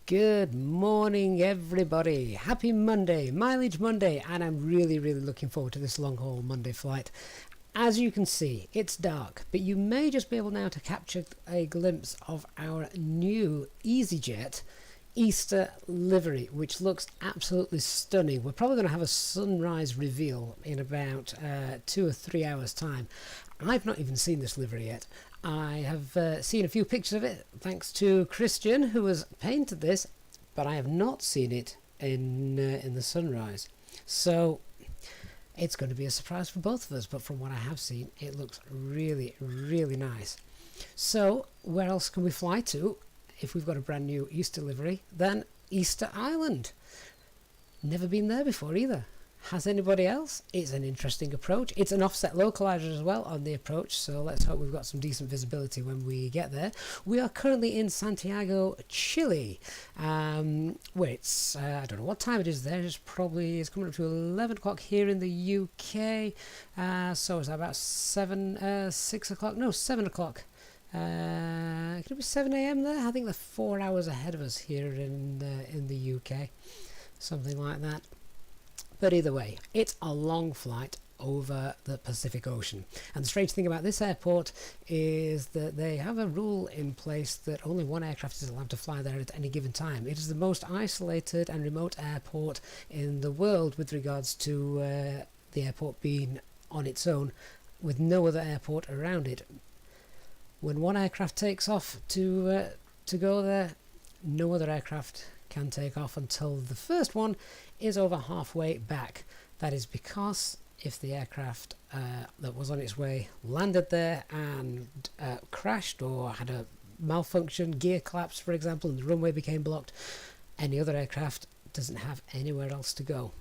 Good morning everybody, happy Monday, Mileage Monday, and I'm really looking forward to this long haul Monday flight. As you can see, it's dark, but you may just be able now to capture a glimpse of our new Easyjet Easter Livery, which looks absolutely stunning. We're probably going to have a sunrise reveal in about 2 or 3 hours time. I've not even seen this livery yet. I have seen a few pictures of it thanks to Christian, who has painted this, but I have not seen it in the sunrise. So it's going to be a surprise for both of us, but from what I have seen, it looks really nice. So where else can we fly to if we've got a brand new Easter livery than Easter Island? Never been there before either. Has anybody else? It's an interesting approach. It's an offset localizer as well on the approach, so let's hope we've got some decent visibility when we get there. We are currently in Santiago, Chile, where it's, I don't know what time it is there, it's coming up to 11 o'clock here in the UK, so it's about 7 o'clock. Could it be 7 AM there? I think they're 4 hours ahead of us here in the UK, something like that. But either way, it's a long flight over the Pacific Ocean. And the strange thing about this airport is that they have a rule in place that only one aircraft is allowed to fly there at any given time. It is the most isolated and remote airport in the world with regards to the airport being on its own, with no other airport around it. When one aircraft takes off to go there, no other aircraft can take off until the first one is over halfway back. That is because if the aircraft that was on its way landed there and crashed or had a malfunction, gear collapse for example, and the runway became blocked, any other aircraft doesn't have anywhere else to go.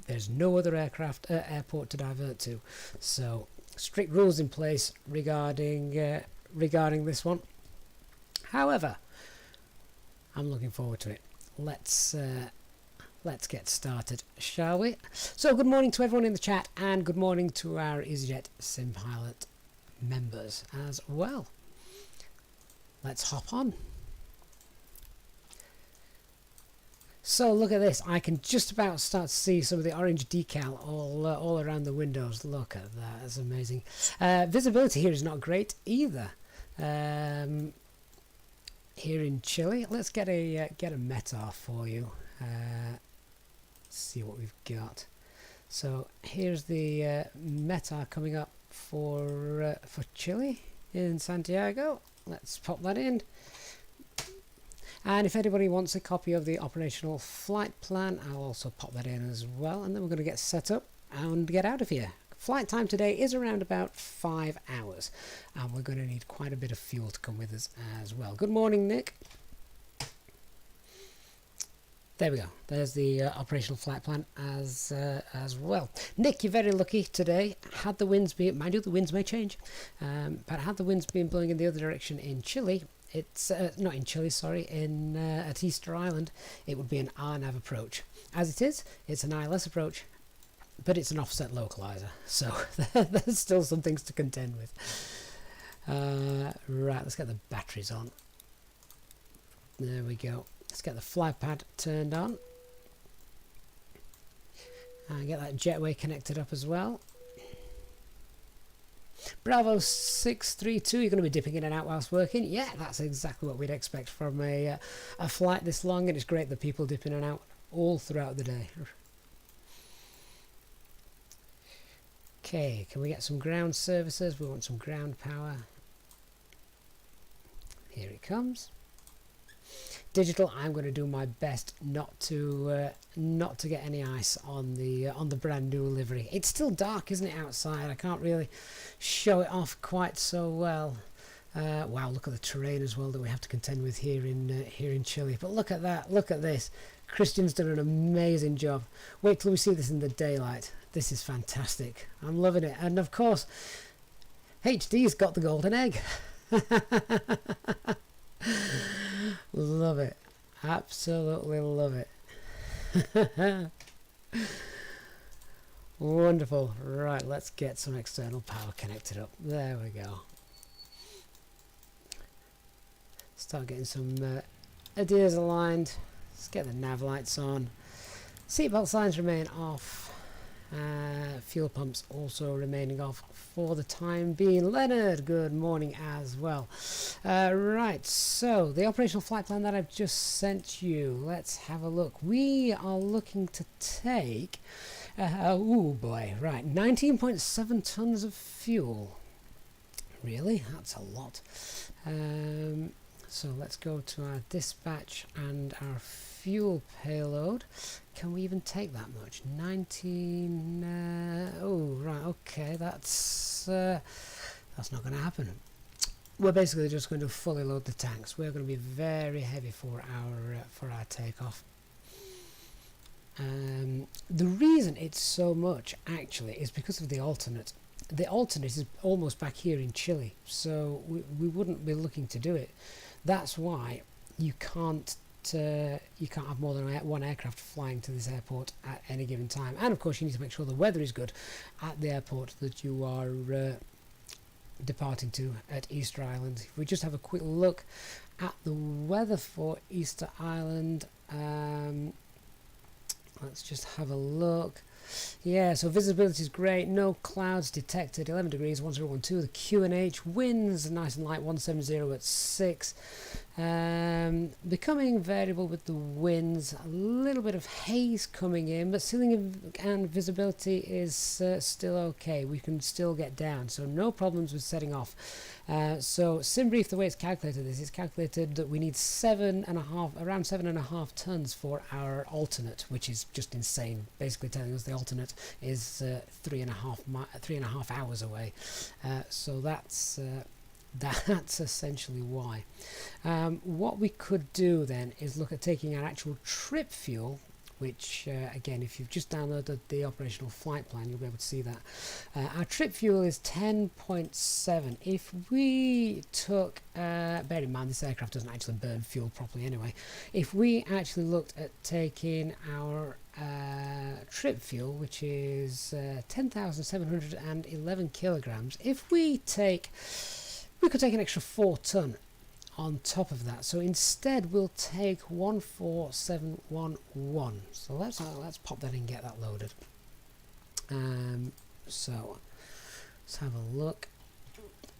There's no other airport to divert to. So strict rules in place regarding this one. However, I'm looking forward to it. Let's get started, shall we? So good morning to everyone in the chat, and good morning to our Easyjetsimpilot members as well. Let's hop on. So look at this, I can just about start to see some of the orange decal all around the windows. Look at that, that's amazing. Visibility here is not great either. Here in Chile, let's get a METAR for you. See what we've got. So here's the METAR coming up for Chile in Santiago. Let's pop that in. And if anybody wants a copy of the operational flight plan, I'll also pop that in as well. And then we're going to get set up and get out of here. Flight time today is around about 5 hours, and we're going to need quite a bit of fuel to come with us as well. Good morning, Nick. There we go. There's the operational flight plan as well. Nick, you're very lucky today. Had the winds been, mind you, the winds may change, but had the winds been blowing in the other direction in Chile, it's not in Chile, sorry, in at Easter Island, it would be an RNAV approach. As it is, it's an ILS approach, but it's an offset localizer, so there's still some things to contend with. Right, let's get the batteries on. There we go. Let's get the flight pad turned on and get that jetway connected up as well. Bravo 632, you're going to be dipping in and out whilst working. Yeah, that's exactly what we'd expect from a flight this long, and it's great that people dip in and out all throughout the day. Okay, can we get some ground services? We want some ground power. Here it comes. Digital, I'm going to do my best not to get any ice on the brand new livery. It's still dark, isn't it, outside? I can't really show it off quite so well. Wow, look at the terrain as well that we have to contend with here in Chile. But look at that, look at this. Christian's done an amazing job. Wait till we see this in the daylight. This is fantastic. I'm loving it. And of course, HD's got the golden egg. Love it. Absolutely love it. Wonderful. Right, let's get some external power connected up. There we go. Start getting some Adheres aligned. Let's get the nav lights on. Seatbelt signs remain off. Fuel pumps also remaining off for the time being. Leonard, good morning as well. Right, so the operational flight plan that I've just sent you, let's have a look. We are looking to take, oh boy, right, 19.7 tons of fuel. Really? That's a lot. So let's go to our dispatch and our fuel payload. Can we even take that much? 19. Oh, right. Okay, that's not going to happen. We're basically just going to fully load the tanks. We're going to be very heavy for our takeoff. The reason it's so much actually is because of the alternate. The alternate is almost back here in Chile, so we wouldn't be looking to do it. That's why you can't have more than one aircraft flying to this airport at any given time. And of course you need to make sure the weather is good at the airport that you are departing to at Easter Island. If we just have a quick look at the weather for Easter Island, let's just have a look. Yeah, so visibility is great, no clouds detected, 11 degrees, 1012. The QNH winds nice and light, 170 at 6. Becoming variable with the winds, a little bit of haze coming in, but ceiling and visibility is still okay. We can still get down, so no problems with setting off. So SimBrief, the way it's calculated this, it's calculated that we need around 7.5 tons for our alternate, which is just insane, basically telling us the alternate is 3.5 hours away. So that's essentially why. What we could do then is look at taking our actual trip fuel, which again, if you've just downloaded the operational flight plan, you'll be able to see that. Our trip fuel is 10.7. If we took, bear in mind this aircraft doesn't actually burn fuel properly anyway, if we actually looked at taking our trip fuel, which is 10,711 kilograms, if we could take an extra 4 ton on top of that. So instead we'll take 14711. So let's pop that in and get that loaded. So let's have a look.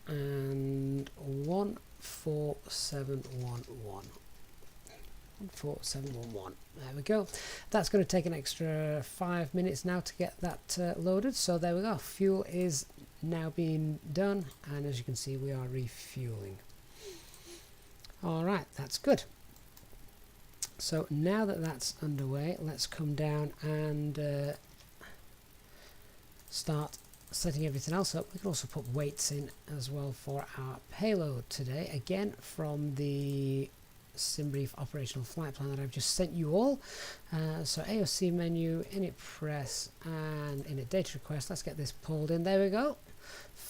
And 14711. 14711. There we go. That's going to take an extra 5 minutes now to get that loaded. So there we go. Fuel is now being done, and as you can see, we are refueling. Alright, that's good. So now that that's underway, let's come down and start setting everything else up. We can also put weights in as well for our payload today, again from the SimBrief operational flight plan that I've just sent you all. So AOC menu, init press, and init data request. Let's get this pulled in. There we go.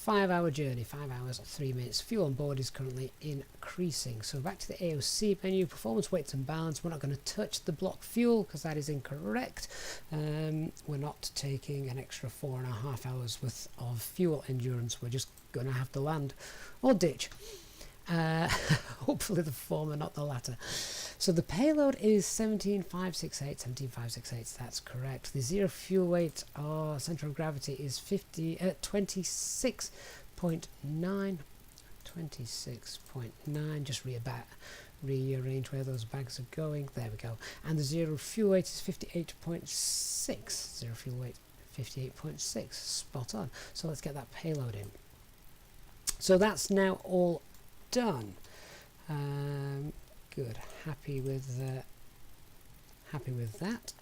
5-hour journey, 5 hours 3 minutes. Fuel on board is currently increasing. So back to the AOC menu, performance, weights and balance. We're not going to touch the block fuel because that is incorrect. We're not taking an extra 4.5 hours worth of fuel endurance. We're just going to have to land or ditch. Hopefully the former, not the latter. So the payload is 17,568, that's correct. The zero fuel weight or center of gravity is 26.9. Just rearrange where those bags are going. There we go. And the zero fuel weight is 58.6. Zero fuel weight 58.6. Spot on. So let's get that payload in. So that's now all done. Good. Happy with that.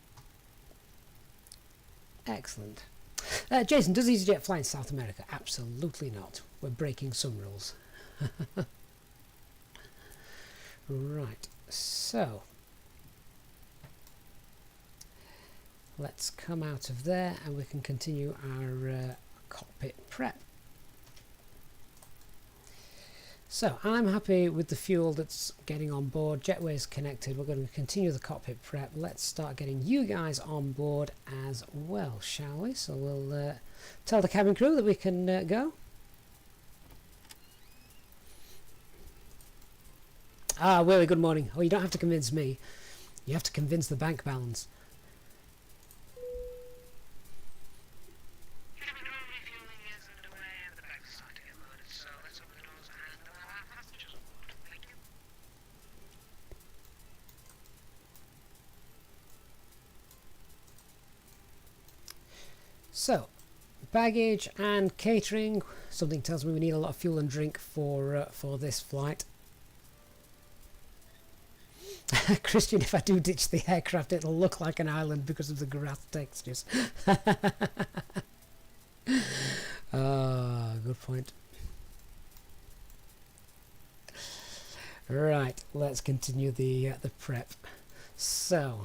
Excellent. Jason, does Easyjet fly in South America? Absolutely not. We're breaking some rules. Right. So let's come out of there and we can continue our cockpit prep. So I'm happy with the fuel that's getting on board. Jetway is connected. We're going to continue the cockpit prep. Let's start getting you guys on board as well, shall we? So we'll tell the cabin crew that we can go. Ah, Willie, good morning. Oh, you don't have to convince me. You have to convince the bank balance. So, baggage and catering. Something tells me we need a lot of fuel and drink for this flight. Christian, if I do ditch the aircraft, it'll look like an island because of the grass textures. Ah, good point. Right, let's continue the prep. So,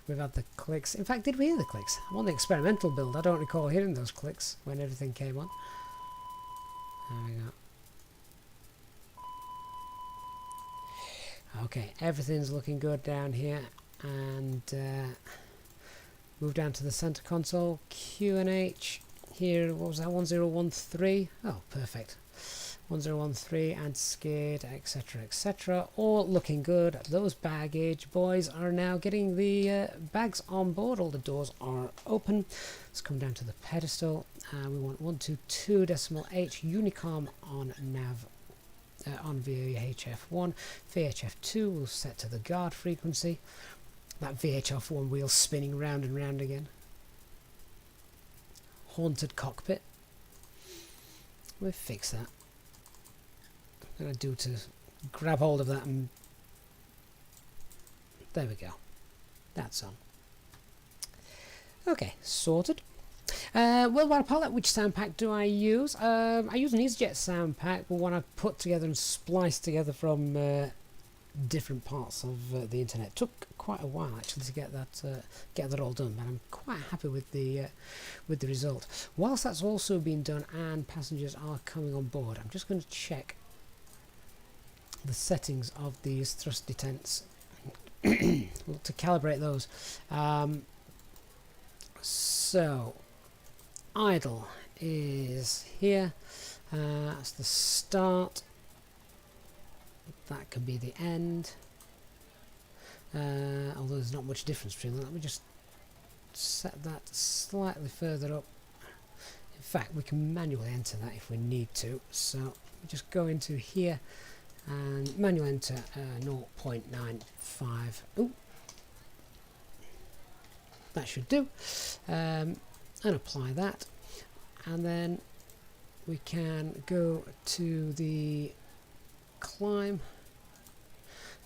we've had the clicks. In fact, did we hear the clicks? I'm on the experimental build. I don't recall hearing those clicks when everything came on. There we go. Okay, everything's looking good down here, and move down to the center console. QNH here. What was that? 1013. Oh, perfect. 1013 and skid, etc., etc. All looking good. Those baggage boys are now getting the bags on board. All the doors are open. Let's come down to the pedestal. We want 122.8 Unicom on nav. On VHF1. VHF2 will set to the guard frequency. That VHF1 wheel spinning round and round again. Haunted cockpit. We'll fix that. I'm going to do to grab hold of that and there we go. That's on. Okay, sorted. Worldwide pilot, which sound pack do I use? I use an Easyjet sound pack, but one I put together and spliced together from different parts of the internet. It took quite a while actually to get that all done, but I'm quite happy with the result. Whilst that's also been done and passengers are coming on board, I'm just going to check the settings of these thrust detents to calibrate those. So idle is here. That's the start. That could be the end. Although there's not much difference between them. Let me just set that slightly further up. In fact, we can manually enter that if we need to. So we just go into here and manual enter 0.95. Ooh. That should do. And apply that. And then we can go to the climb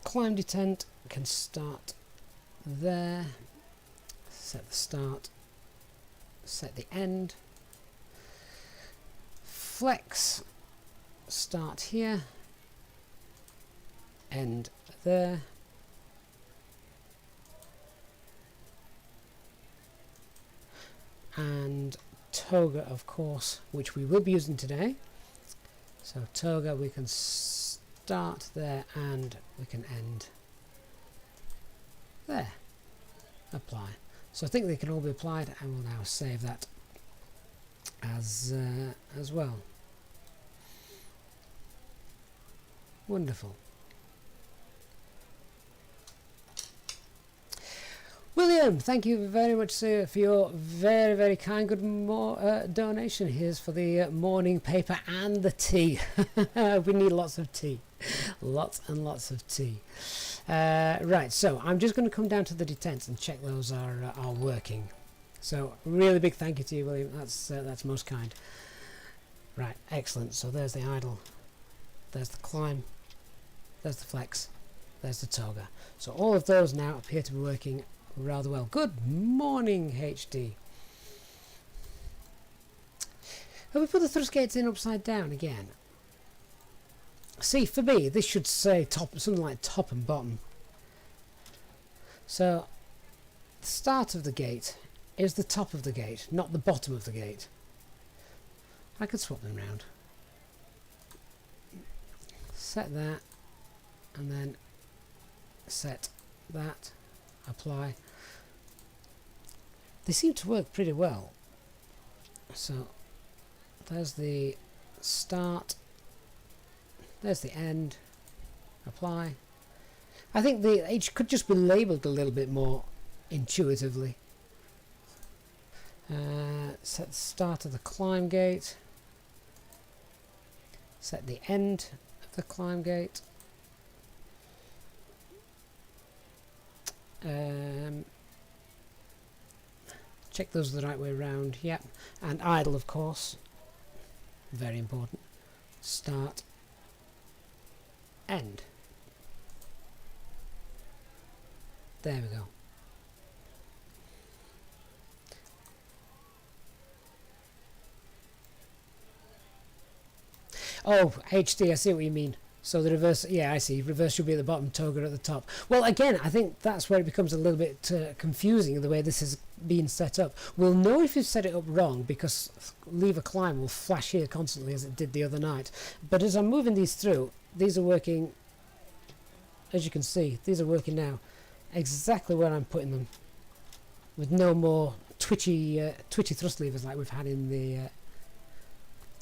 detent. Can start there, set the start, set the end, flex, start here, end there, and toga, of course, which we will be using today. So toga, we can start there and we can end there. Apply. So I think they can all be applied, and we'll now save that as well. Wonderful. William, thank you very much, sir, for your very, very kind good donation. Here's for the morning paper and the tea. We need lots of tea. Lots and lots of tea. Right, so I'm just going to come down to the detents and check those are working. So really big thank you to you, William. That's most kind. Right, excellent. So there's the idle. There's the climb. There's the flex. There's the toga. So all of those now appear to be working rather well. Good morning, HD. Have we put the thrust gates in upside down again? See, for me, this should say top, something like top and bottom. So, the start of the gate is the top of the gate, not the bottom of the gate. I could swap them round. Set that, and then set that. Apply. They seem to work pretty well. So there's the start, there's the end, apply, I think it could just be labelled a little bit more intuitively. Set the start of the climb gate. Set the end of the climb gate. Check those are the right way around. Yep. And idle, of course. Very important. Start. End. There we go. Oh, HD, I see what you mean. So the reverse, yeah, I see. Reverse should be at the bottom, toga at the top. Well, again, I think that's where it becomes a little bit confusing, the way this has been set up. We'll know if you've set it up wrong, because leave a climb will flash here constantly, as it did the other night. But as I'm moving these through, these are working, as you can see, these are working now exactly where I'm putting them, with no more twitchy thrust levers like we've had in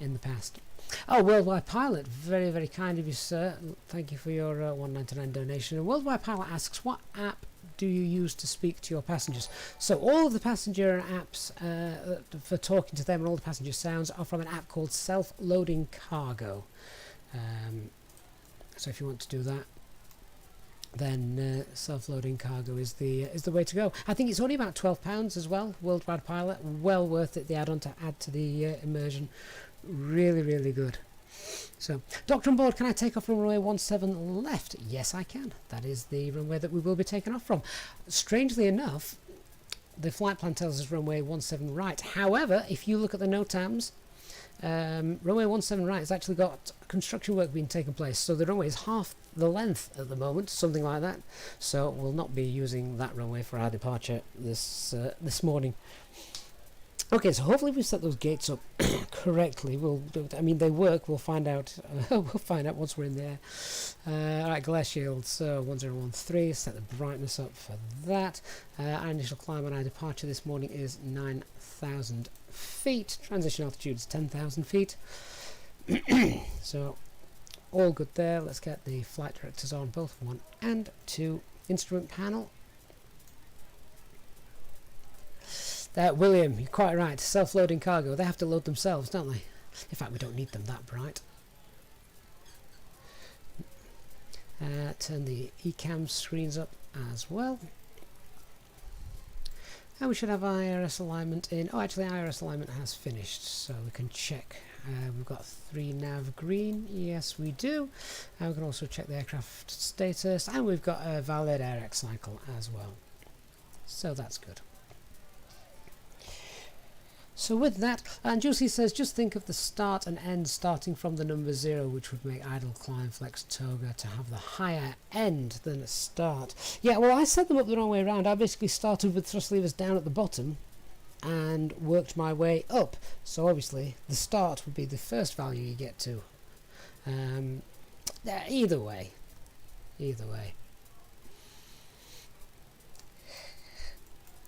the past. Oh, Worldwide Pilot, very, very kind of you, sir. Thank you for your $1.99 donation. And Worldwide Pilot asks, what app do you use to speak to your passengers? So all of the passenger apps for talking to them and all the passenger sounds are from an app called Self-Loading Cargo. So if you want to do that, then Self-Loading Cargo is the way to go. I think it's only about £12 as well. Worldwide Pilot, well worth it. The add-on to add to the immersion. Really, really good. So, Doctor on board, can I take off from runway 17 left? Yes, I can. That is the runway that we will be taking off from. Strangely enough, the flight plan tells us runway 17 right. However, if you look at the NOTAMs, runway 17 right has actually got construction work being taken place. So the runway is half the length at the moment, something like that. So we'll not be using that runway for our departure this morning. Okay, so hopefully we've set those gates up correctly. I mean, they work. We'll find out. We'll find out once we're in there. All right, glare shield. So 1013. Set the brightness up for that. Our initial climb on our departure this morning is 9,000 feet. Transition altitude is 10,000 feet. So all good there. Let's get the flight directors on, both 1 and 2. Instrument panel. William, you're quite right. Self-loading cargo. They have to load themselves, don't they? In fact, we don't need them that bright. Turn the ECAM screens up as well. And we should have IRS alignment in. Oh, actually, IRS alignment has finished, so we can check. We've got 3 nav green. Yes, we do. And we can also check the aircraft status. And we've got a valid AirX cycle as well. So that's good. So with that, and Josie says, just think of the start and end starting from the number 0, which would make idle, climb, flex, toga to have the higher end than a start. Yeah, well, I set them up the wrong way around. I basically started with thrust levers down at the bottom and worked my way up. So obviously, the start would be the first value you get to. Either way.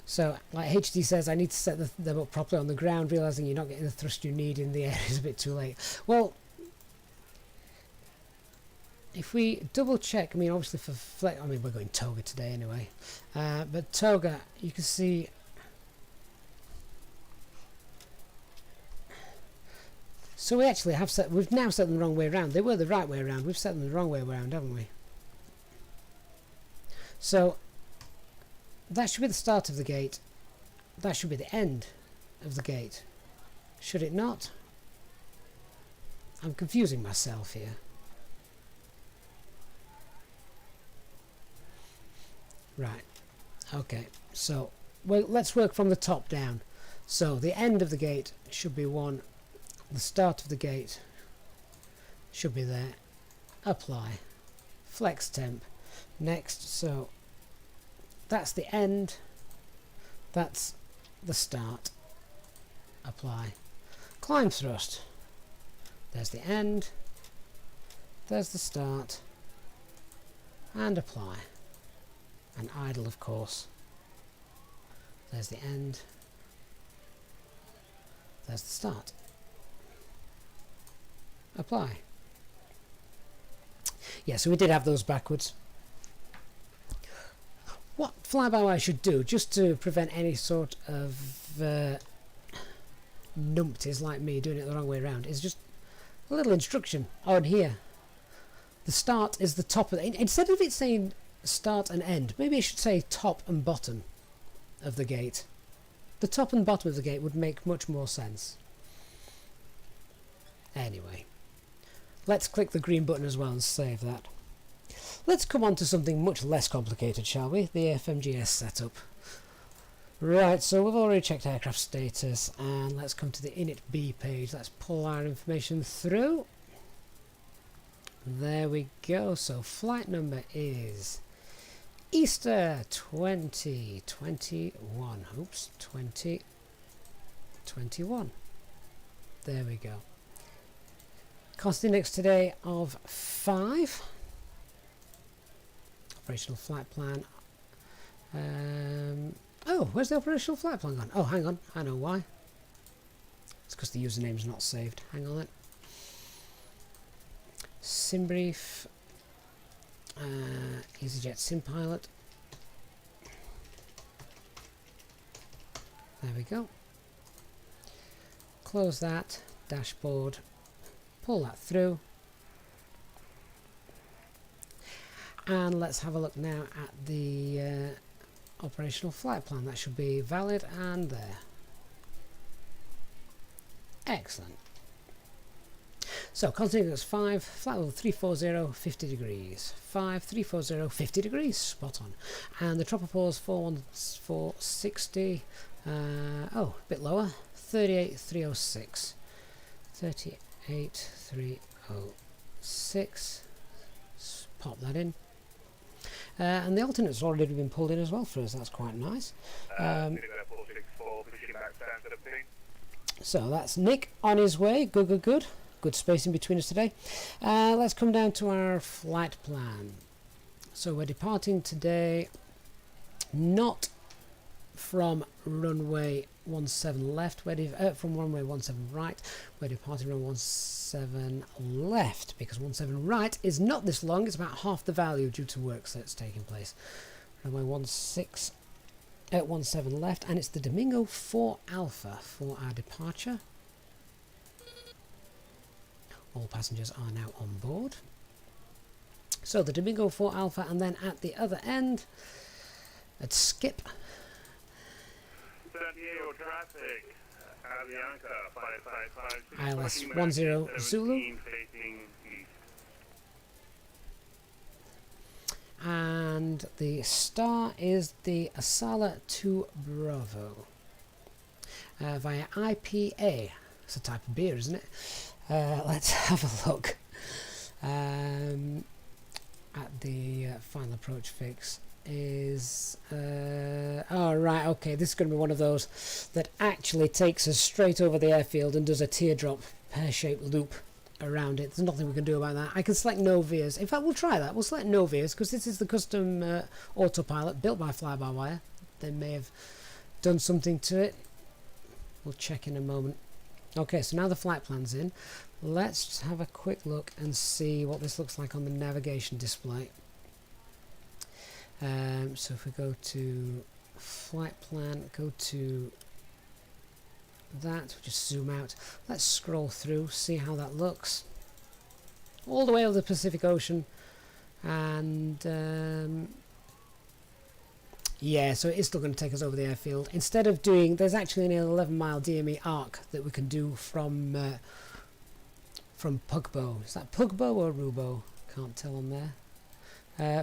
So, like HD says, I need to set them up properly on the ground, realising you're not getting the thrust you need in the air is a bit too late. Well, if we double check, I mean, obviously for flex, I mean, we're going toga today anyway, but toga, you can see, so we actually have we've now set them the wrong way around. They were the right way around, we've set them the wrong way around, haven't we? So, that should be the start of the gate. That should be the end of the gate. Should it not? I'm confusing myself here. Right. Okay. So, well, let's work from the top down. So, the end of the gate should be 1. The start of the gate should be there. Apply. Flex temp. Next. So, that's the end, that's the start, apply, climb thrust, there's the end, there's the start, and apply, and idle of course, there's the end, there's the start, apply. Yeah, so we did have those backwards. What fly-by-wire should do, just to prevent any sort of numpties like me doing it the wrong way around, is just a little instruction on here. The start is the top of the, instead of it saying start and end, maybe it should say top and bottom of the gate. The top and bottom of the gate would make much more sense. Anyway, let's click the green button as well and save that. Let's come on to something much less complicated, shall we? The FMGS setup. Right, so we've already checked aircraft status, and let's come to the init B page. Let's pull our information through. There we go. So flight number is Easter 2021. Oops, 2021. There we go. Cost index today of 5. Operational flight plan. Oh, where's the operational flight plan gone? Oh, hang on. I know why. It's because the username's not saved. Hang on then. Simbrief. Easyjetsimpilot. There we go. Close that. Dashboard. Pull that through. And let's have a look now at the operational flight plan. That should be valid and there. Excellent. So continue 5, flight level 340, 50 degrees. 5, 340, 50 degrees, spot on. And the tropopause 41460, oh, a bit lower, 38306. 38306. Pop that in. And the alternate's already been pulled in as well for us, that's quite nice. So that's Nick on his way, good. Good space in between us today. Let's come down to our flight plan. So we're departing today not from runway 17 left, from runway 17 right. We're departing runway 17 left because 17 right is not this long, it's about half the value due to work that's taking place. Runway 17 left, and it's the Domingo 4 Alpha for our departure. All passengers are now on board. So the Domingo 4 Alpha, and then at the other end, at SCIP. Santiago traffic, Avianca 555. ILS 10 Zulu. And the star is the Asala 2 Bravo. Via IPA. It's a type of beer, isn't it? Let's have a look at the final approach fix. Is oh right, okay, this is going to be one of those that actually takes us straight over the airfield and does a teardrop pear-shaped loop around it. There's nothing we can do about that. I can select no veers. In fact, we'll try that. We'll select no veers because this is the custom autopilot built by Fly-by-Wire. They may have done something to it. We'll check in a moment. Okay, so now the flight plan's in. Let's have a quick look and see what this looks like on the navigation display. So if we go to flight plan, go to that, we'll just zoom out. Let's scroll through, see how that looks. All the way over the Pacific Ocean, and yeah, so it's still going to take us over the airfield. Instead of doing, there's actually an 11-mile DME arc that we can do from Pugbo. Is that Pugbo or Rubo? Can't tell on there.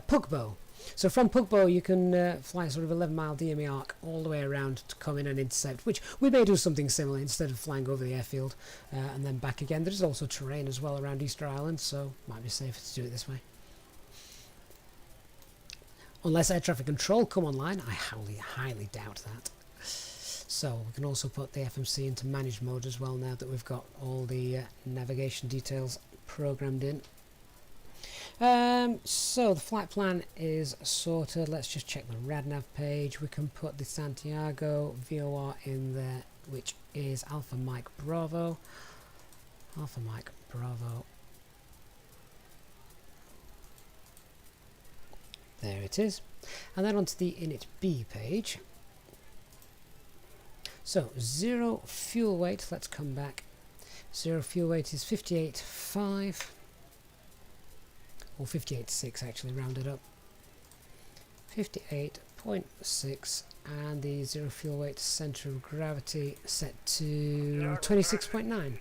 Pugbo. So from Pugbo you can fly sort of 11-mile DME arc all the way around to come in and intercept, which we may do something similar instead of flying over the airfield and then back again. There's also terrain as well around Easter Island, so it might be safer to do it this way. Unless air traffic control come online, I highly doubt that. So we can also put the FMC into managed mode as well now that we've got all the navigation details programmed in. So the flight plan is sorted. Let's just check the RadNav page. We can put the Santiago VOR in there, which is Alpha Mike Bravo. Alpha Mike Bravo. There it is. And then onto the init B page. So 0 fuel weight, let's come back. 0 fuel weight is 58.5, or 58.6 actually, rounded up. 58.6, and the 0 fuel weight centre of gravity set to 26.9. Starting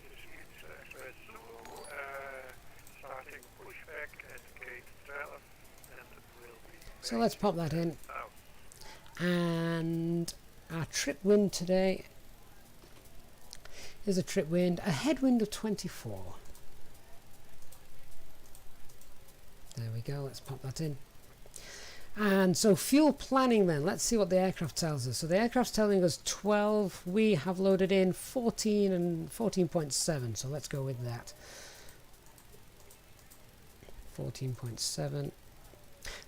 pushback at gate 12, and it will be. So let's pop that in. And our trip wind today is a trip wind, a headwind of 24. There we go, let's pop that in. And so fuel planning then, let's see what the aircraft tells us. So the aircraft's telling us 12, we have loaded in 14 and 14.7, so let's go with that. 14.7.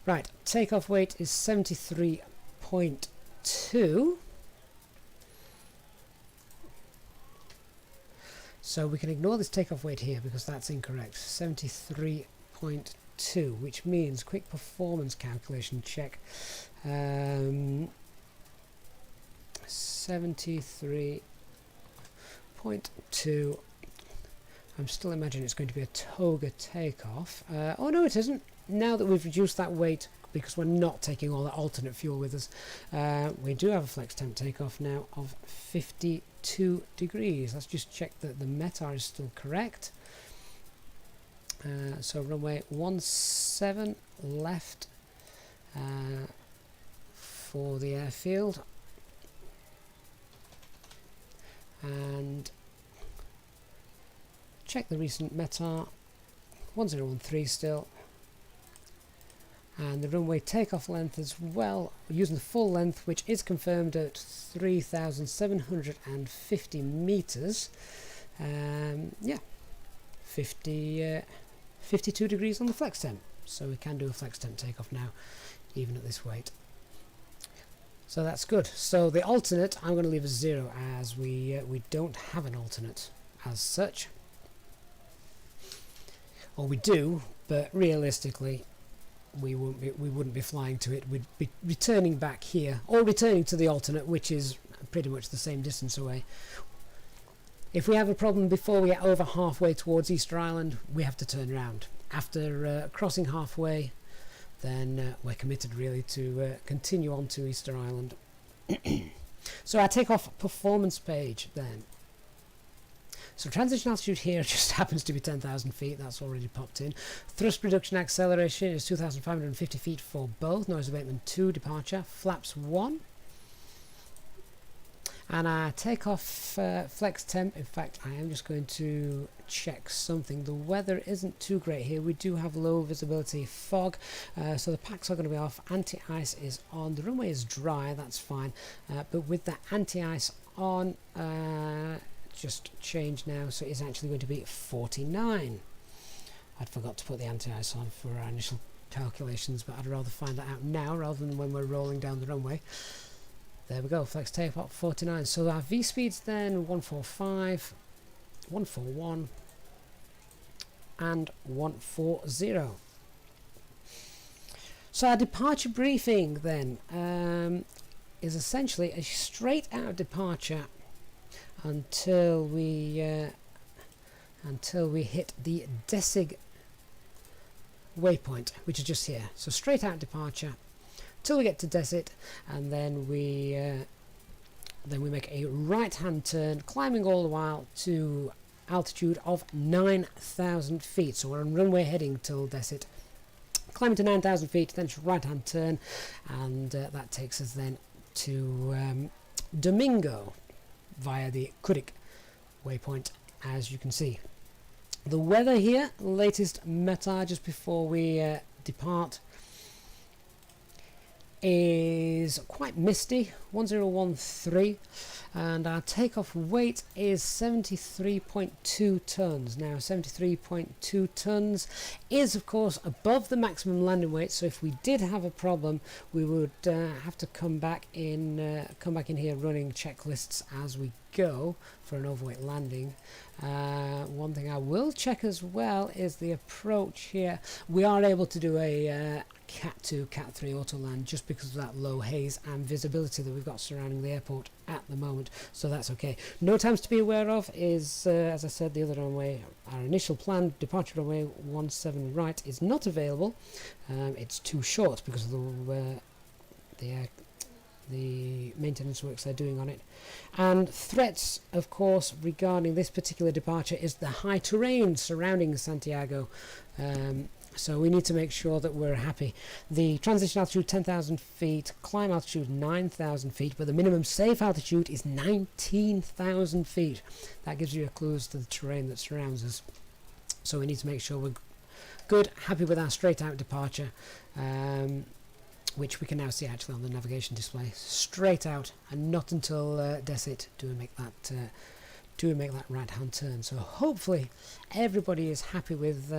Right, takeoff weight is 73.2. So we can ignore this takeoff weight here because that's incorrect. 73.2, which means quick performance calculation check. 73.2. I'm still imagining it's going to be a toga takeoff. Oh no, it isn't. Now that we've reduced that weight, because we're not taking all that alternate fuel with us, we do have a flex temp takeoff now of 52 degrees. Let's just check that the METAR is still correct. So runway 17 left for the airfield, and check the recent METAR, 1013 still. And the runway takeoff length as well, using the full length, which is confirmed at 3,750 meters. Yeah, 52 degrees on the flex temp, so we can do a flex temp takeoff now, even at this weight. So that's good. So the alternate, I'm going to leave as 0, as we don't have an alternate as such, or we do, but realistically we wouldn't be flying to it. We'd be returning back here, or returning to the alternate, which is pretty much the same distance away. If we have a problem before we get over halfway towards Easter Island, we have to turn around. After crossing halfway, then we're committed really to continue on to Easter Island. So our takeoff performance page then. So transition altitude here just happens to be 10,000 feet, that's already popped in. Thrust reduction acceleration is 2,550 feet for both. Noise abatement 2, departure, flaps 1. And our takeoff flex temp, in fact I am just going to check something. The weather isn't too great here. We do have low visibility fog, so the packs are going to be off. Anti-ice is on. The runway is dry, that's fine, but with the anti-ice on, just changed now, so it's actually going to be 49. I'd forgot to put the anti-ice on for our initial calculations, but I'd rather find that out now rather than when we're rolling down the runway. There we go, flex takeoff 49. So our V speeds then 145, 141 and 140. So our departure briefing then is essentially a straight out departure until we hit the Desig waypoint, which is just here. So straight out departure till we get to Desig, and then we make a right hand turn, climbing all the while to altitude of 9,000 feet. So we're on runway heading till Desig, climbing to 9,000 feet, then right hand turn, and that takes us then to Domingo via the Kudik waypoint, as you can see. The weather here, latest METAR just before we depart, is quite misty, 1013, and our takeoff weight is 73.2 tons. Now 73.2 tons is of course above the maximum landing weight, so if we did have a problem we would have to come back in here running checklists as we go for an overweight landing. One thing I will check as well is the approach here. We are able to do a Cat 2, Cat 3 auto land just because of that low haze and visibility that we've got surrounding the airport at the moment, so that's okay. No times to be aware of is, as I said, the other runway, our initial planned departure runway 17 right is not available. It's too short because of the maintenance works they're doing on it. And threats, of course, regarding this particular departure is the high terrain surrounding Santiago. So we need to make sure that we're happy. The transition altitude 10,000 feet, climb altitude 9,000 feet, but the minimum safe altitude is 19,000 feet. That gives you a clue as to the terrain that surrounds us. So we need to make sure we're good, happy with our straight out departure, which we can now see actually on the navigation display. Straight out, and not until Desit do we make that right hand turn. So hopefully everybody is happy with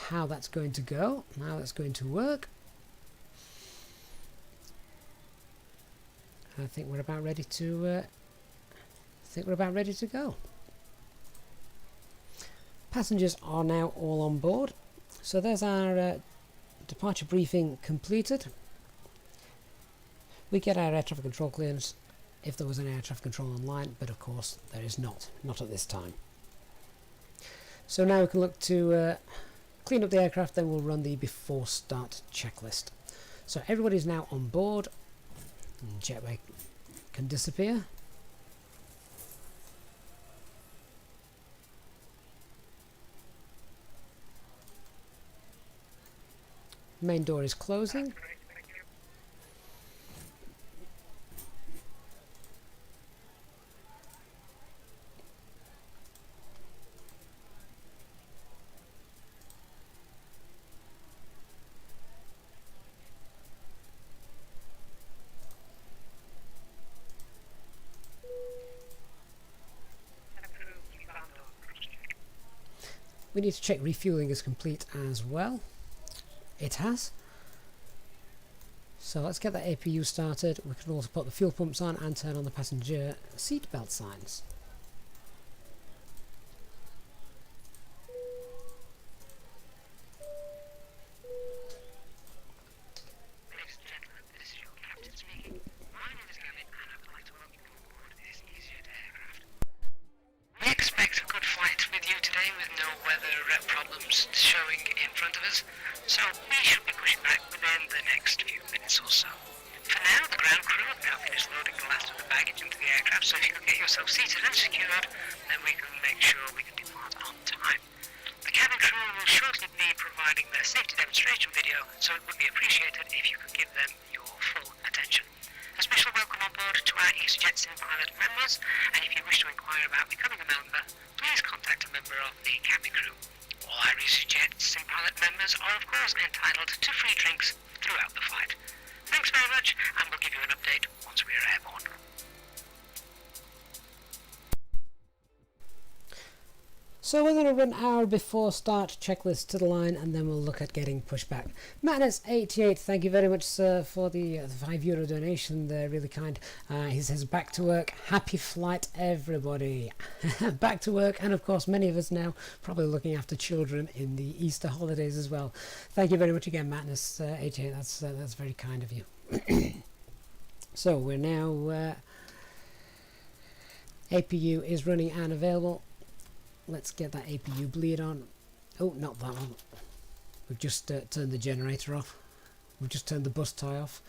how that's going to go, how that's going to work. I think we're about ready to go. Passengers are now all on board. So there's our departure briefing completed. We get our air traffic control clearance if there was an air traffic control online, but of course there is not at this time. So now we can look to clean up the aircraft, then we'll run the before start checklist. So everybody's now on board, and jetway can disappear. Main door is closing. We need to check refueling is complete as well. It has. So let's get that APU started. We can also put the fuel pumps on and turn on the passenger seat belt signs. Ladies and gentlemen, this is your captain speaking. My name is Gavin and I would like to welcome you on board this Easyjet aircraft. We expect a good flight with you today with no weather problems showing in front of us, so we should be pushing back within the next few minutes or so. For now, the ground crew have now finished loading the last of the baggage into the aircraft, so if you could get yourself seated and secured, then we can make sure we can depart on time. The cabin crew will shortly be providing their safety demonstration video, so it would be appreciated if you could give them your full attention. A special welcome on board to our Easyjetsimpilot members, and if you wish to inquire about becoming a member, please contact a member of the cabin crew. All our Easyjetsimpilot members are of course entitled to free drinks throughout the flight. Thanks very much, and we'll give you an update once we are airborne. So we're going to run our before start checklist to the line, and then we'll look at getting pushback. Madness88, thank you very much, sir, for the €5 donation. They're really kind. He says, back to work. Happy flight, everybody. Back to work, and of course, many of us now probably looking after children in the Easter holidays as well. Thank you very much again, Madness88. That's very kind of you. So we're now APU is running and available. Let's get that APU bleed on. Oh, not that one. We've just turned the generator off. We've just turned the bus tie off.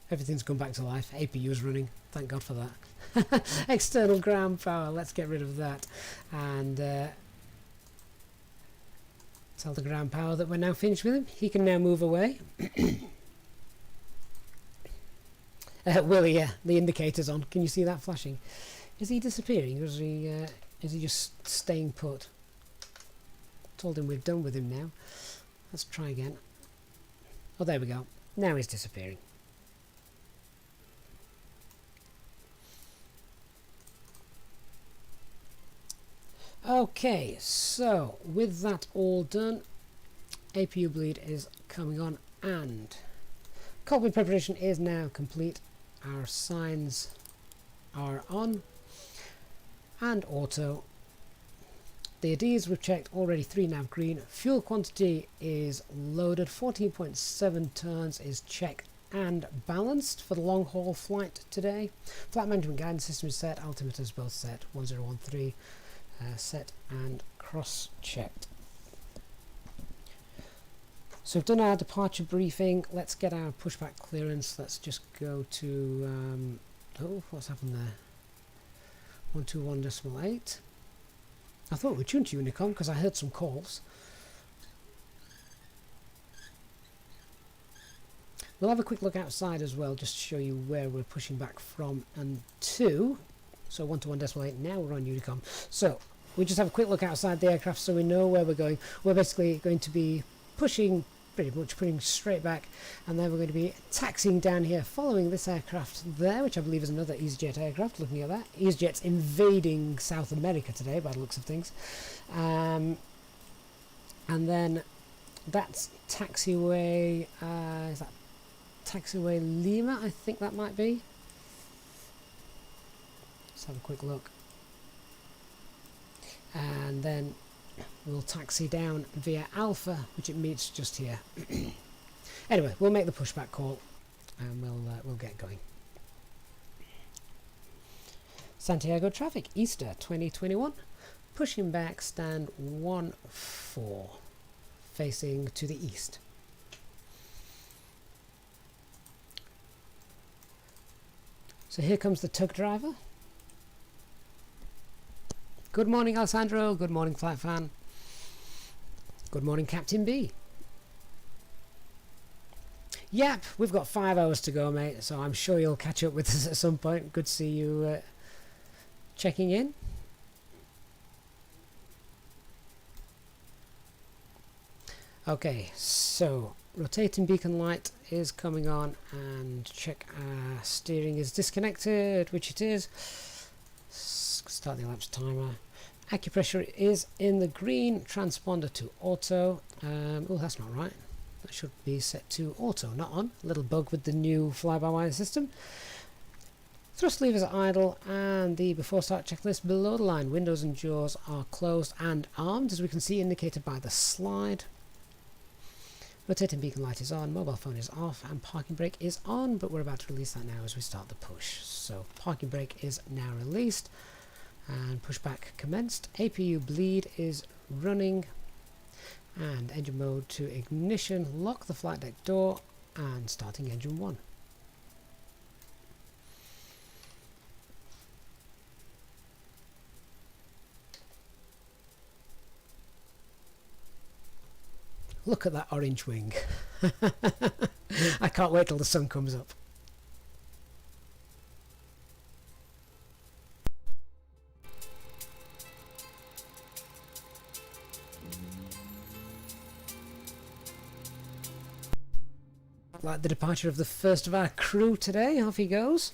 Everything's come back to life. APU is running. Thank God for that. External ground power. Let's get rid of that. And tell the ground power that we're now finished with him. He can now move away. Willie, yeah, the indicator's on. Can you see that flashing? Is he disappearing, or is he just staying put? Told him we're done with him now. Let's try again. Oh, there we go. Now he's disappearing. Okay, so with that all done, APU bleed is coming on, and cockpit preparation is now complete. Our signs are on, and auto The ADs we've checked already, 3 nav green. Fuel quantity is loaded, 14.7 tons is checked and balanced for the long haul flight today. Flight management guidance system is set, altimeters both set, 1013 set and cross checked. So we've done our departure briefing. Let's get our pushback clearance. Let's just go to oh, what's happened there? 121.8. I thought we were tuned to Unicom because I heard some calls. We'll have a quick look outside as well, just to show you where we're pushing back from and to. So 121.8, now we're on Unicom. So we just have a quick look outside the aircraft so we know where we're going. We're basically going to be pushing, pretty much putting straight back, and then we're going to be taxiing down here, following this aircraft there, which I believe is another Easyjet aircraft. Looking at that, Easyjet's invading South America today by the looks of things. And then that's taxiway, is that taxiway Lima? I think that might be. Let's have a quick look. And then we'll taxi down via Alpha, which it meets just here. Anyway, we'll make the pushback call and we'll get going. Santiago traffic, Easter 2021, pushing back stand 14, facing to the east. So here comes the tug driver. Good morning, Alessandro. Good morning, Flight Fan. Good morning, Captain B. Yep, we've got 5 hours to go, mate, so I'm sure you'll catch up with us at some point. Good to see you checking in. Okay, so rotating beacon light is coming on, and check our steering is disconnected, which it is. Start the elapsed timer. Acupressure is in the green, transponder to auto. Oh, that's not right. That should be set to auto, not on. Little bug with the new fly-by-wire system. Thrust levers are idle, and the before start checklist below the line. Windows and jaws are closed and armed, as we can see indicated by the slide. Rotating beacon light is on, mobile phone is off, and parking brake is on, but we're about to release that now as we start the push. So parking brake is now released, and pushback commenced. APU bleed is running, and engine mode to ignition, lock the flight deck door, and starting engine 1. Look at that orange wing. I can't wait till the sun comes up. Like the departure of the first of our crew today. Off he goes.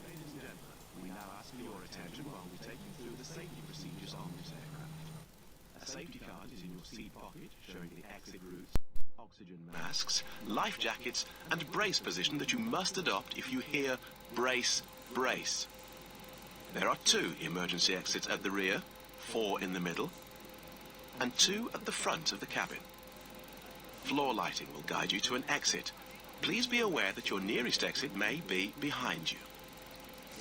Ladies and gentlemen, we now ask for your attention while we take you through the safety procedures on this aircraft. A safety card is in your seat pocket showing the exit routes, oxygen masks, life jackets and brace position that you must adopt if you hear brace, brace. There are 2 emergency exits at the rear, 4 in the middle, and 2 at the front of the cabin. Floor lighting will guide you to an exit. Please be aware that your nearest exit may be behind you.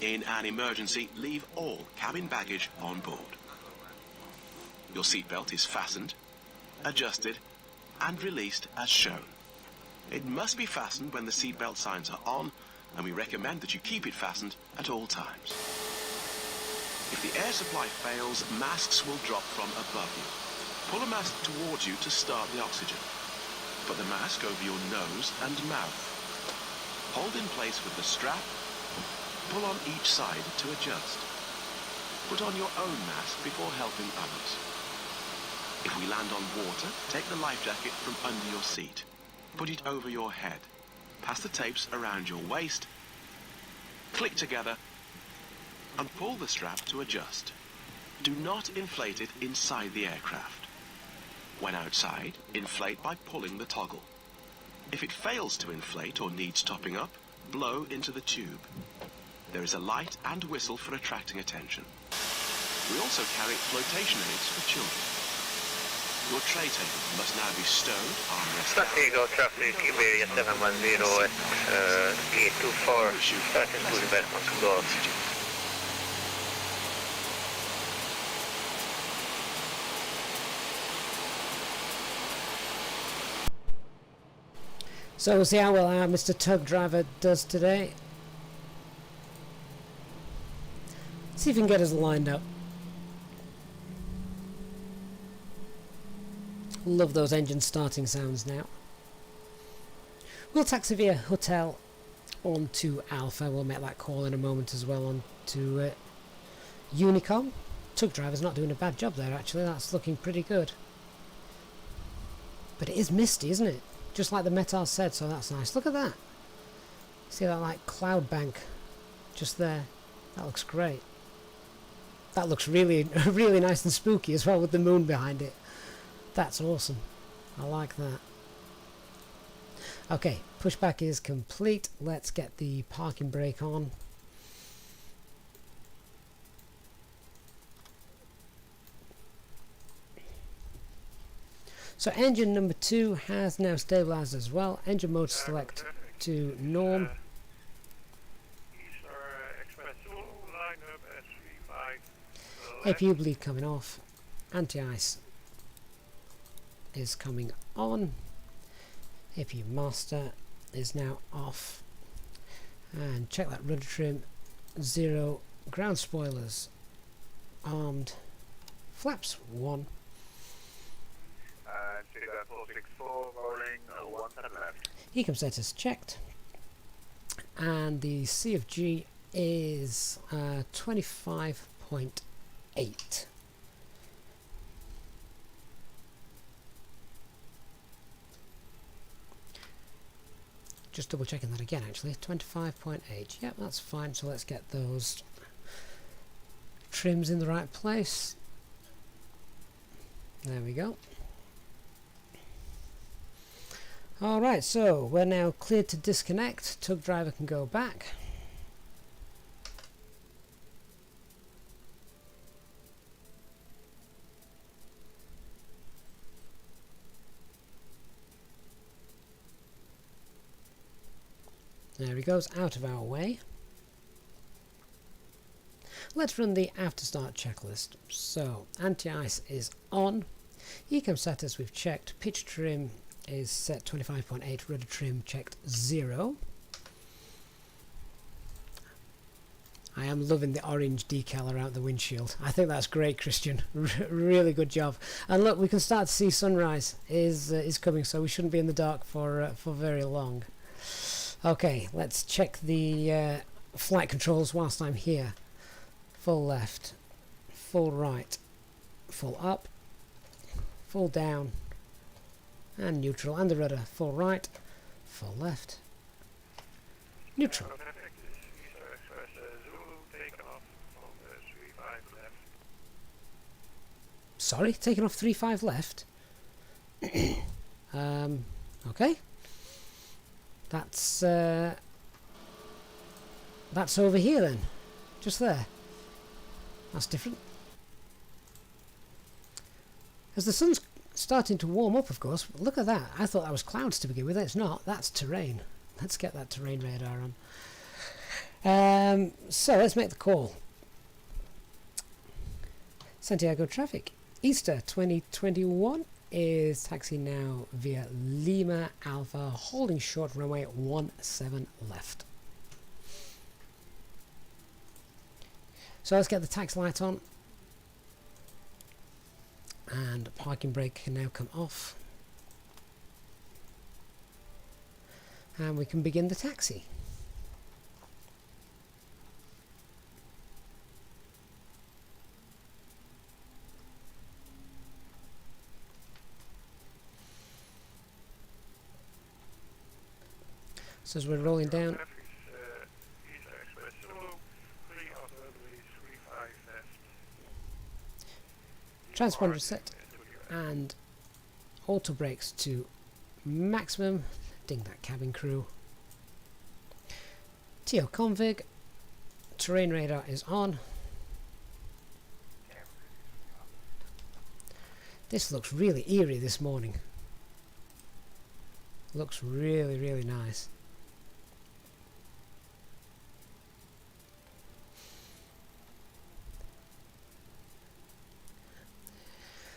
In an emergency, leave all cabin baggage on board. Your seatbelt is fastened, adjusted, and released as shown. It must be fastened when the seatbelt signs are on, and we recommend that you keep it fastened at all times. If the air supply fails, masks will drop from above you. Pull a mask towards you to start the oxygen. Put the mask over your nose and mouth. Hold in place with the strap. Pull on each side to adjust. Put on your own mask before helping others. If we land on water, take the life jacket from under your seat. Put it over your head. Pass the tapes around your waist. Click together and pull the strap to adjust. Do not inflate it inside the aircraft. When outside, inflate by pulling the toggle. If it fails to inflate or needs topping up, blow into the tube. There is a light and whistle for attracting attention. We also carry flotation aids for children. Your tray table must now be stowed, armrest down. Takeoff traffic, Iberia 710 at gate 24, starting Pushback on to go. So we'll see how well our Mr. Tug Driver does today. See if we can get us lined up. Love those engine starting sounds now. We'll taxi via Hotel on to Alpha. We'll make that call in a moment as well on to Unicom. Tug Driver's not doing a bad job there actually, that's looking pretty good. But it is misty, isn't it? Just like the Metar said, so that's nice. Look at that. See that like cloud bank just there? That looks great. That looks really, really nice and spooky as well with the moon behind it. That's awesome. I like that. Okay, pushback is complete. Let's get the parking brake on. So engine number 2 has now stabilized as well. Engine mode select to norm. APU bleed coming off. Anti-ice is coming on. APU master is now off. And check that rudder trim. 0. Ground spoilers armed. Flaps 1. 464 rolling 1 left. Ecom status checked, and the CFG is 25.8. Just double checking that again actually, 25.8. Yep, that's fine. So let's get those trims in the right place. There we go. Alright, so we're now cleared to disconnect. Tug Driver can go back. There he goes, out of our way. Let's run the after start checklist. So, anti-ice is on. Ecom status we've checked. Pitch trim is set 25.8, rudder trim checked 0. I am loving the orange decal around the windshield. I think that's great, Christian. Really good job. And look, we can start to see sunrise is coming, so we shouldn't be in the dark for very long. Okay, let's check the flight controls whilst I'm here. Full left, full right, full up, full down, and neutral, and the rudder. Full right, full left, neutral. Sorry, taking off 35 left. Okay. That's over here then, just there. That's different. As the sun's starting to warm up, of course. Look at that. I thought that was clouds to begin with. It's not. That's terrain. Let's get that terrain radar on. So let's make the call. Santiago traffic. Easter 2021 is taxi now via Lima Alpha, holding short runway 17 left. So let's get the tax light on. And parking brake can now come off. And we can begin the taxi. So as we're rolling down, transponder set and auto brakes to maximum. Ding that cabin crew. TO config terrain radar is on. This looks really eerie this morning. Looks really, really nice.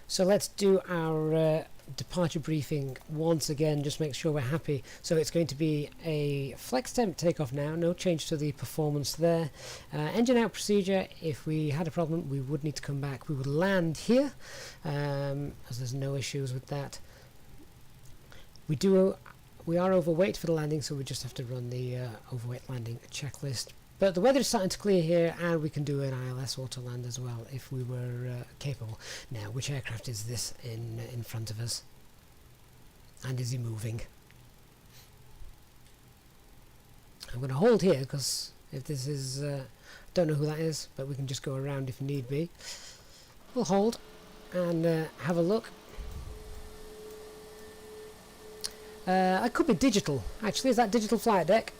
So let's do our departure briefing once again, just make sure we're happy. So it's going to be a flex temp takeoff now, no change to the performance there. Engine out procedure, if we had a problem we would need to come back. We would land here, as there's no issues with that. We are overweight for the landing, so we just have to run the overweight landing checklist. But the weather is starting to clear here, and we can do an ILS auto land as well if we were capable. Now, which aircraft is this in front of us? And is he moving? I'm going to hold here because if this is, don't know who that is, but we can just go around if need be. We'll hold and have a look. I could be digital. Actually, is that digital flight deck?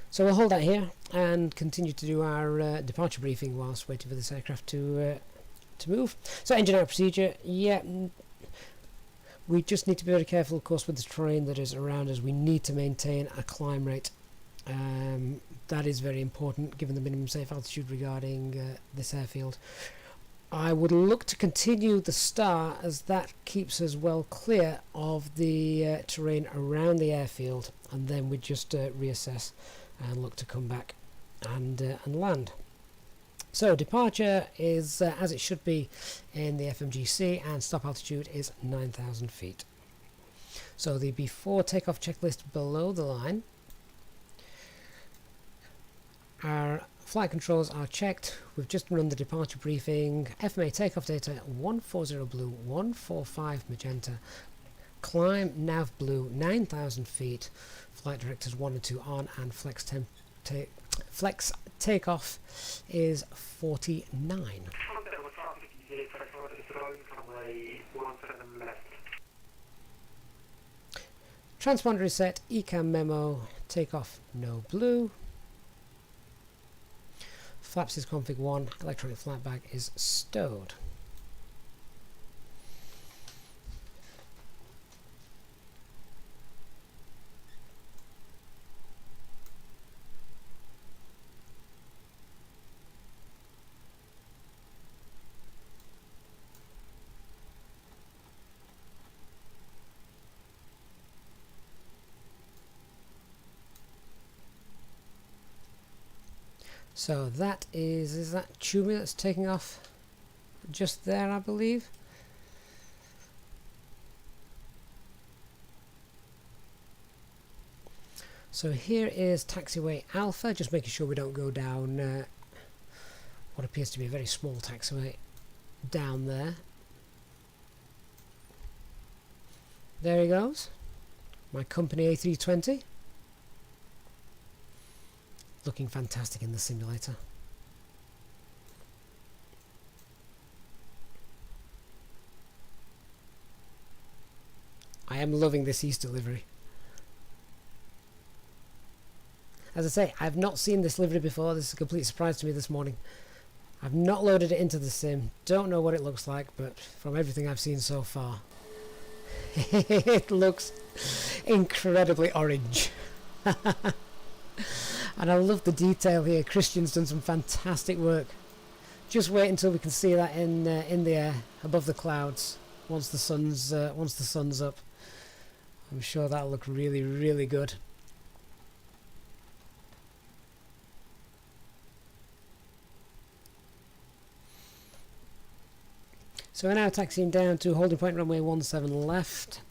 So we'll hold that here and continue to do our departure briefing whilst waiting for this aircraft to move. So engine out procedure, yeah. We just need to be very careful, of course, with the terrain that is around us. We need to maintain a climb rate. That is very important given the minimum safe altitude regarding this airfield. I would look to continue the star as that keeps us well clear of the terrain around the airfield, and then we just reassess and look to come back and land. So departure is as it should be in the FMGC, and stop altitude is 9,000 feet. So the before takeoff checklist below the line. Our flight controls are checked. We've just run the departure briefing. FMA takeoff data 140 blue, 145 magenta. Climb nav blue, 9,000 feet. Flight directors 1 and 2 on, and flex takeoff is 49. Transponder is set. ECAM memo. Takeoff no blue. Flaps is config 1. Electronic flight bag is stowed. So that is that Chumi that's taking off just there, I believe. So here is taxiway Alpha, just making sure we don't go down what appears to be a very small taxiway down there. There he goes, my company A320. Looking fantastic in the simulator. I am loving this Easter livery. As I say, I've not seen this livery before. This is a complete surprise to me this morning. I've not loaded it into the sim. Don't know what it looks like, but from everything I've seen so far, it looks incredibly orange. And I love the detail here. Christian's done some fantastic work. Just wait until we can see that in the air above the clouds once the sun's up. I'm sure that'll look really, really good. So we're now taxiing down to holding point runway 17 left.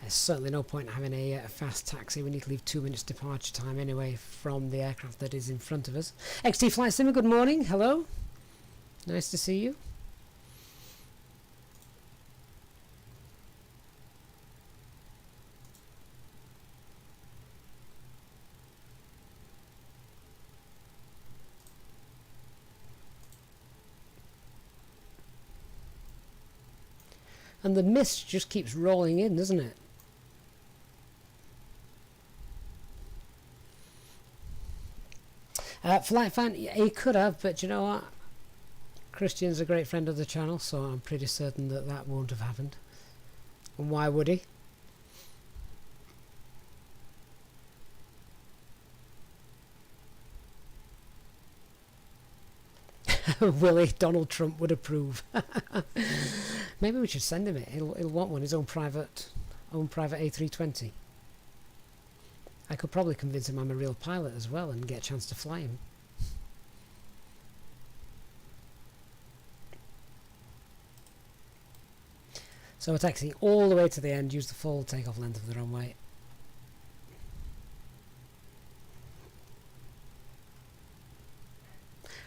There's certainly no point in having a fast taxi. We need to leave 2 minutes departure time anyway from the aircraft that is in front of us. XT Flight Simmer, good morning. Hello. Nice to see you. And the mist just keeps rolling in, doesn't it? Flight fan, yeah, he could have, but you know what? Christian's a great friend of the channel, so I'm pretty certain that that won't have happened. And why would he? Willie, Donald Trump would approve. Maybe we should send him it. He'll want one, his own private A320. I could probably convince him I'm a real pilot as well and get a chance to fly him. So we're taxiing all the way to the end, use the full takeoff length of the runway.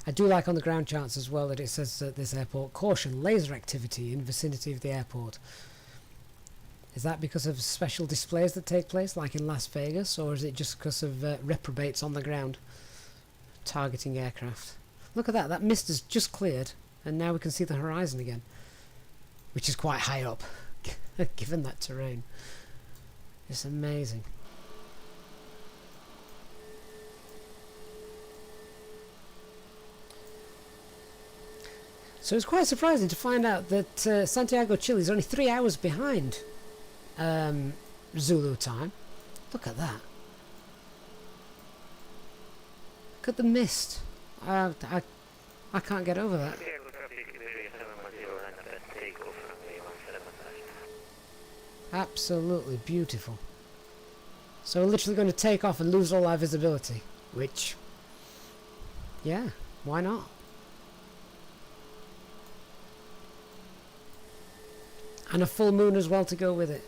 I do like on the ground charts as well that it says at this airport, caution, laser activity in vicinity of the airport. Is that because of special displays that take place, like in Las Vegas, or is it just because of reprobates on the ground targeting aircraft? Look at that, that mist has just cleared, and now we can see the horizon again, which is quite high up, given that terrain. It's amazing. So it's quite surprising to find out that Santiago, Chile is only 3 hours behind Zulu time. Look at that. Look at the mist. I can't get over that. Absolutely beautiful. So we're literally going to take off and lose all our visibility, which, yeah, why not? And a full moon as well to go with it.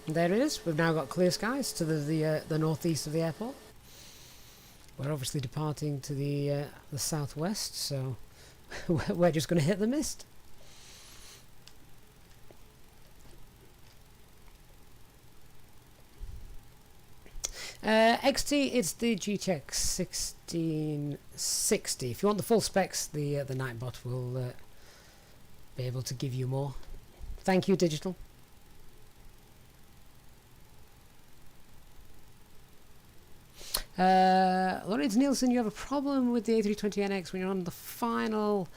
And there it is. We've now got clear skies to the northeast of the airport. We're obviously departing to the southwest, so we're just going to hit the mist. XT, it's the GTX 1660. If you want the full specs, the Nightbot will be able to give you more. Thank you, Digital. Lawrence Nielsen, you have a problem with the A320NX when you're on the final.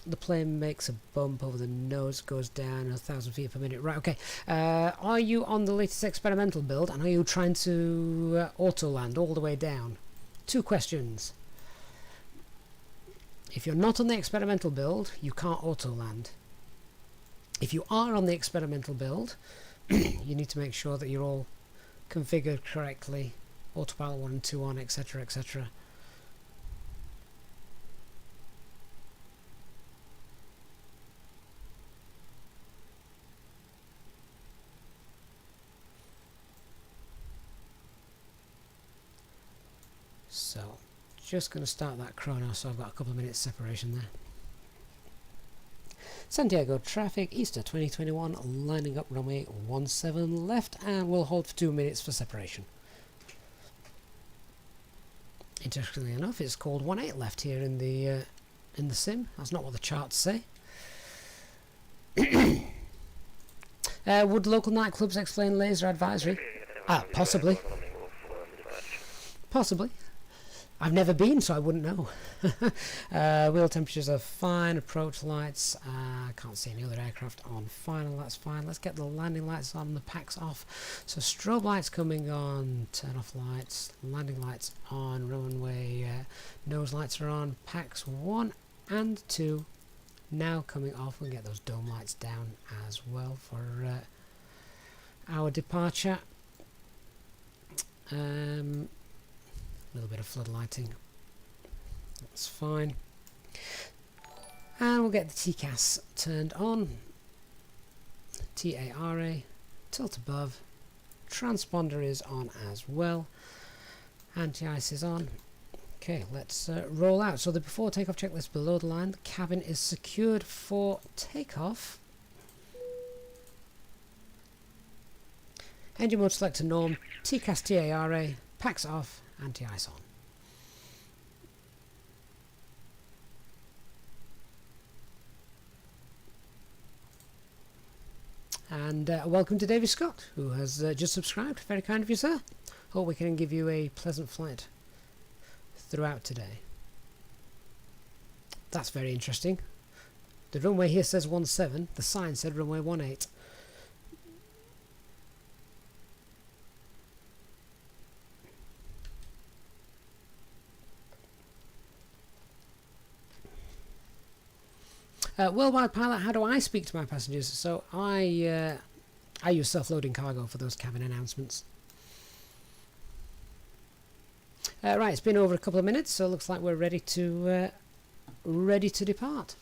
The plane makes a bump over the nose, goes down 1,000 feet per minute. Right, okay. Are you on the latest experimental build, and are you trying to auto land all the way down? 2 questions. If you're not on the experimental build, you can't auto land. If you are on the experimental build, you need to make sure that you're all configured correctly, autopilot 1 and 2 on, etc, etc. So just going to start that chrono, so I've got a couple of minutes separation there. Santiago traffic, Easter 2021, lining up runway 17 left, and we'll hold for 2 minutes for separation. Interestingly enough, it's called 18 left here in the sim. That's not what the charts say. Would local nightclubs explain laser advisory? Possibly. Possibly. I've never been, so I wouldn't know. Wheel temperatures are fine. Approach lights. Can't see any other aircraft on final. That's fine. Let's get the landing lights on, the packs off. So strobe lights coming on. Turn off lights. Landing lights on. Runway nose lights are on. Packs 1 and 2 now coming off. We'll get those dome lights down as well for our departure. A little bit of flood lighting, that's fine, and we'll get the TCAS turned on. TARA, tilt above, transponder is on as well, anti-ice is on. Okay, let's roll out. So the before takeoff checklist below the line, the cabin is secured for takeoff. Engine mode selector norm, TCAS TARA, packs off, anti-ice on. And welcome to David Scott, who has just subscribed. Very kind of you, sir. Hope we can give you a pleasant flight throughout today. That's very interesting. The runway here says 17, the sign said runway 18. Worldwide pilot, how do I speak to my passengers? So I use self-loading cargo for those cabin announcements. Right, it's been over a couple of minutes, so it looks like we're ready to depart.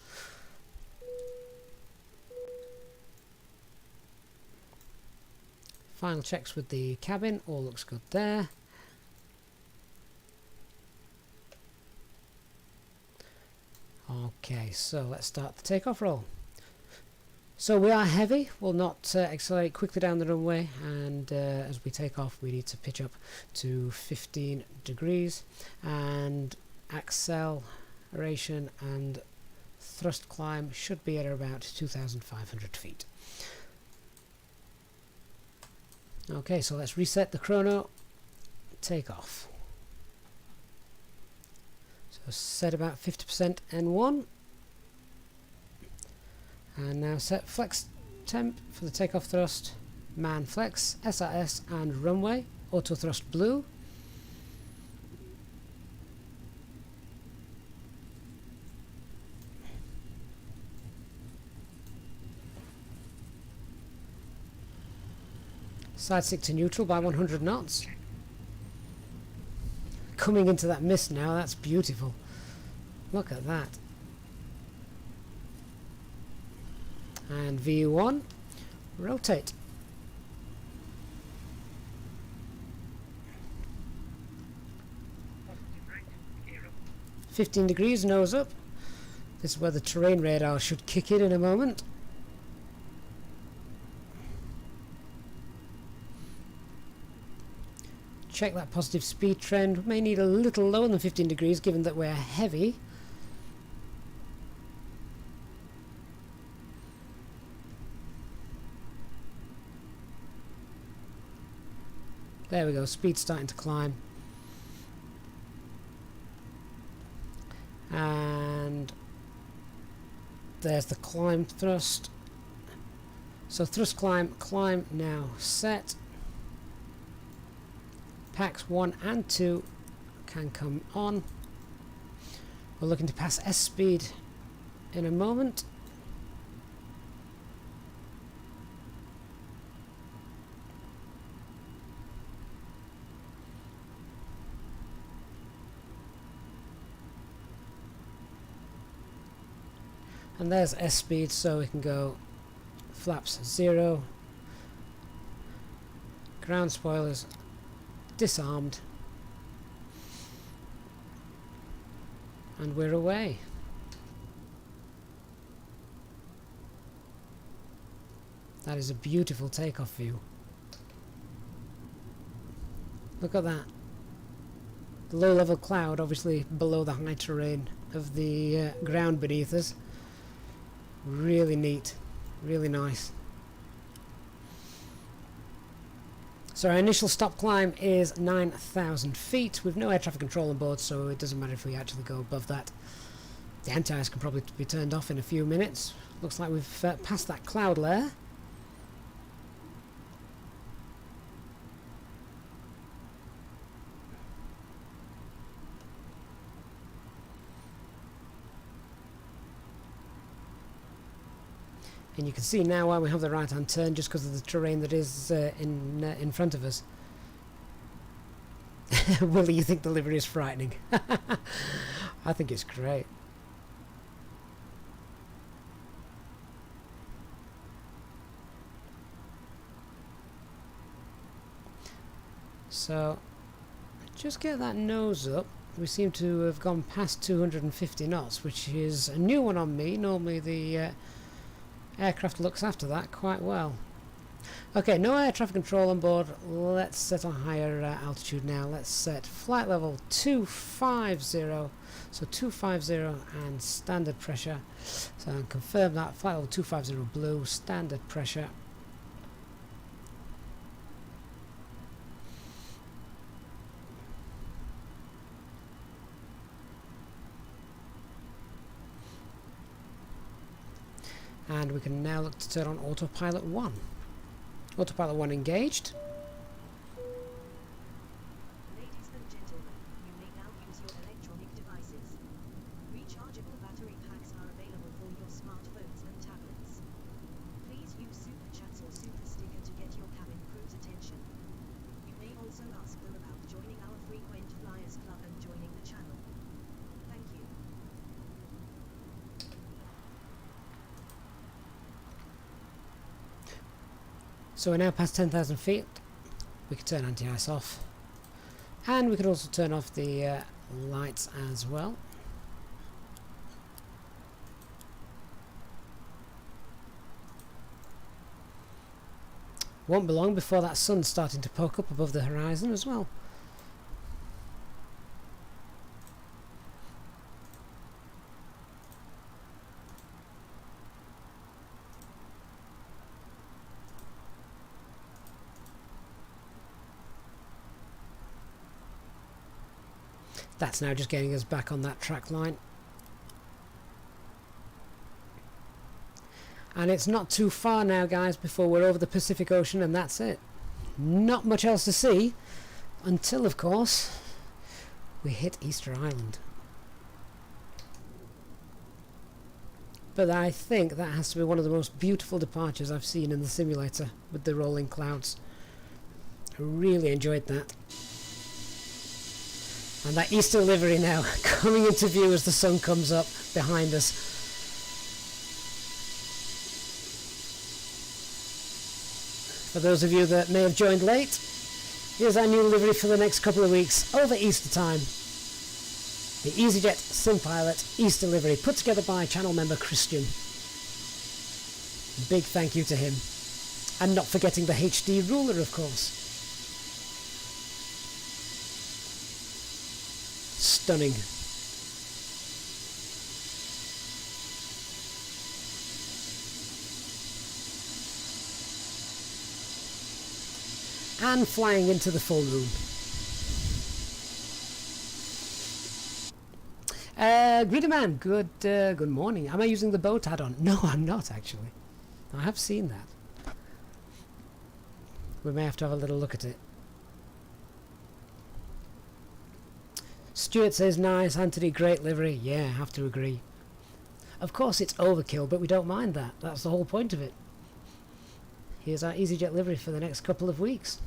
Final checks with the cabin, all looks good there. Okay, so let's start the takeoff roll. So we are heavy, we'll not accelerate quickly down the runway, and as we take off we need to pitch up to 15 degrees, and acceleration and thrust climb should be at about 2,500 feet. Okay, so let's reset the chrono, take off. So set about 50% N1, and now set flex temp for the takeoff thrust, man flex, SRS and runway, auto thrust blue. Side stick to neutral by 100 knots. Coming into that mist now, that's beautiful. Look at that. And V1, rotate. Positive right, gear up. 15 degrees, nose up. This is where the terrain radar should kick in a moment. Check that positive speed trend. We may need a little lower than 15 degrees given that we're heavy. There we go, speed starting to climb. And there's the climb thrust. So thrust climb now set. Packs 1 and 2 can come on. We're looking to pass S speed in a moment. And there's S speed, so we can go flaps 0, ground spoilers disarmed, and we're away. That is a beautiful takeoff view. Look at that. The low level cloud obviously below the high terrain of the ground beneath us. Really neat, really nice. So our initial stop climb is 9,000 feet with no air traffic control on board, so it doesn't matter if we actually go above that. The anti-ice can probably be turned off in a few minutes. Looks like we've passed that cloud layer. And you can see now why we have the right hand turn, just because of the terrain that is in front of us. Willie, you think the livery is frightening? I think it's great. So, just get that nose up. We seem to have gone past 250 knots, which is a new one on me. Normally the aircraft looks after that quite well. Okay, no air traffic control on board. Let's set a higher altitude now. Let's set flight level 250. So 250 and standard pressure. So I'll confirm that. Flight level 250 blue, standard pressure. And we can now look to turn on autopilot 1. Autopilot 1 engaged. Ladies and gentlemen, you may now use your electronic devices. Rechargeable battery packs are available for your smartphones and tablets. Please use Super Chats or Super Sticker to get your cabin crew's attention. You may also ask them about joining our Frequent Flyers Club and joining the channel. Thank you. So we're now past 10,000 feet. We can turn anti-ice off. And we can also turn off the lights as well. Won't be long before that sun's starting to poke up above the horizon as well. That's now just getting us back on that track line. And it's not too far now, guys, before we're over the Pacific Ocean, and that's it. Not much else to see until, of course, we hit Easter Island. But I think that has to be one of the most beautiful departures I've seen in the simulator with the rolling clouds. I really enjoyed that. And that Easter livery now coming into view as the sun comes up behind us. For those of you that may have joined late, here's our new livery for the next couple of weeks over Easter time. The Easyjetsimpilot Easter livery, put together by channel member Christian. Big thank you to him. And not forgetting the HD ruler, of course. Stunning. And flying into the full moon. Greedy man, good morning. Am I using the boat add-on? No, I'm not actually. I have seen that. We may have to have a little look at it. Stuart says nice, Anthony, great livery. Yeah, I have to agree. Of course it's overkill, but we don't mind that. That's the whole point of it. Here's our Easyjet livery for the next couple of weeks.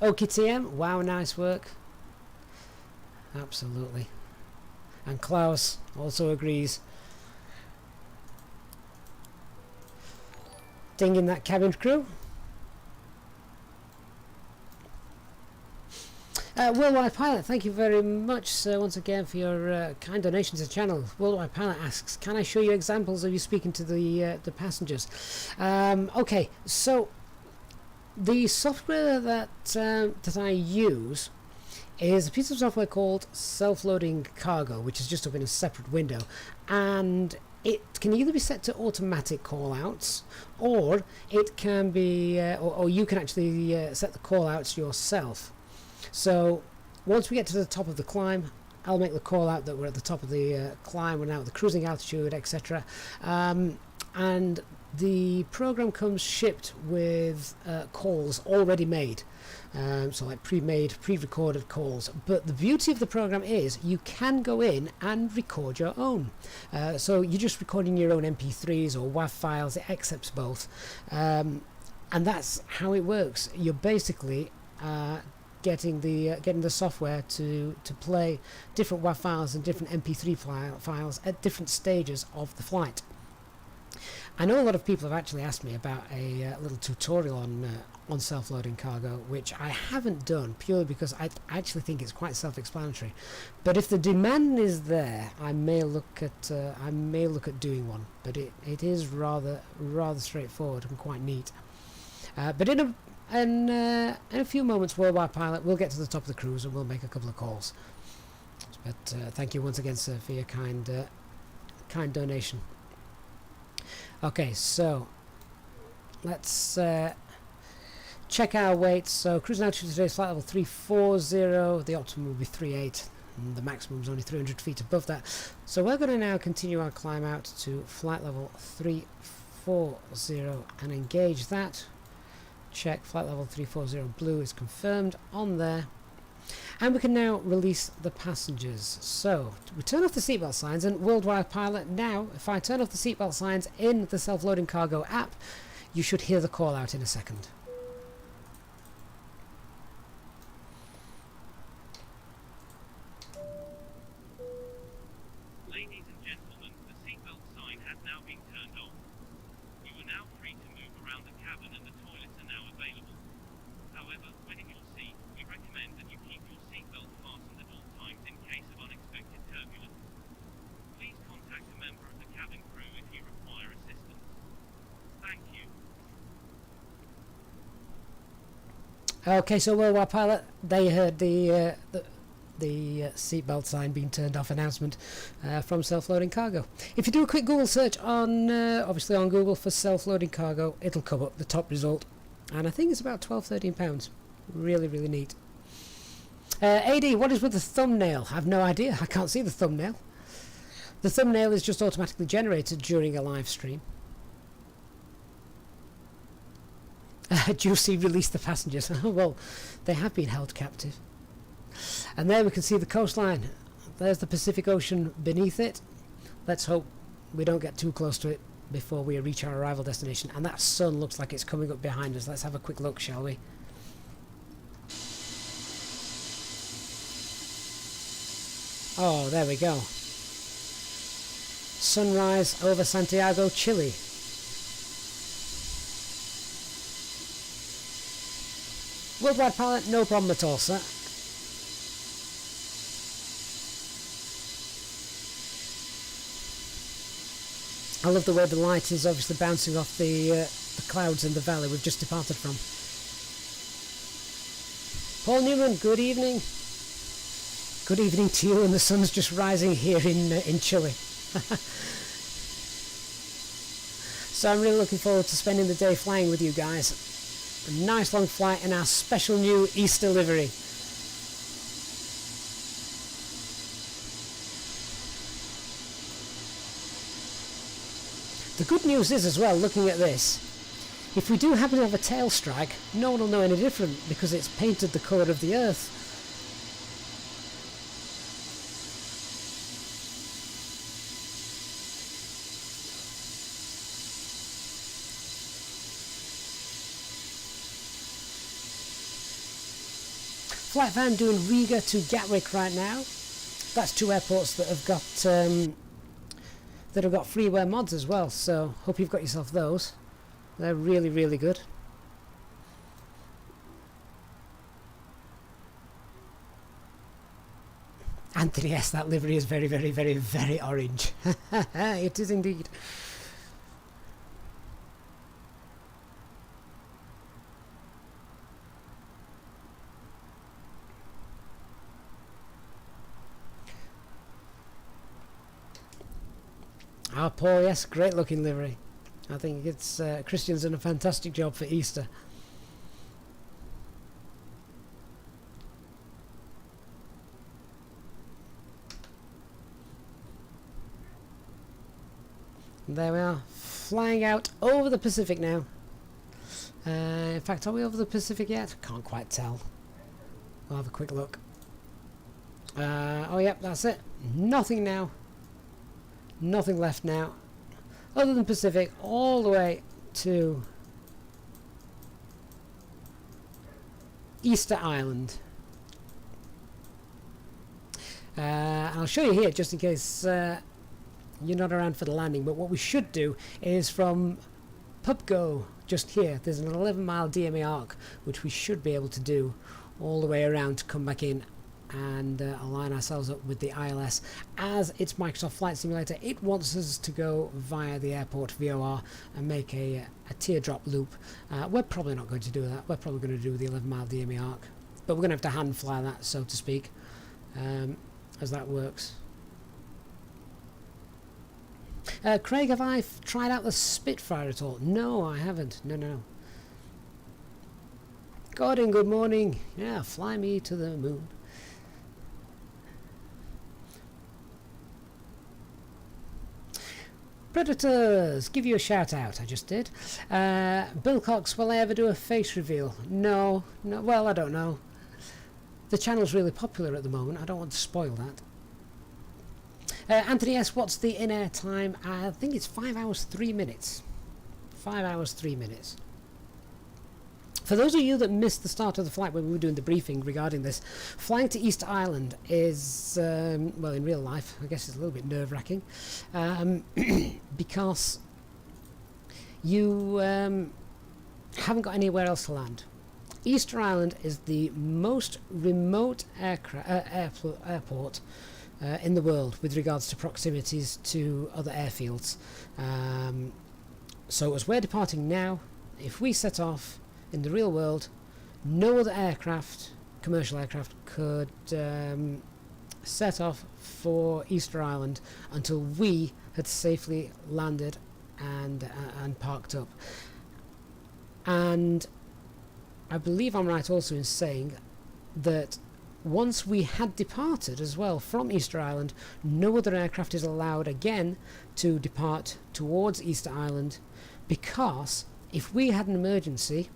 Okay, TM, wow, nice work. Absolutely. And Klaus also agrees. Dinging that cabin crew. Worldwide Pilot, thank you very much, sir, once again for your kind donation to the channel. Worldwide Pilot asks, can I show you examples of you speaking to the passengers? Okay, so the software that I use is a piece of software called Self-Loading Cargo, which is just up in a separate window, and it can either be set to automatic call-outs, or it can be, or you can actually set the call-outs yourself. So once we get to the top of the climb, I'll make the call out that we're at the top of the climb, we're now at the cruising altitude, etc. And the program comes shipped with calls already made. So like pre-made, pre-recorded calls. But the beauty of the program is you can go in and record your own. So you're just recording your own MP3s or WAV files. It accepts both. And that's how it works. You're basically getting the software to play different WAV files and different MP3 files at different stages of the flight. I know a lot of people have actually asked me about a little tutorial on self-loading cargo, which I haven't done purely because I actually think it's quite self-explanatory. But if the demand is there, I may look at doing one. But it is rather straightforward and quite neat. But in a few moments, Worldwide Pilot, we'll get to the top of the cruise and we'll make a couple of calls. But thank you once again, sir, for your kind donation. Okay, so let's check our weights. So cruising altitude today is flight level 340. The optimum will be 38, and the maximum is only 300 feet above that. So we're going to now continue our climb out to flight level 340 and engage that. Check flight level 340 blue is confirmed on there. And we can now release the passengers. So we turn off the seatbelt signs, and Worldwide Pilot now, if I turn off the seatbelt signs in the self-loading cargo app, you should hear the call out in a second. Ladies and gentlemen, the seatbelt sign has now been turned on. You are now free to move around the cabin and the toilets are now available. However, when in your seat, we recommend that you keep your seatbelt fastened at all times in case of unexpected turbulence. Please contact a member of the cabin crew if you require assistance. Thank you. Okay, so Worldwide Pilot, they heard the seatbelt sign being turned off announcement from self-loading cargo. If you do a quick Google search on, obviously on Google for self-loading cargo, it'll come up the top result, and I think it's about £12–13. Really neat. AD, what is with the thumbnail? I've no idea. I can't see the thumbnail. The thumbnail is just automatically generated during a live stream. Juicy released the passengers. Well, they have been held captive. And there we can see the coastline. There's the Pacific Ocean beneath it. Let's hope we don't get too close to it before we reach our arrival destination. And that sun looks like it's coming up behind us. Let's have a quick look, shall we? Oh, there we go. Sunrise over Santiago, Chile. Worldwide Pilot, no problem at all, sir. I love the way the light is obviously bouncing off the clouds in the valley we've just departed from. Paul Newman, good evening. Good evening to you, and the sun's just rising here in Chile. So I'm really looking forward to spending the day flying with you guys. A nice long flight in our special new Easter livery. The good news is as well, looking at this, if we do happen to have a tail strike, no one will know any different because it's painted the colour of the Earth. Flight van doing Riga to Gatwick right now. That's two airports that have got freeware mods as well, so hope you've got yourself those. They're really good. Anthony, yes, that livery is very orange. It is indeed. Ah, Paul, yes, great looking livery. I think it's Christian's done a fantastic job for Easter. And there we are, flying out over the Pacific now. In fact, are we over the Pacific yet? Can't quite tell. We'll have a quick look. Oh, yep, that's it. Nothing now. Nothing left now, other than Pacific, all the way to Easter Island. I'll show you here, just in case you're not around for the landing. But what we should do is from PubGo, just here, there's an 11-mile DME arc, which we should be able to do all the way around to come back in and align ourselves up with the ILS. As it's Microsoft Flight Simulator, it wants us to go via the airport VOR and make a teardrop loop. We're probably not going to do that. We're probably going to do the 11-mile DME arc, but we're going to have to hand fly that, so to speak, as that works. Craig, have I tried out the Spitfire at all? No, I haven't. No. Gordon, good morning. Yeah, fly me to the moon. Predators, give you a shout out. I just did. Bill Cox, will I ever do a face reveal? No. Well, I don't know. The channel's really popular at the moment. I don't want to spoil that. Anthony S, what's the in-air time? I think it's 5 hours 3 minutes. 5 hours 3 minutes. For those of you that missed the start of the flight when we were doing the briefing regarding this, flying to Easter Island is, well, in real life, I guess it's a little bit nerve-wracking, because you haven't got anywhere else to land. Easter Island is the most remote airport in the world with regards to proximities to other airfields. So as we're departing now, if we set off in the real world, no other aircraft, commercial aircraft, could set off for Easter Island until we had safely landed and parked up. And I believe I'm right also in saying that once we had departed as well from Easter Island, no other aircraft is allowed again to depart towards Easter Island, because if we had an emergency,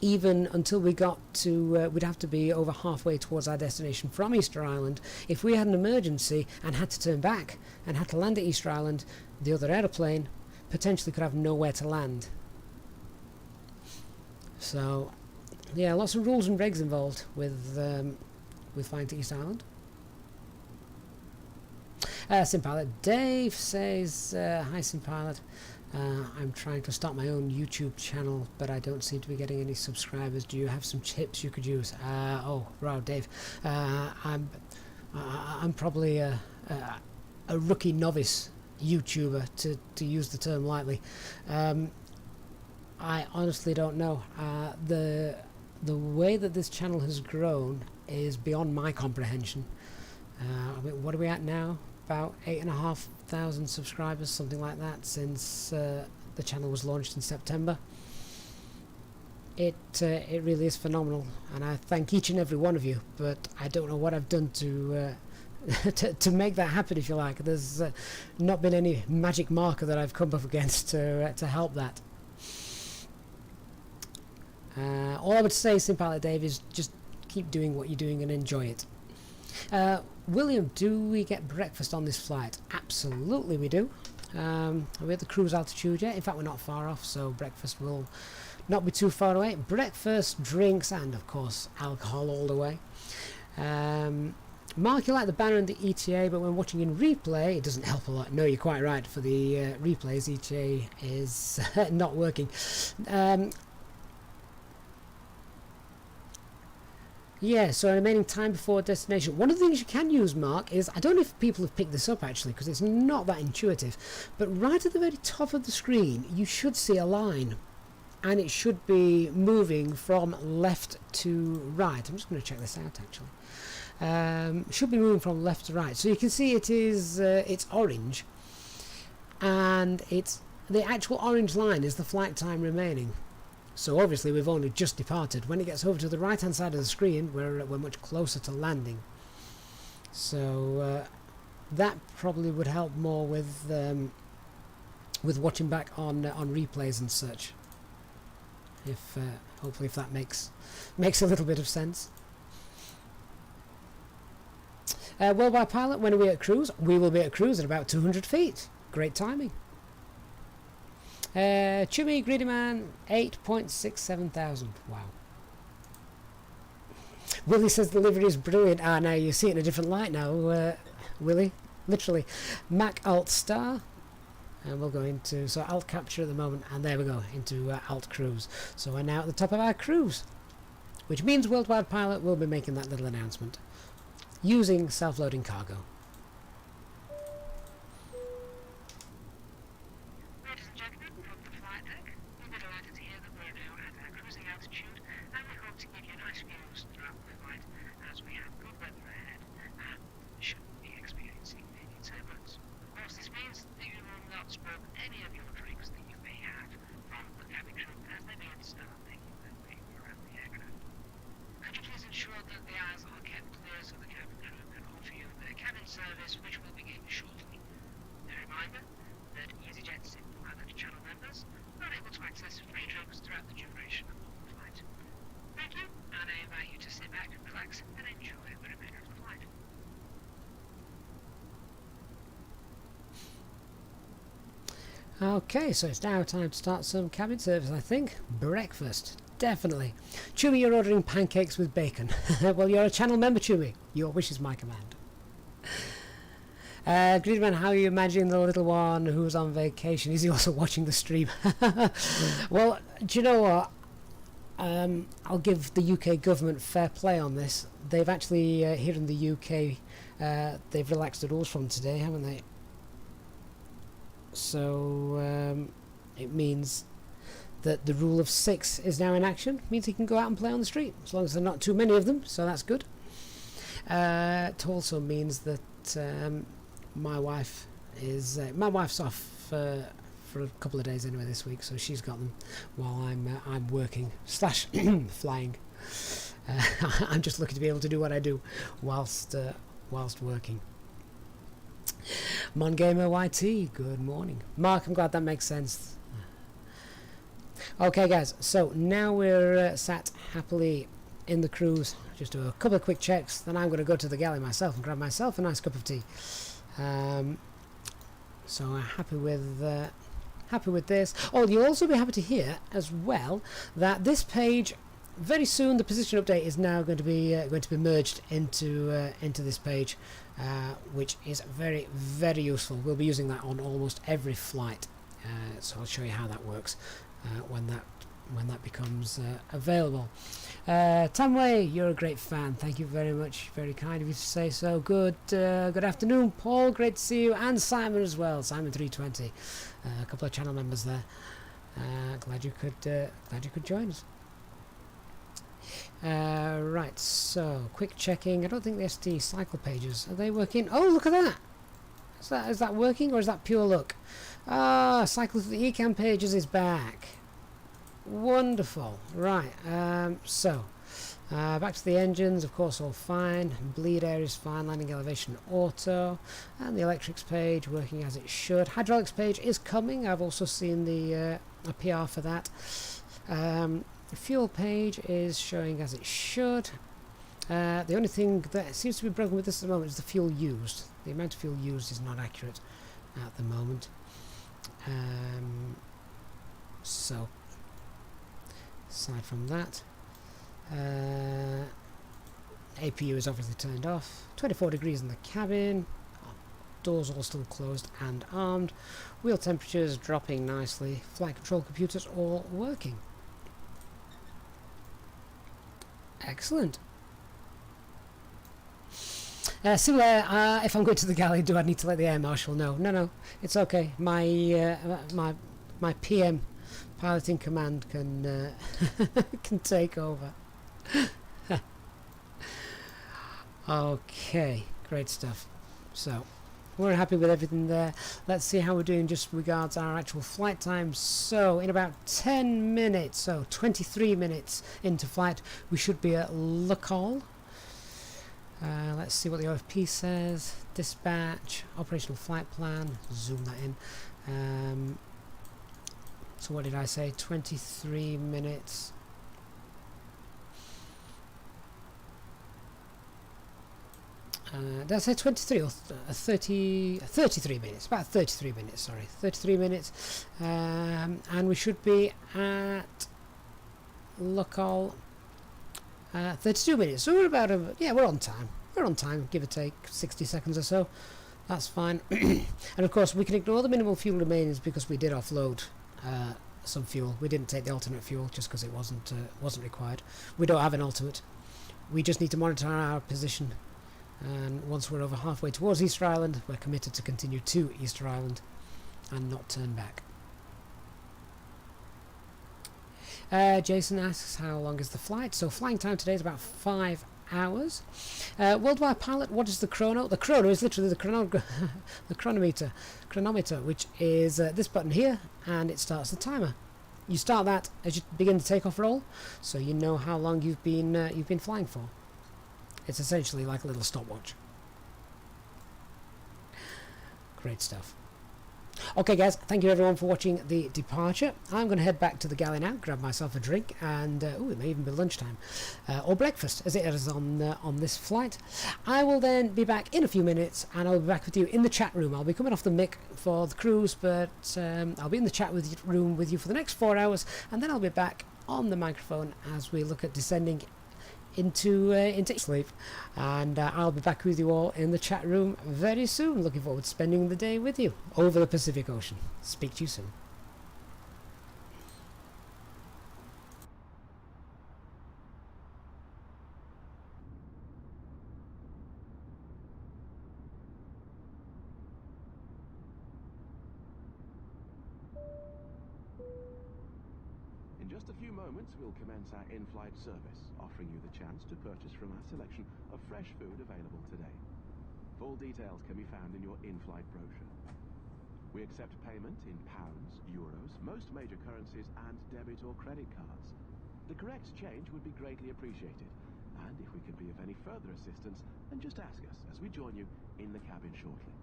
even until we got to, we'd have to be over halfway towards our destination from Easter Island. If we had an emergency and had to turn back and had to land at Easter Island, the other aeroplane potentially could have nowhere to land. So yeah, lots of rules and regs involved with flying to East Island. SCEL-SCIP. Dave says, hi SCEL-SCIP. I'm trying to start my own YouTube channel, but I don't seem to be getting any subscribers. Do you have some tips you could use? Oh, wow, Dave. I'm probably a rookie novice YouTuber, to use the term lightly. I honestly don't know. The way that this channel has grown is beyond my comprehension. I mean, what are we at now? About 8,500 subscribers, something like that, since the channel was launched in September. It really is phenomenal, and I thank each and every one of you. But I don't know what I've done to to make that happen, if you like. There's not been any magic marker that I've come up against to help that. All I would say, SCEL-SCIP Dave, is just keep doing what you're doing and enjoy it. William, do we get breakfast on this flight? Absolutely we do. Are we at the cruise altitude yet? In fact, we're not far off, so breakfast will not be too far away. Breakfast, drinks, and of course alcohol all the way. Mark, you like the banner and the ETA, but when watching in replay it doesn't help a lot. No, you're quite right. For the replays, ETA is not working. Yeah, so remaining time before destination. One of the things you can use, Mark, is, I don't know if people have picked this up actually, because it's not that intuitive, but right at the very top of the screen you should see a line, and it should be moving from left to right. I'm just going to check this out actually. Should be moving from left to right. So you can see it is it's orange, and it's the actual orange line is the flight time remaining. So obviously we've only just departed. When it gets over to the right hand side of the screen, we're much closer to landing. So that probably would help more with watching back on replays and such. If hopefully if that makes a little bit of sense. Worldwide Pilot, when are we at cruise? We will be at cruise at about 200 feet. Great timing. Chummy Greedy Man, 8.67 thousand. Wow. Willie says the livery is brilliant. Ah, now you see it in a different light now, Willie. literally Mac Alt Star, and we'll go into, so Alt Capture at the moment, and there we go, into Alt Cruise. So we're now at the top of our cruise, which means Worldwide Pilot will be making that little announcement using self-loading cargo. Ladies and gentlemen, from the flight deck, we'll be delighted to hear that we're now at our cruising altitude, and we hope to give you nice views throughout the flight as we have good weather ahead and should be experiencing any turbulence. Of course, this means that you will not spill any of your drinks that you may have from the cabin crew as they begin to start making their way around the aircraft. Could you please ensure that the aisles are kept clear so the cabin crew can offer you their cabin service, which will begin shortly. A reminder that Easyjet Pilot channel members are able to access free drinks throughout the duration of the flight. Thank you, and I invite you to sit back, relax, and enjoy the remainder of the flight. Okay, so it's now time to start some cabin service, I think. Breakfast, definitely. Chumi, you're ordering pancakes with bacon. Well, you're a channel member, Chumi. Your wish is my command. Greedman, how are you imagining the little one who's on vacation? Is he also watching the stream? Well, do you know what? I'll give the UK government fair play on this. They've actually, here in the UK, they've relaxed the rules from today, haven't they? So it means that the rule of 6 is now in action. It means he can go out and play on the street, as long as there are not too many of them, so that's good. It also means that my wife's off for a couple of days anyway this week, so she's got them while I'm working / flying. I'm just lucky to be able to do what I do whilst working. Mongamer YT, good morning. Mark, I'm glad that makes sense. Okay guys, so now we're sat happily in the cruise. Just do a couple of quick checks, then I'm going to go to the galley myself and grab myself a nice cup of tea. So I'm happy with this. Oh, you'll also be happy to hear as well that this page, very soon the position update is now going to be merged into this page, which is very, very useful. We'll be using that on almost every flight, so I'll show you how that works when that becomes available. Tamway, you're a great fan. Thank you very much. Very kind of you to say so. Good afternoon, Paul. Great to see you, and Simon as well. Simon 320. A couple of channel members there. Glad you could join us. Right, so quick checking. I don't think the ST cycle pages are they working. Oh, look at that. Is that working or is that pure luck? Ah, cycle to the Ecam pages is back. Wonderful. Right, so back to the engines, of course, all fine. Bleed air is fine. Landing elevation auto, and the electrics page working as it should. Hydraulics page is coming. I've also seen the a PR for that. The fuel page is showing as it should. The only thing that seems to be broken with this at the moment is the fuel used. The amount of fuel used is not accurate at the moment. So aside from that, APU is obviously turned off. 24 degrees in the cabin. Doors all still closed and armed. Wheel temperatures dropping nicely. Flight control computers all working. Excellent. Similar, if I'm going to the galley, do I need to let the air marshal know? No, it's okay. My my PM piloting command can can take over. Okay, great stuff. So we're happy with everything there. Let's see how we're doing just regards our actual flight time. So in about 10 minutes, so 23 minutes into flight, we should be at Le Col. Let's see what the OFP says. Dispatch, operational flight plan, zoom that in. So what did I say? 23 minutes. Did I say 23 or 30? 33 minutes. About 33 minutes, sorry. 33 minutes. And we should be at Le Col 32 minutes. So we're about, we're on time. We're on time, give or take 60 seconds or so. That's fine. And of course we can ignore the minimal fuel remains because we did offload some fuel. We didn't take the alternate fuel just because it wasn't required. We don't have an ultimate. We just need to monitor our position, and once we're over halfway towards Easter Island, we're committed to continue to Easter Island and not turn back. Jason asks how long is the flight. So flying time today is about 5 hours. Worldwide pilot, what is the chrono? The chrono is literally the chronometer, which is this button here, and it starts the timer. You start that as you begin the takeoff roll, so you know how long you've been flying for. It's essentially like a little stopwatch. Great stuff. Okay guys, thank you everyone for watching the departure. I'm going to head back to the galley now, grab myself a drink, and it may even be lunchtime or breakfast as it is on this flight. I will then be back in a few minutes, and I'll be back with you in the chat room. I'll be coming off the mic for the cruise, but I'll be in the chat room with you for the next 4 hours, and then I'll be back on the microphone as we look at descending into sleep, and I'll be back with you all in the chat room very soon. Looking forward to spending the day with you over the Pacific Ocean. Speak to you soon. In just a few moments, we'll commence our in-flight service, offering you the chance to purchase from our selection of fresh food available today. Full details can be found in your in-flight brochure. We accept payment in pounds, euros, most major currencies, and debit or credit cards. The correct change would be greatly appreciated, and if we can be of any further assistance, then just ask us as we join you in the cabin shortly.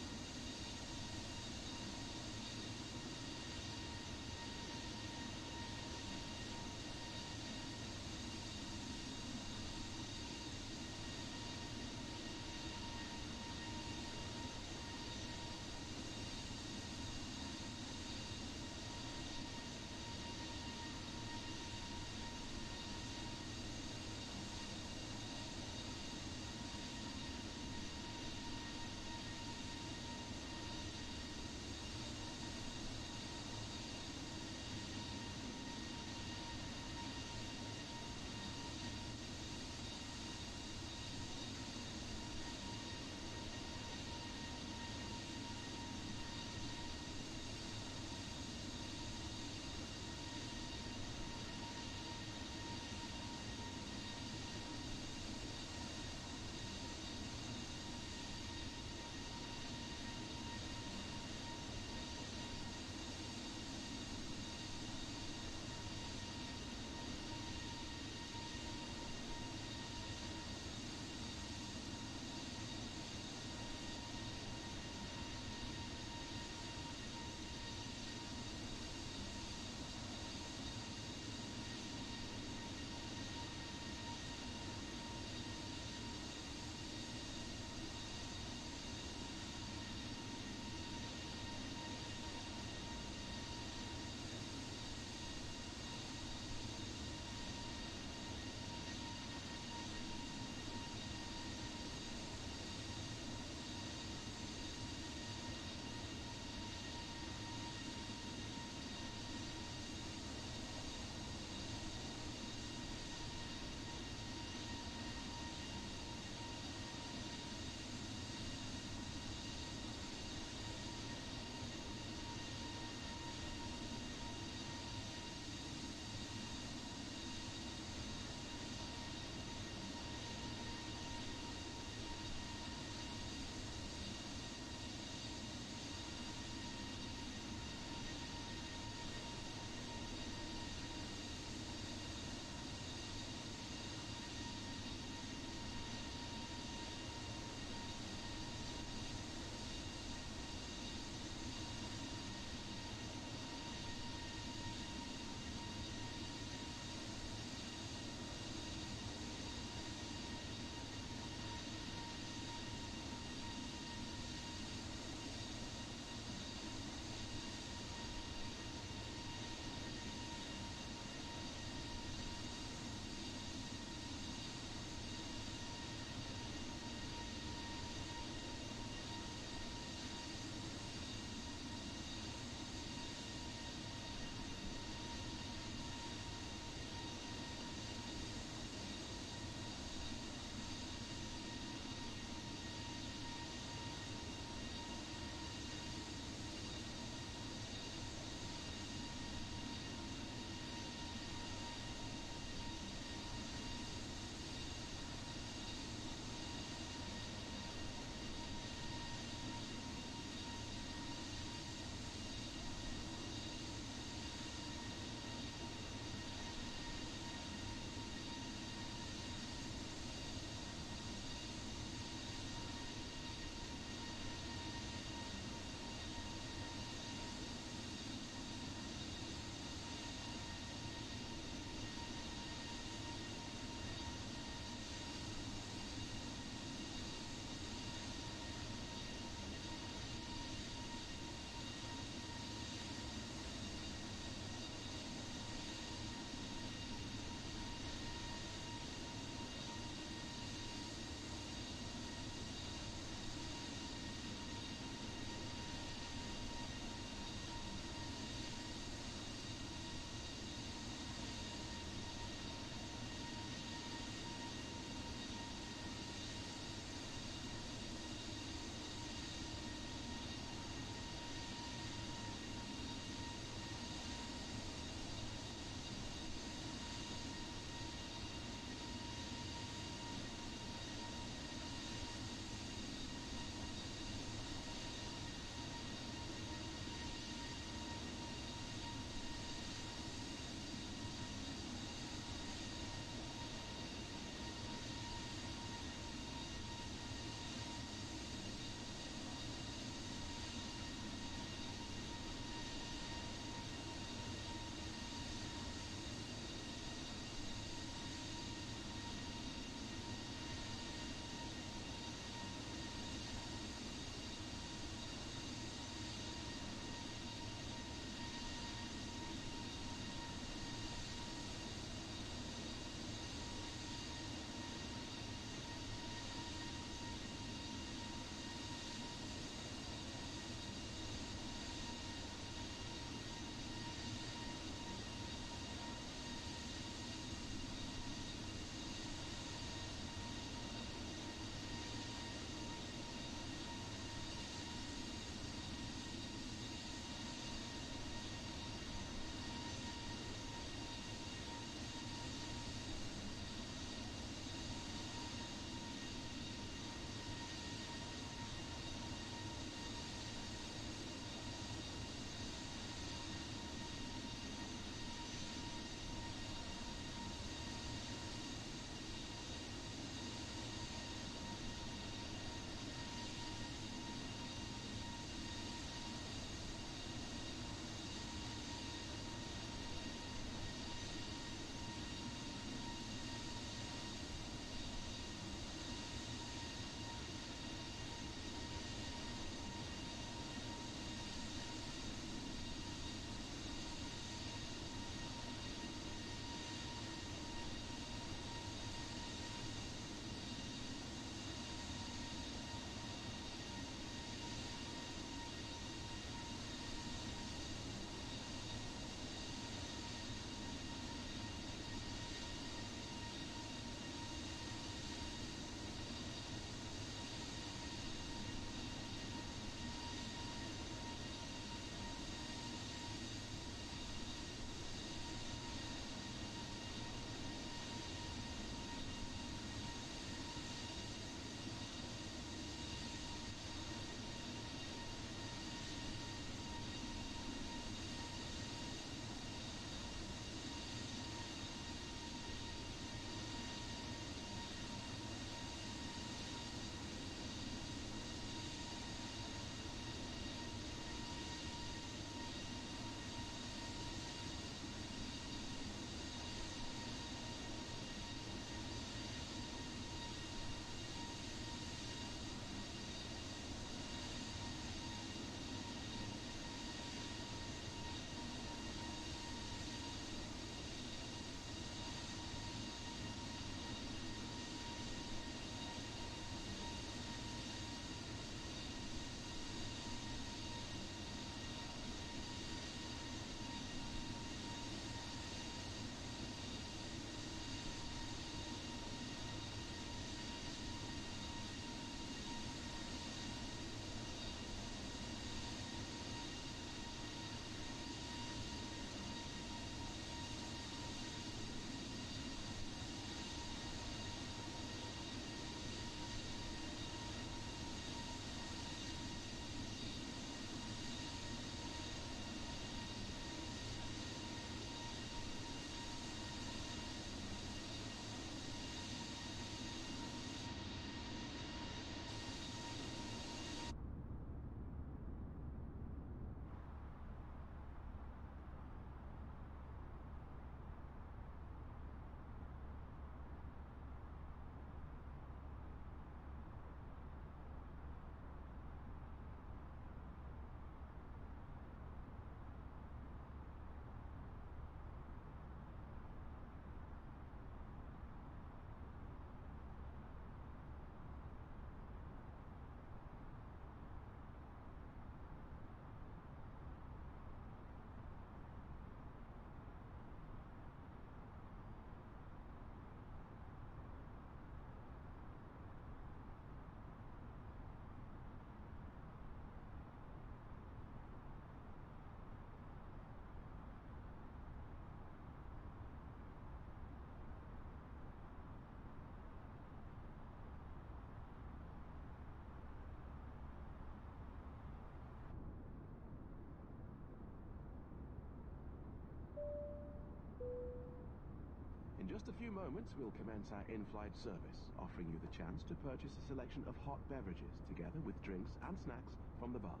just a few moments, we'll commence our in-flight service, offering you the chance to purchase a selection of hot beverages together with drinks and snacks from the bar.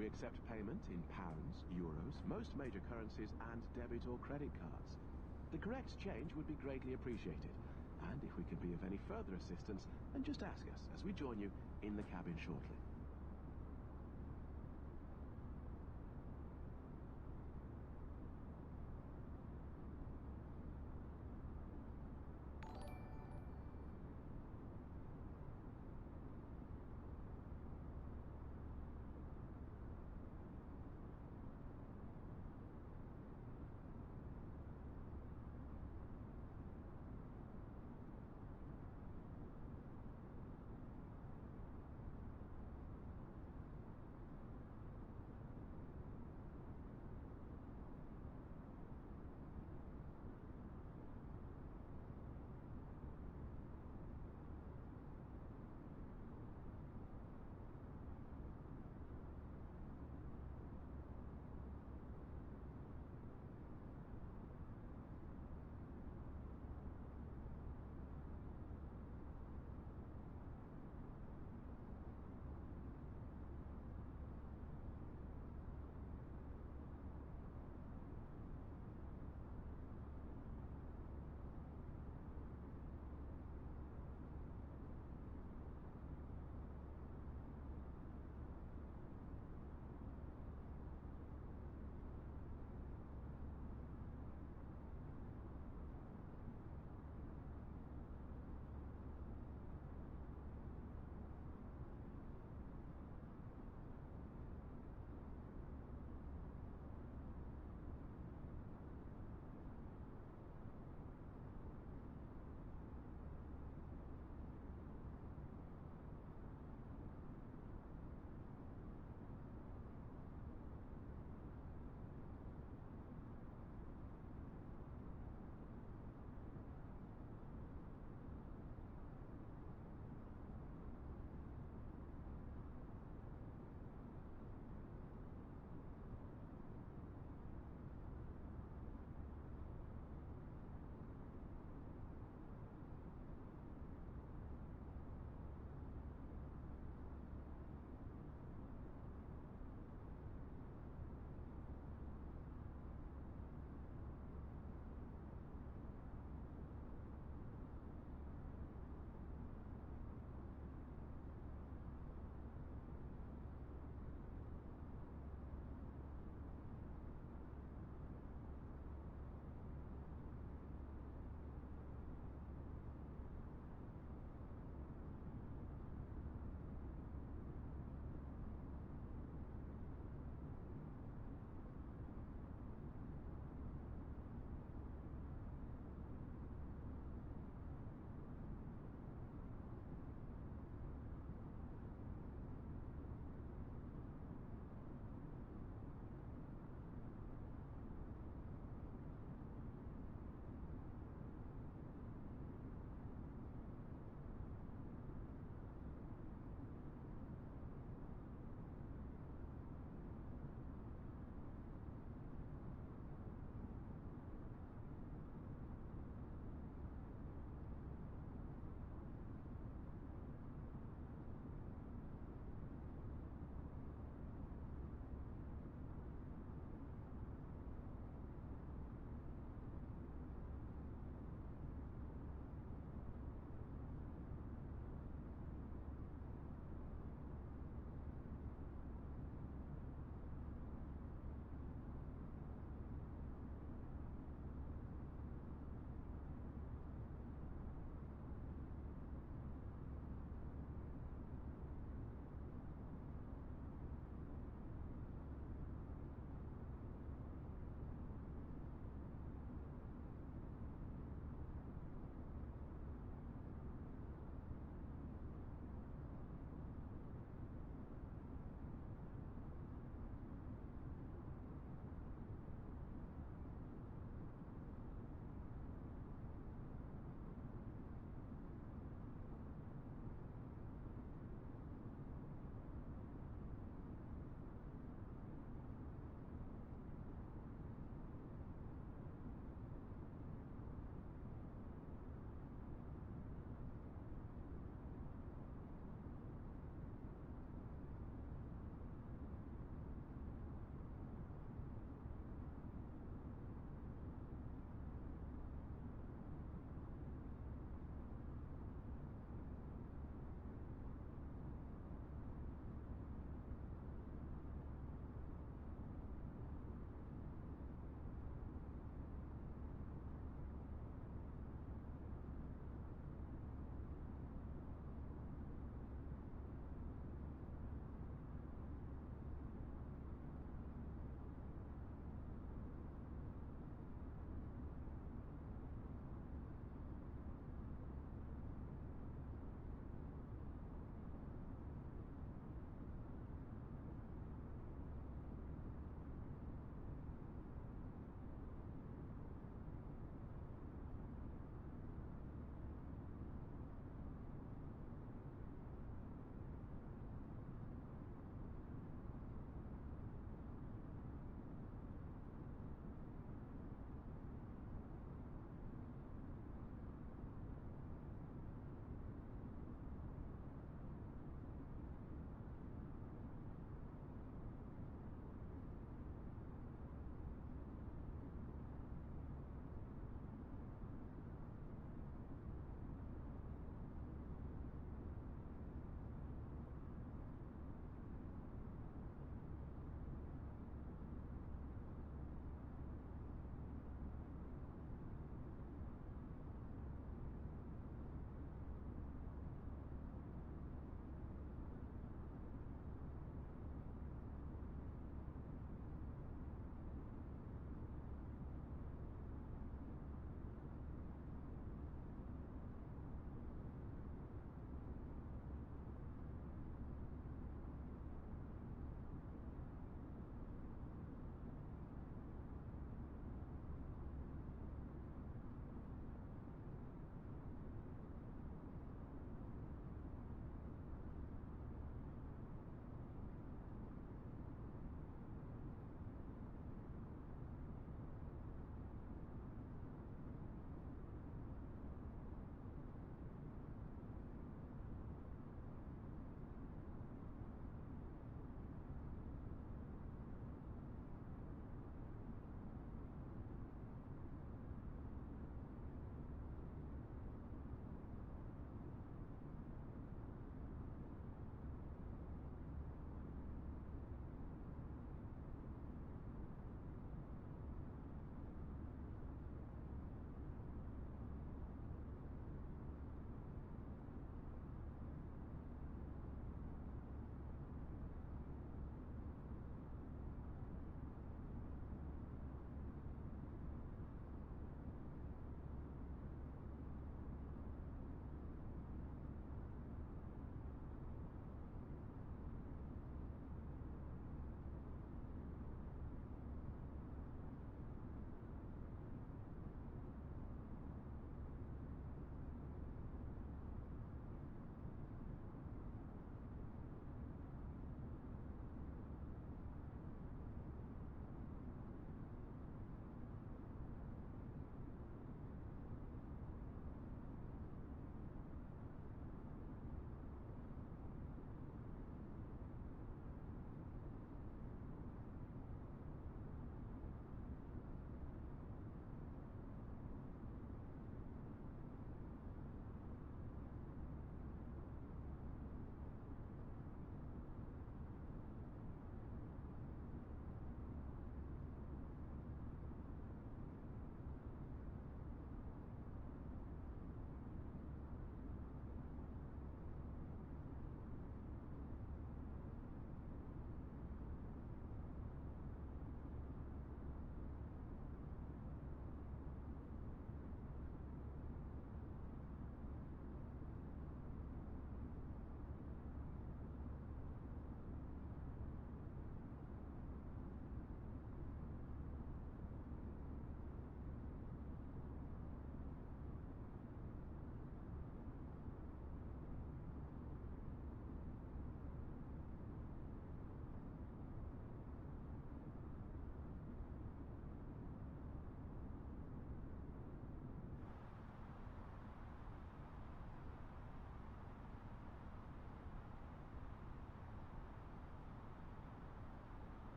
We accept payment in pounds, euros, most major currencies, and debit or credit cards. The correct change would be greatly appreciated, and if we can be of any further assistance, then just ask us as we join you in the cabin shortly.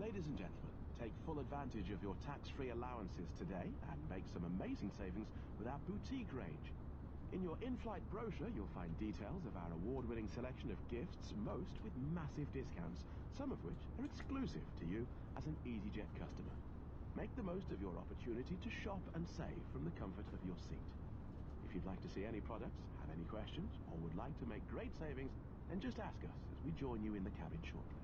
Ladies and gentlemen, take full advantage of your tax-free allowances today and make some amazing savings with our boutique range. In your in-flight brochure, you'll find details of our award-winning selection of gifts, most with massive discounts, some of which are exclusive to you as an Easyjet customer. Make the most of your opportunity to shop and save from the comfort of your seat. If you'd like to see any products, have any questions, or would like to make great savings, then just ask us as we join you in the cabin shortly.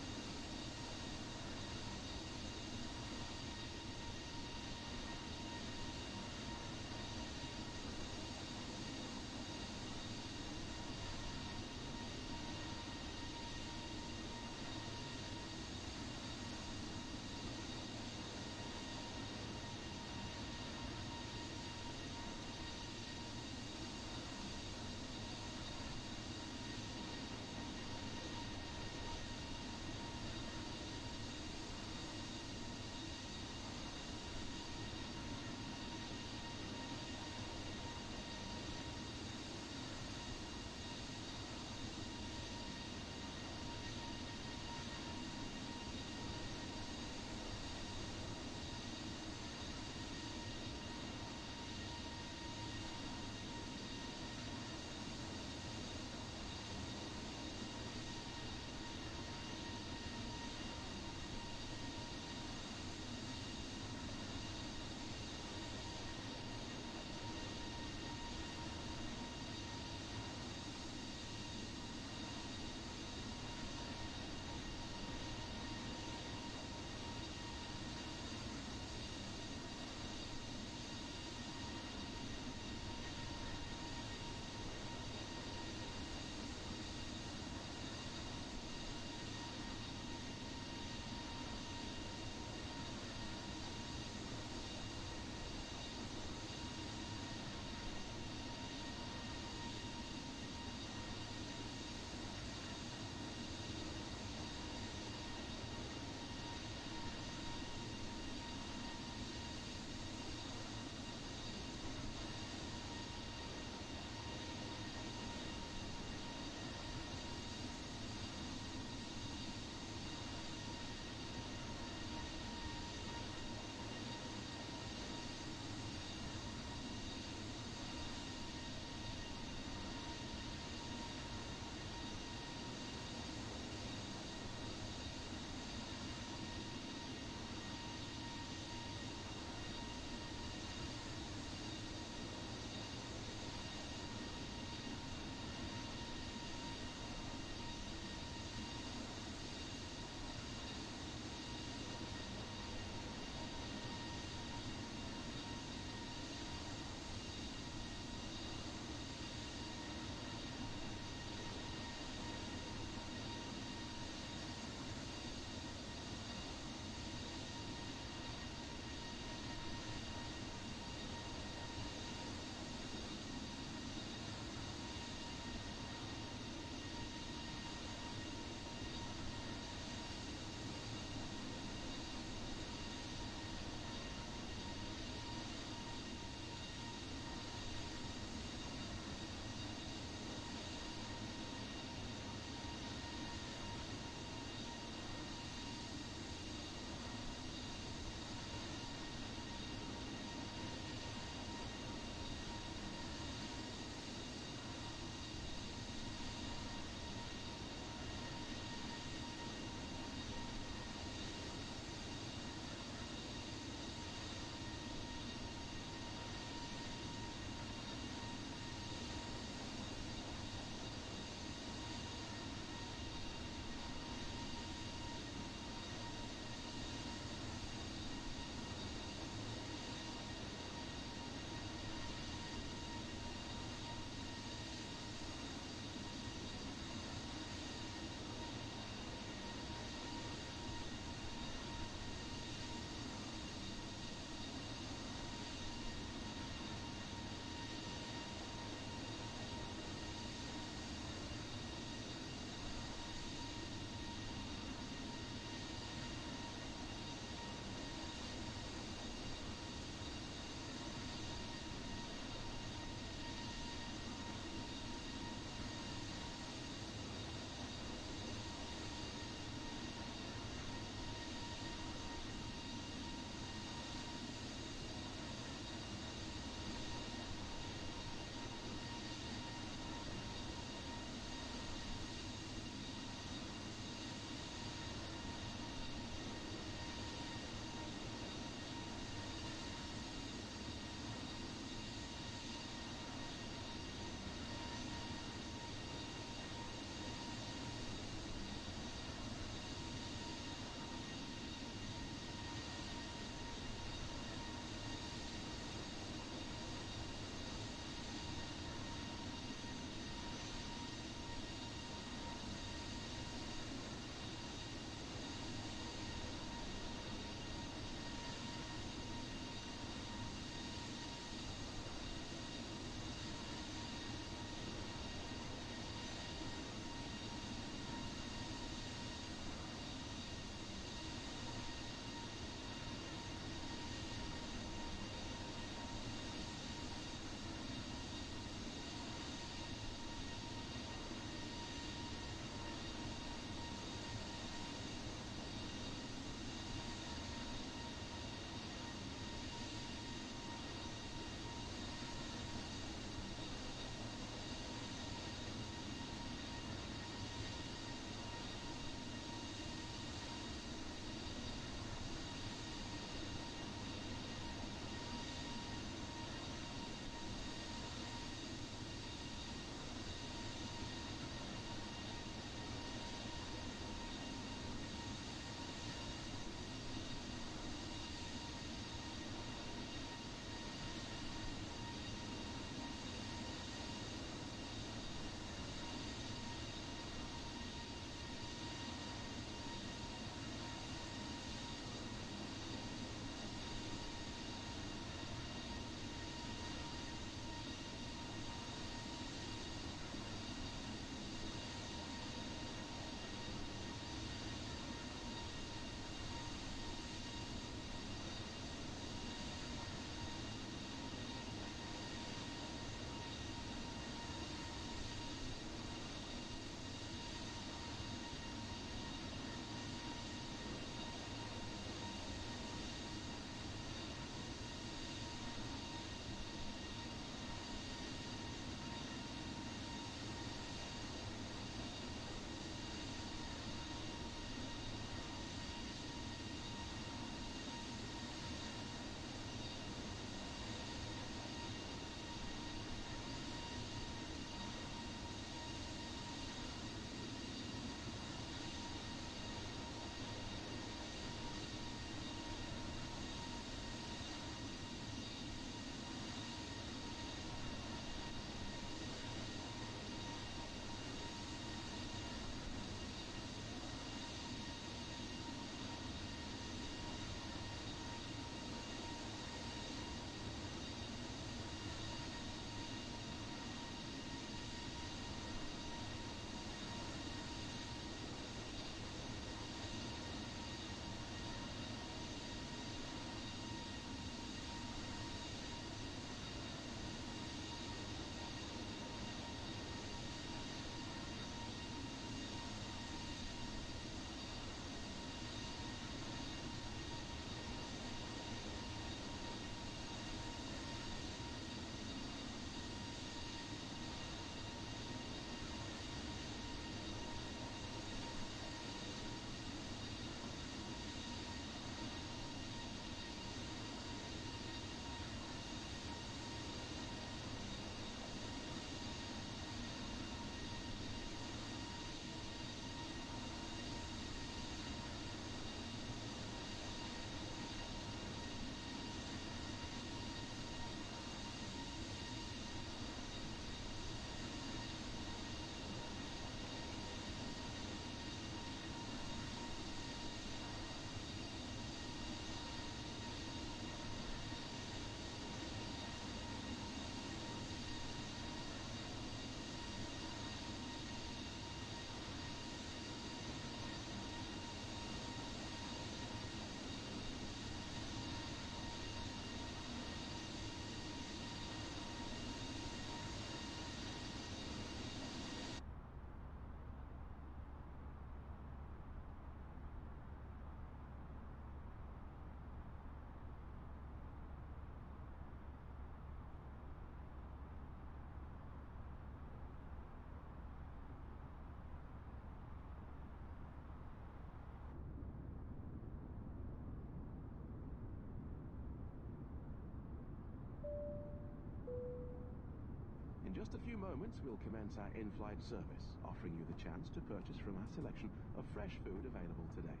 just a few moments, we'll commence our in-flight service, offering you the chance to purchase from our selection of fresh food available today.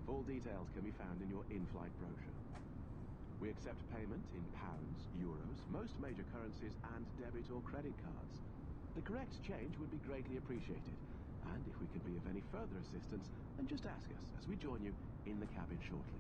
Full details can be found in your in-flight brochure. We accept payment in pounds, euros, most major currencies, and debit or credit cards. The correct change would be greatly appreciated, and if we can be of any further assistance, then just ask us as we join you in the cabin shortly.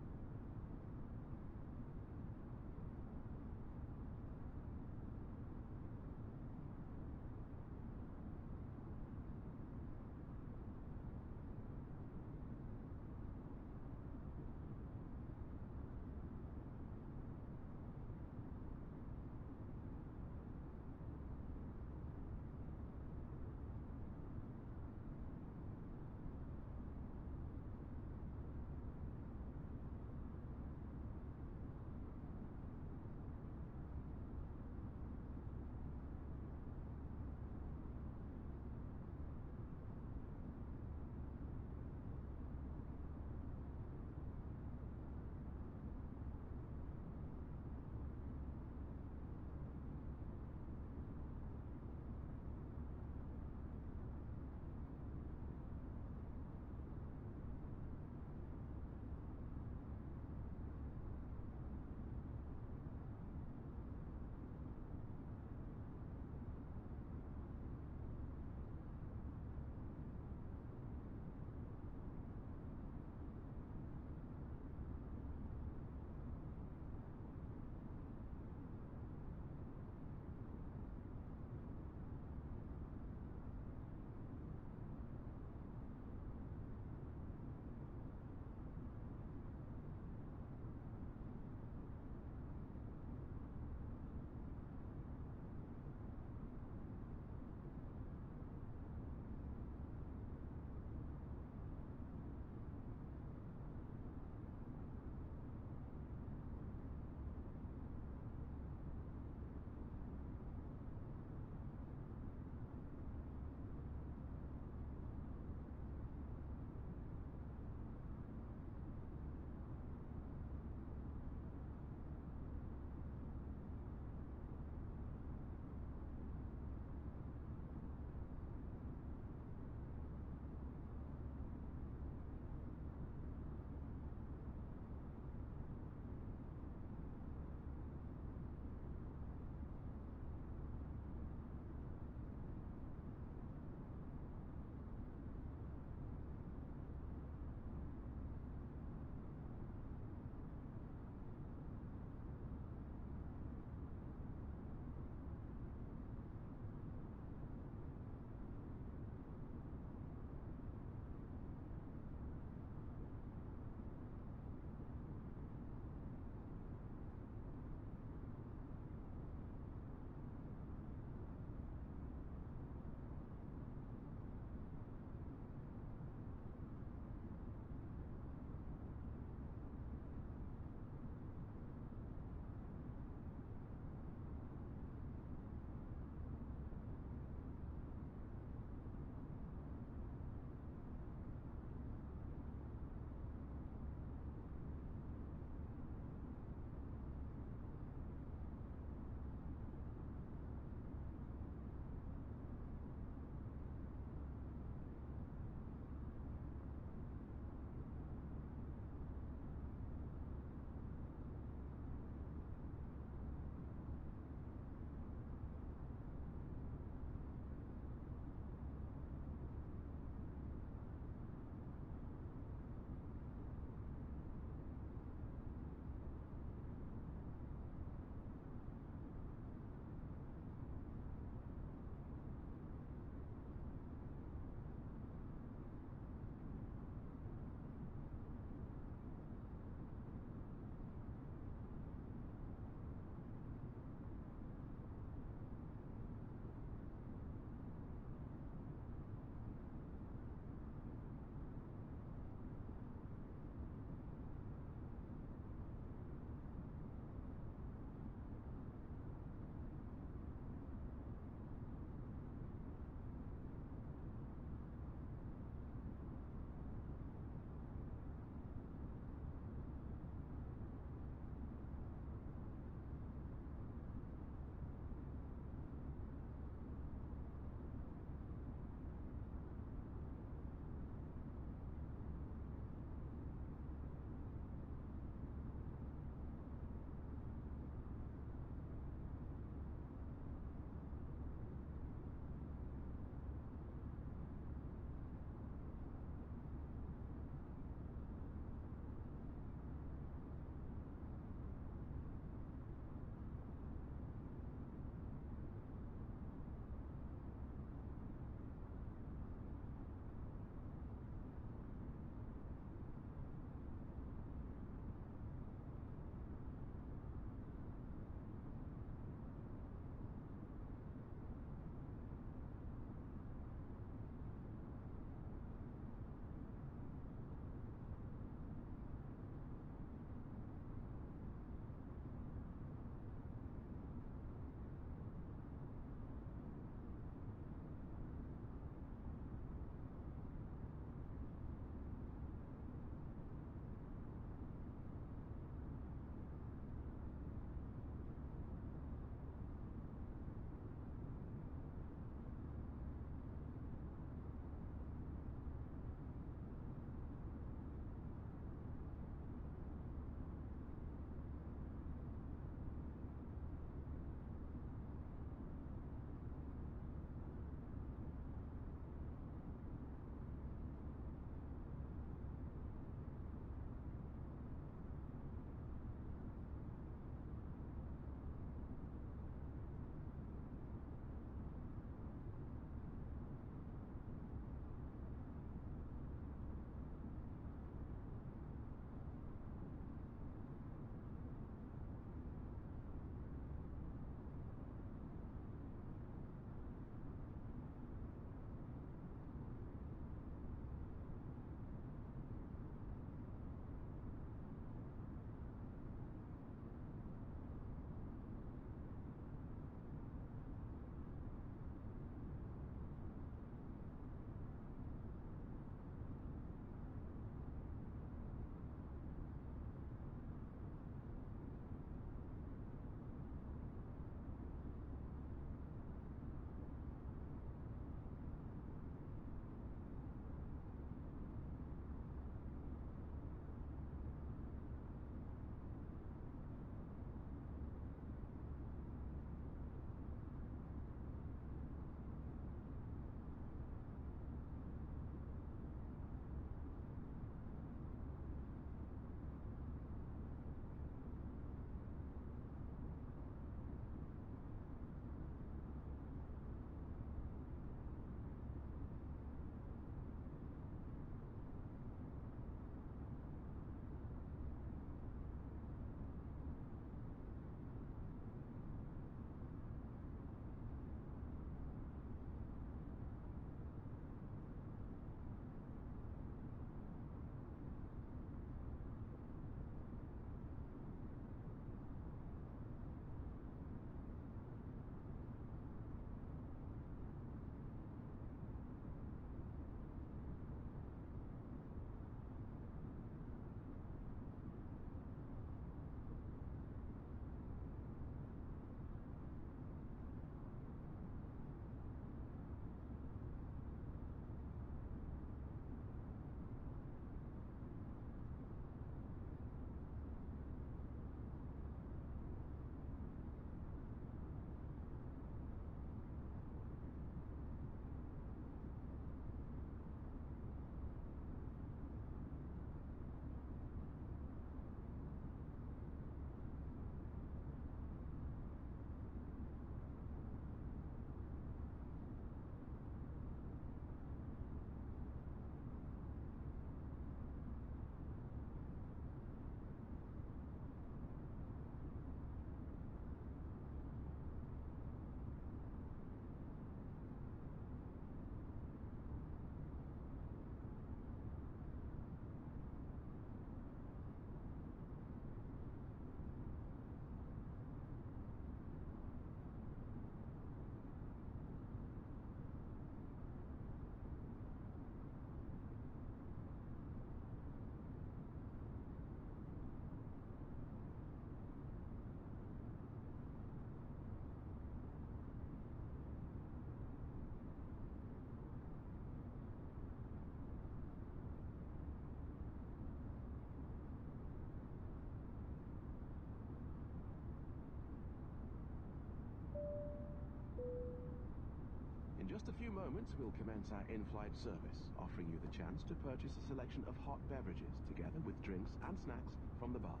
moments, we'll commence our in-flight service, offering you the chance to purchase a selection of hot beverages together with drinks and snacks from the bar.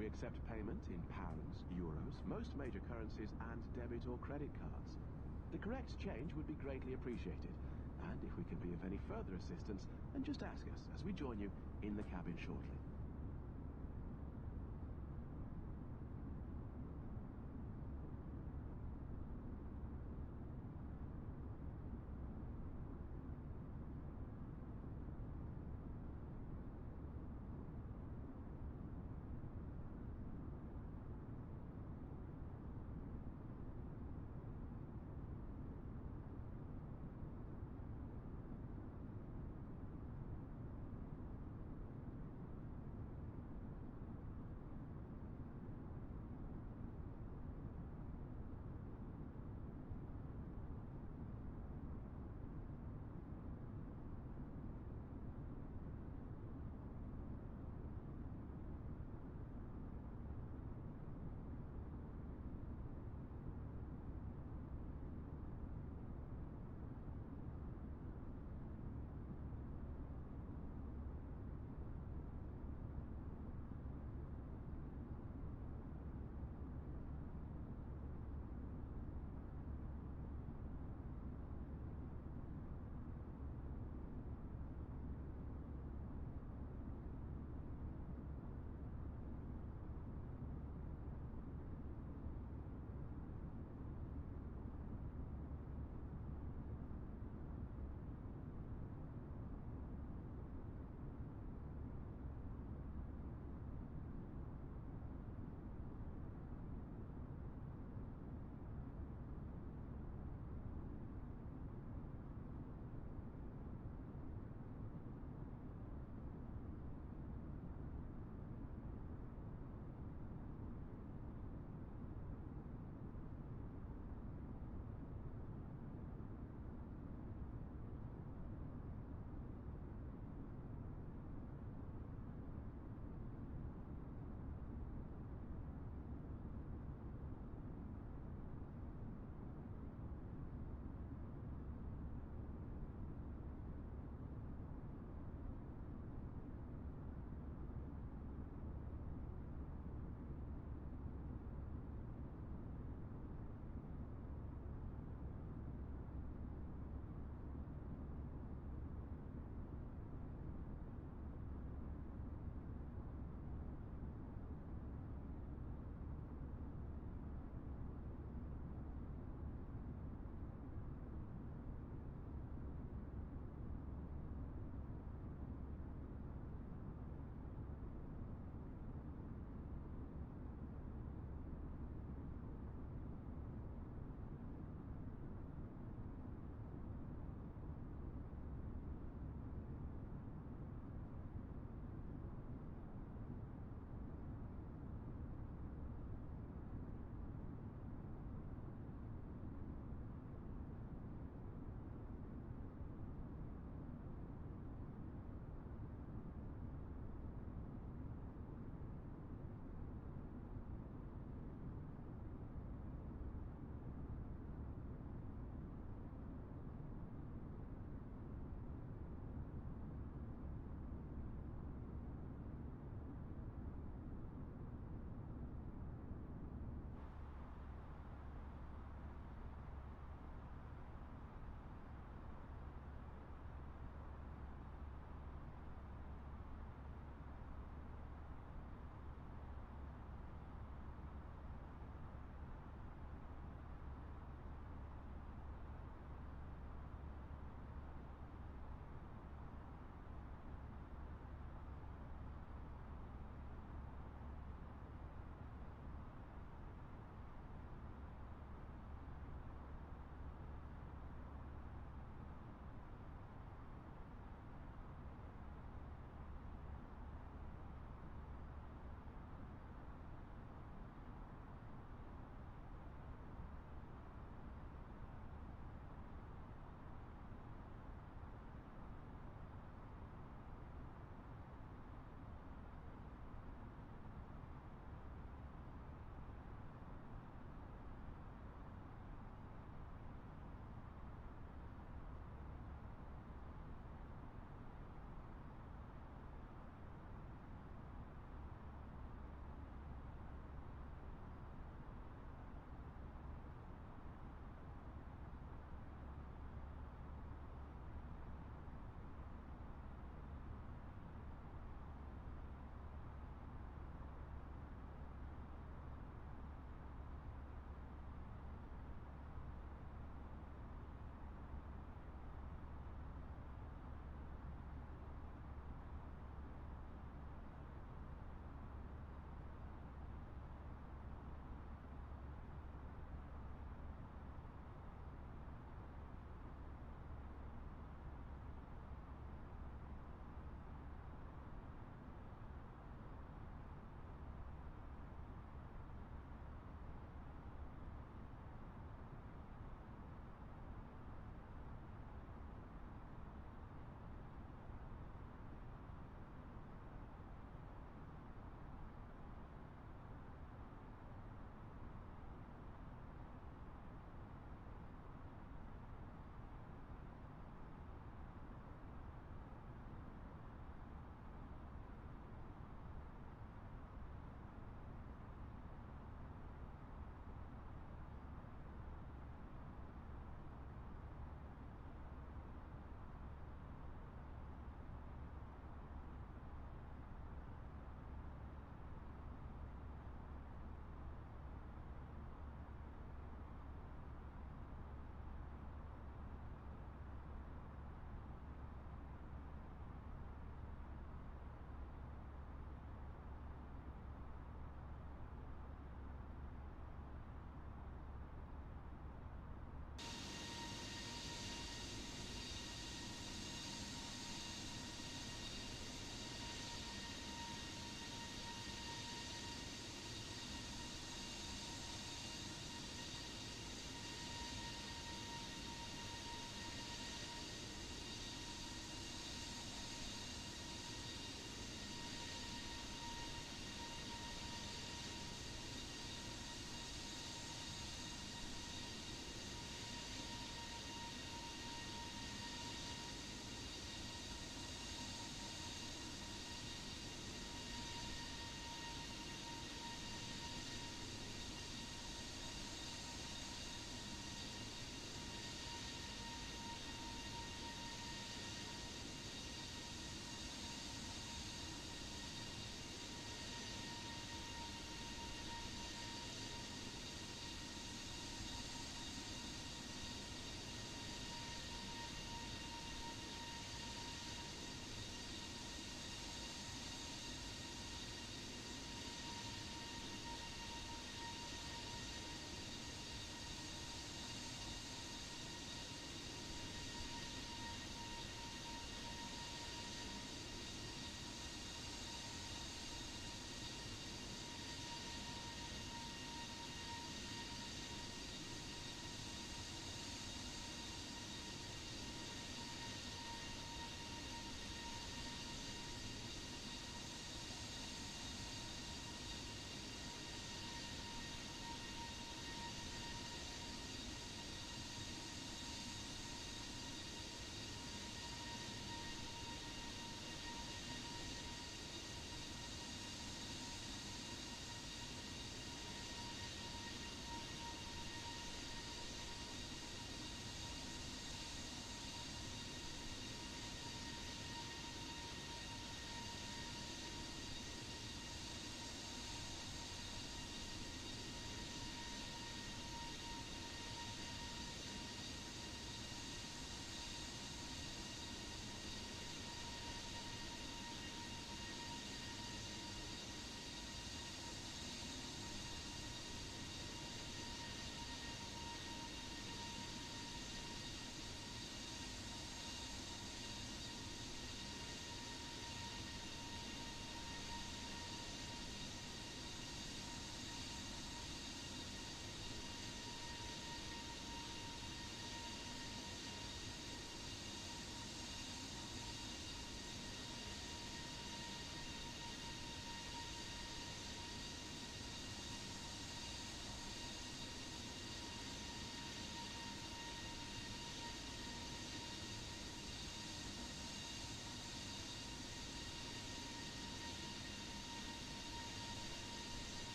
We accept payment in pounds, euros, most major currencies, and debit or credit cards. The correct change would be greatly appreciated, and if we can be of any further assistance, then just ask us as we join you in the cabin shortly.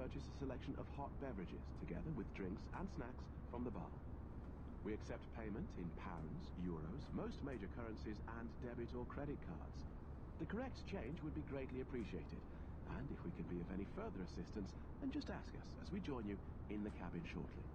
purchase a selection of hot beverages together with drinks and snacks from the bar. We accept payment in pounds, euros, most major currencies, and debit or credit cards. The correct change would be greatly appreciated, and if we can be of any further assistance, then just ask us as we join you in the cabin shortly.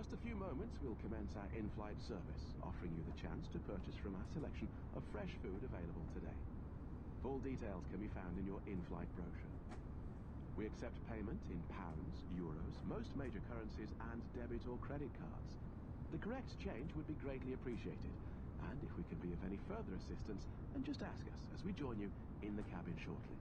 just a few moments, we'll commence our in-flight service, offering you the chance to purchase from our selection of fresh food available today. Full details can be found in your in-flight brochure. We accept payment in pounds, euros, most major currencies, and debit or credit cards. The correct change would be greatly appreciated, and if we can be of any further assistance, then just ask us as we join you in the cabin shortly.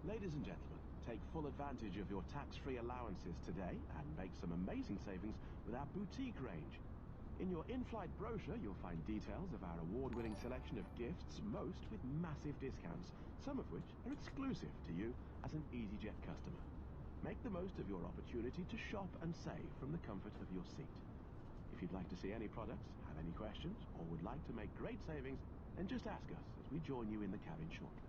Ladies and gentlemen, take full advantage of your tax-free allowances today and make some amazing savings with our boutique range. In your in-flight brochure, you'll find details of our award-winning selection of gifts, most with massive discounts, some of which are exclusive to you as an Easyjet customer. Make the most of your opportunity to shop and save from the comfort of your seat. If you'd like to see any products, have any questions, or would like to make great savings, then just ask us as we join you in the cabin shortly.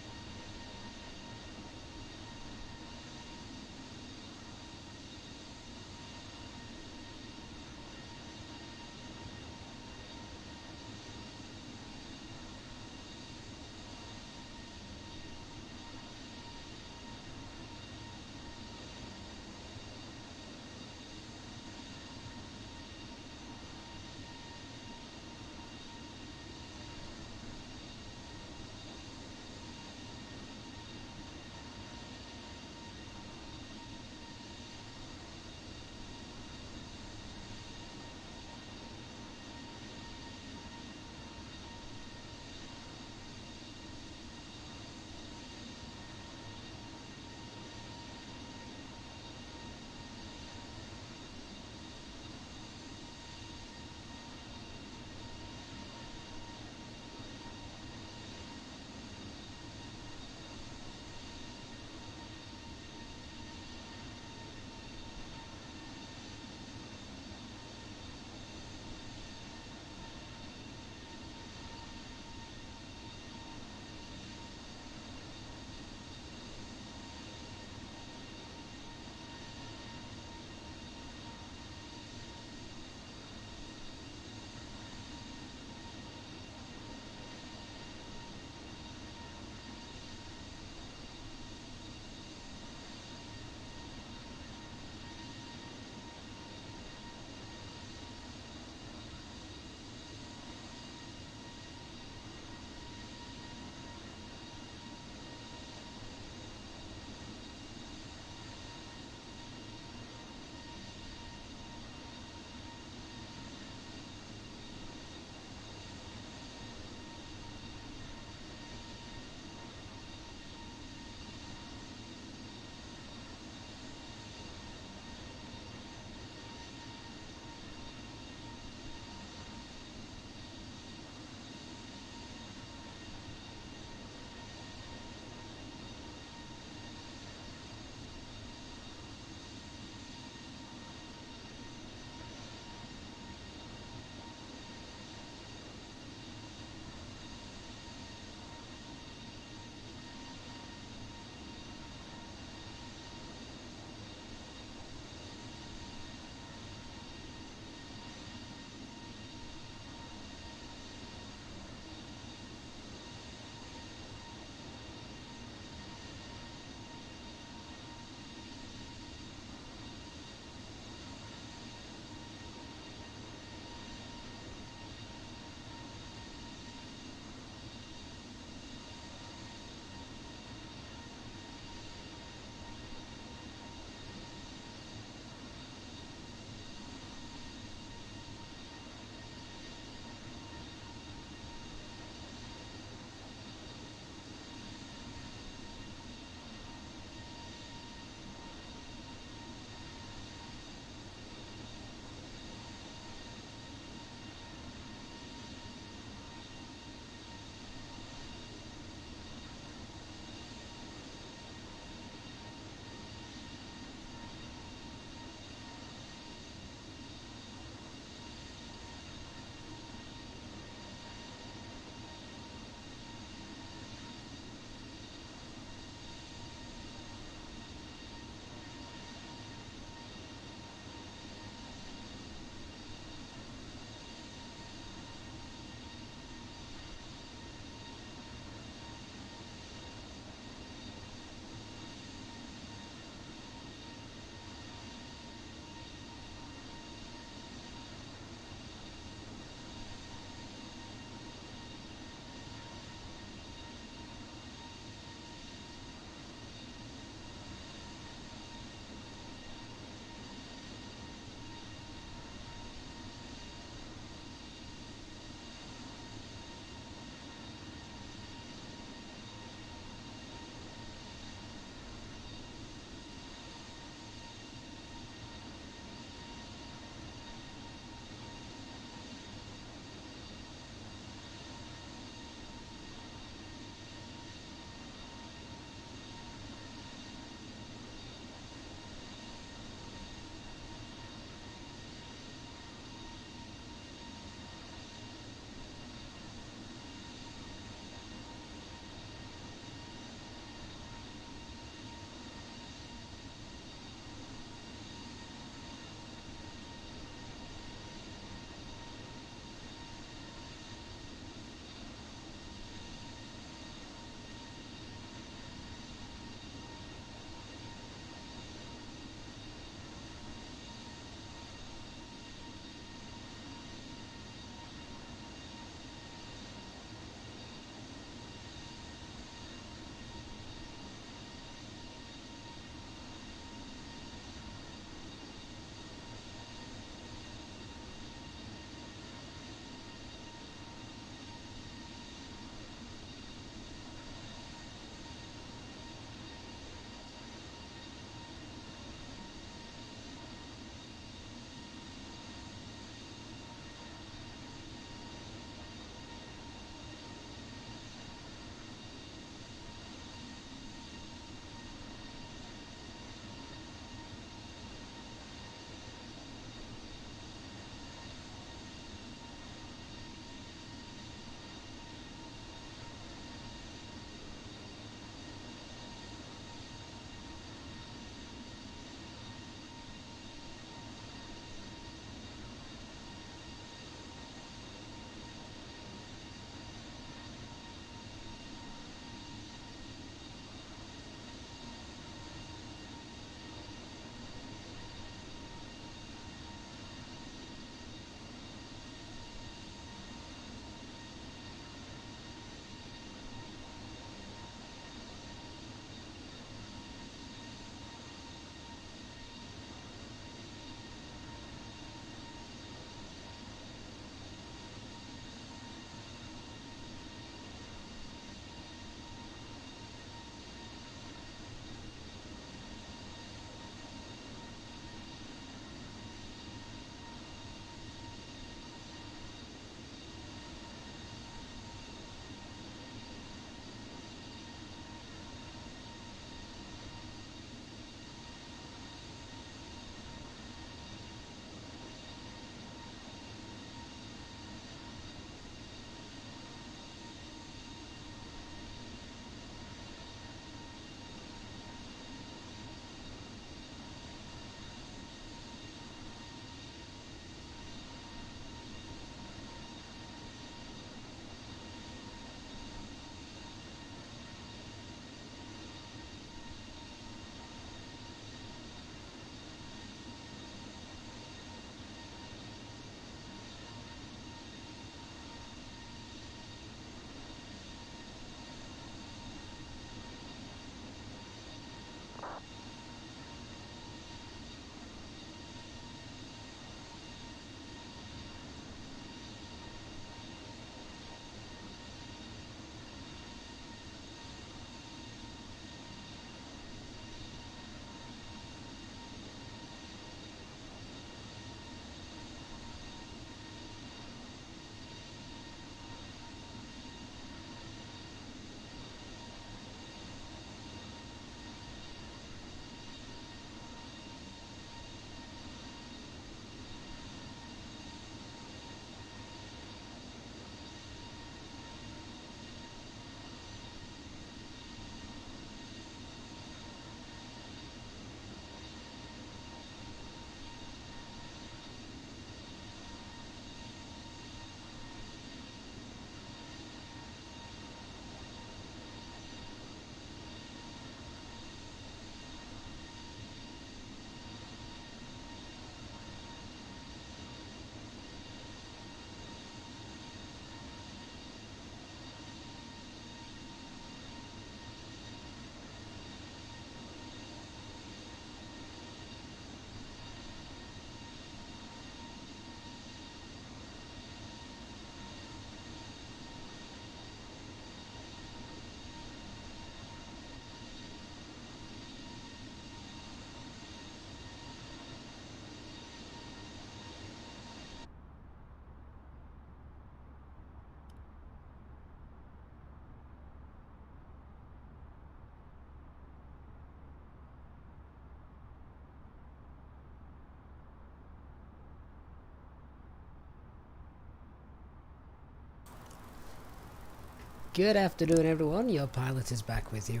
Good afternoon, everyone. Your pilot is back with you.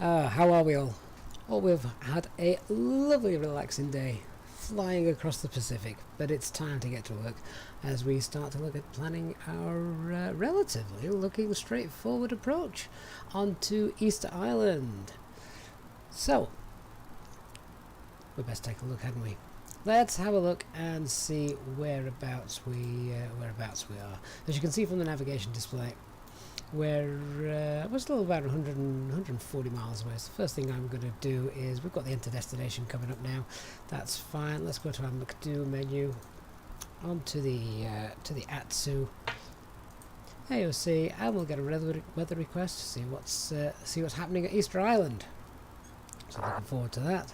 How are we all? Oh, we've had a lovely relaxing day flying across the Pacific, but it's time to get to work as we start to look at planning our relatively looking straightforward approach onto Easter Island. So, we best take a look, hadn't we? Let's have a look and see whereabouts we are. As you can see from the navigation display, we're still about 140 miles away. So the first thing I'm going to do is, we've got the enter destination coming up now. That's fine. Let's go to our McDo menu, onto the ATSU AOC, and we'll get a weather request to see what's happening at Easter Island. So looking forward to that.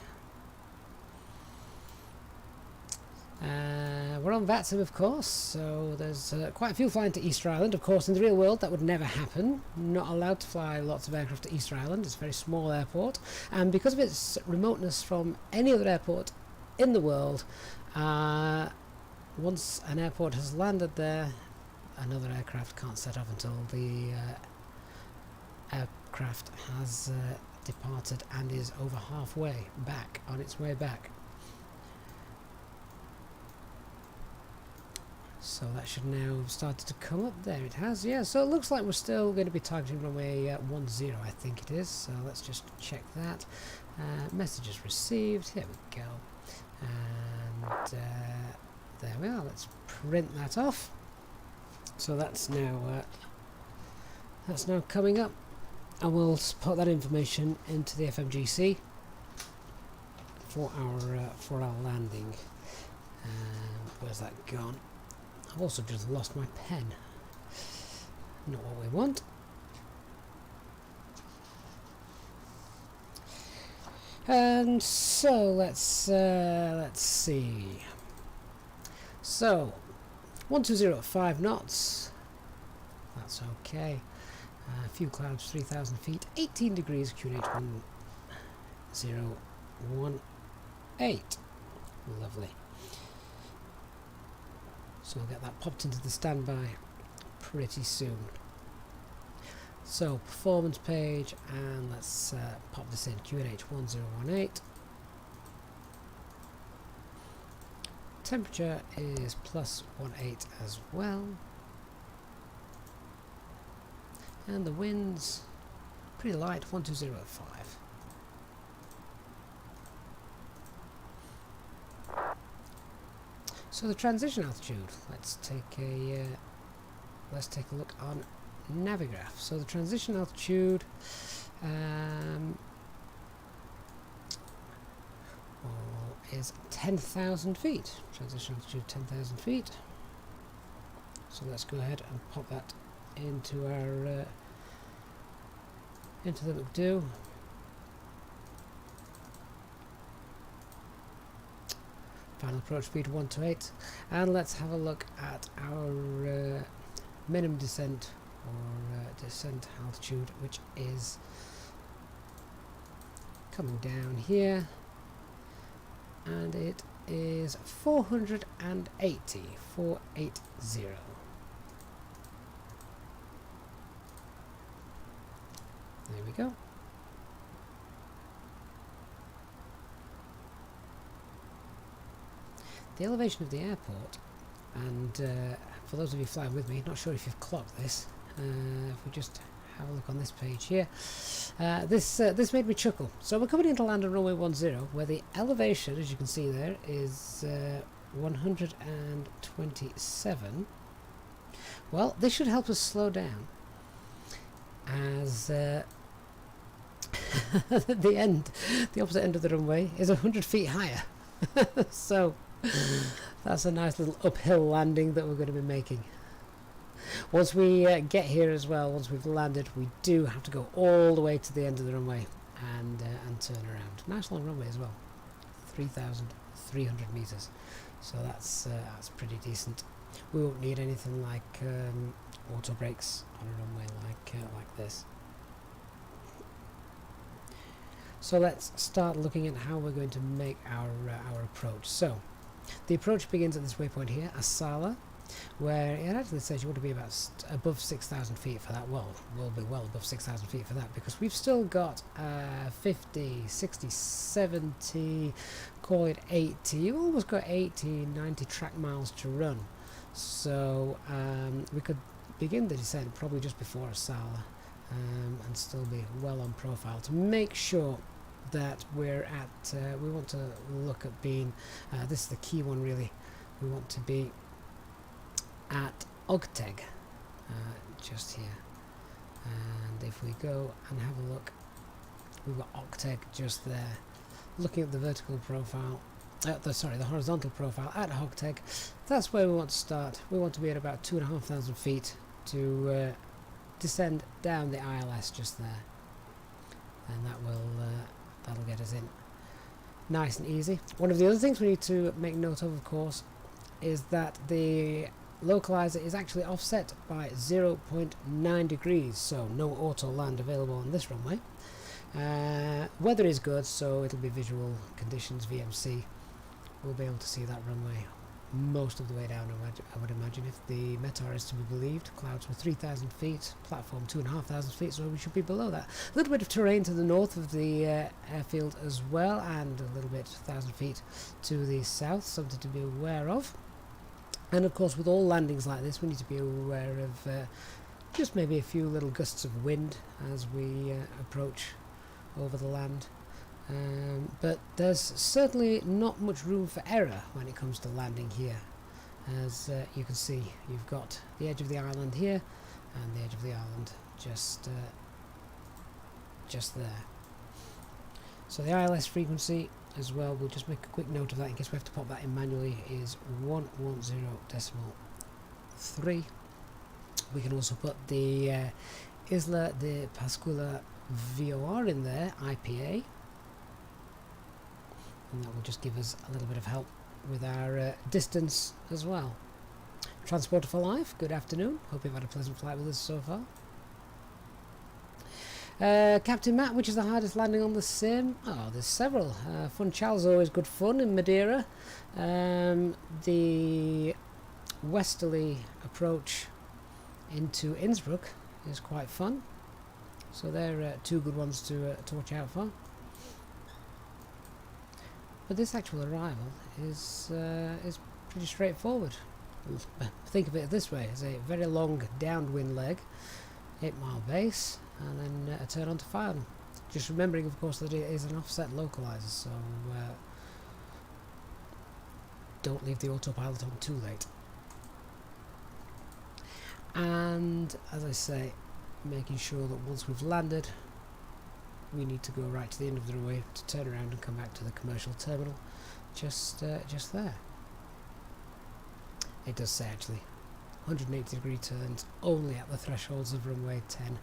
We're on VATSIM, of course, so there's quite a few flying to Easter Island. Of course, in the real world that would never happen. Not allowed to fly lots of aircraft to Easter Island. It's a very small airport, and because of its remoteness from any other airport in the world, once an airport has landed there, another aircraft can't set off until the aircraft has departed and is over halfway back, on its way back. So that should now have started to come up. There it has, yeah. So it looks like we're still going to be targeting runway 10, I think it is. So let's just check that. Messages received, here we go. And there we are, let's print that off. So that's now coming up. And we'll put that information into the FMGC for our landing. Where's that gone? I've also just lost my pen. Not what we want. And so let's see. So 120 at 5 knots. That's okay. A few clouds, 3,000 feet, 18 degrees, QNH 1018. Lovely. So we'll get that popped into the standby pretty soon. So performance page, and let's pop this in, QNH 1018. Temperature is +18 as well. And the winds, pretty light, 120 at 5. So the transition altitude, let's take a look on Navigraph. So the transition altitude is 10,000 feet. Transition altitude 10,000 feet. So let's go ahead and pop that into our into the McDo. Final approach speed 128, and let's have a look at our minimum descent or descent altitude, which is coming down here, and it is 480. There we go. The elevation of the airport, and for those of you flying with me, not sure if you've clocked this, if we just have a look on this page here, this made me chuckle. So we're coming into land on runway 10, where the elevation, as you can see there, is 127. Well, this should help us slow down, as the opposite end of the runway is 100 feet higher. So that's a nice little uphill landing that we're going to be making. Once we get here as well, once we've landed, we do have to go all the way to the end of the runway and turn around. Nice long runway as well, 3,300 meters. So that's pretty decent. We won't need anything like auto brakes on a runway like this. So let's start looking at how we're going to make our approach. So the approach begins at this waypoint here, Asala, where it actually says you want to be about above 6,000 feet for that. Well, we'll be well above 6,000 feet for that, because we've still got 50, 60, 70, call it 80, you've almost got 80, 90 track miles to run. So we could begin the descent probably just before a SCEL, and still be well on profile to make sure that we're at, we want to look at being, this is the key one really, we want to be at Ogteg, just here. And if we go and have a look, we've got Ogteg just there. Looking at the vertical profile, the horizontal profile at Ogteg, that's where we want to start. We want to be at about 2,500 feet to descend down the ILS just there, and that will that'll get us in nice and easy. One of the other things we need to make note of course, is that the localizer is actually offset by 0.9 degrees, so no auto land available on this runway. Weather is good, so it'll be visual conditions, VMC. We'll be able to see that runway most of the way down, I would imagine, if the METAR is to be believed. Clouds were 3,000 feet, platform 2,500 feet, so we should be below that. A little bit of terrain to the north of the airfield as well, and a little bit 1,000 feet to the south, something to be aware of. And of course, with all landings like this, we need to be aware of just maybe a few little gusts of wind as we approach over the land. But there's certainly not much room for error when it comes to landing here. As you can see, you've got the edge of the island here, and the edge of the island just there. So the ILS frequency as well, we'll just make a quick note of that in case we have to pop that in manually, is 110.3. We can also put the Isla de Pascua VOR in there, IPA, and that will just give us a little bit of help with our distance as well. Transporter for Life, good afternoon, hope you've had a pleasant flight with us so far. Captain Matt, which is the hardest landing on the sim? Oh, there's several. Funchal's always good fun in Madeira. The westerly approach into Innsbruck is quite fun. So they're two good ones to watch out for. But this actual arrival is pretty straightforward. Think of it this way: it's a very long downwind leg, 8-mile base, and then a turn on to Farnham. Just remembering, of course, that it is an offset localizer, so don't leave the autopilot on too late. And as I say, making sure that once we've landed, we need to go right to the end of the runway to turn around and come back to the commercial terminal, just there. It does say actually 180-degree turns only at the thresholds of runway 10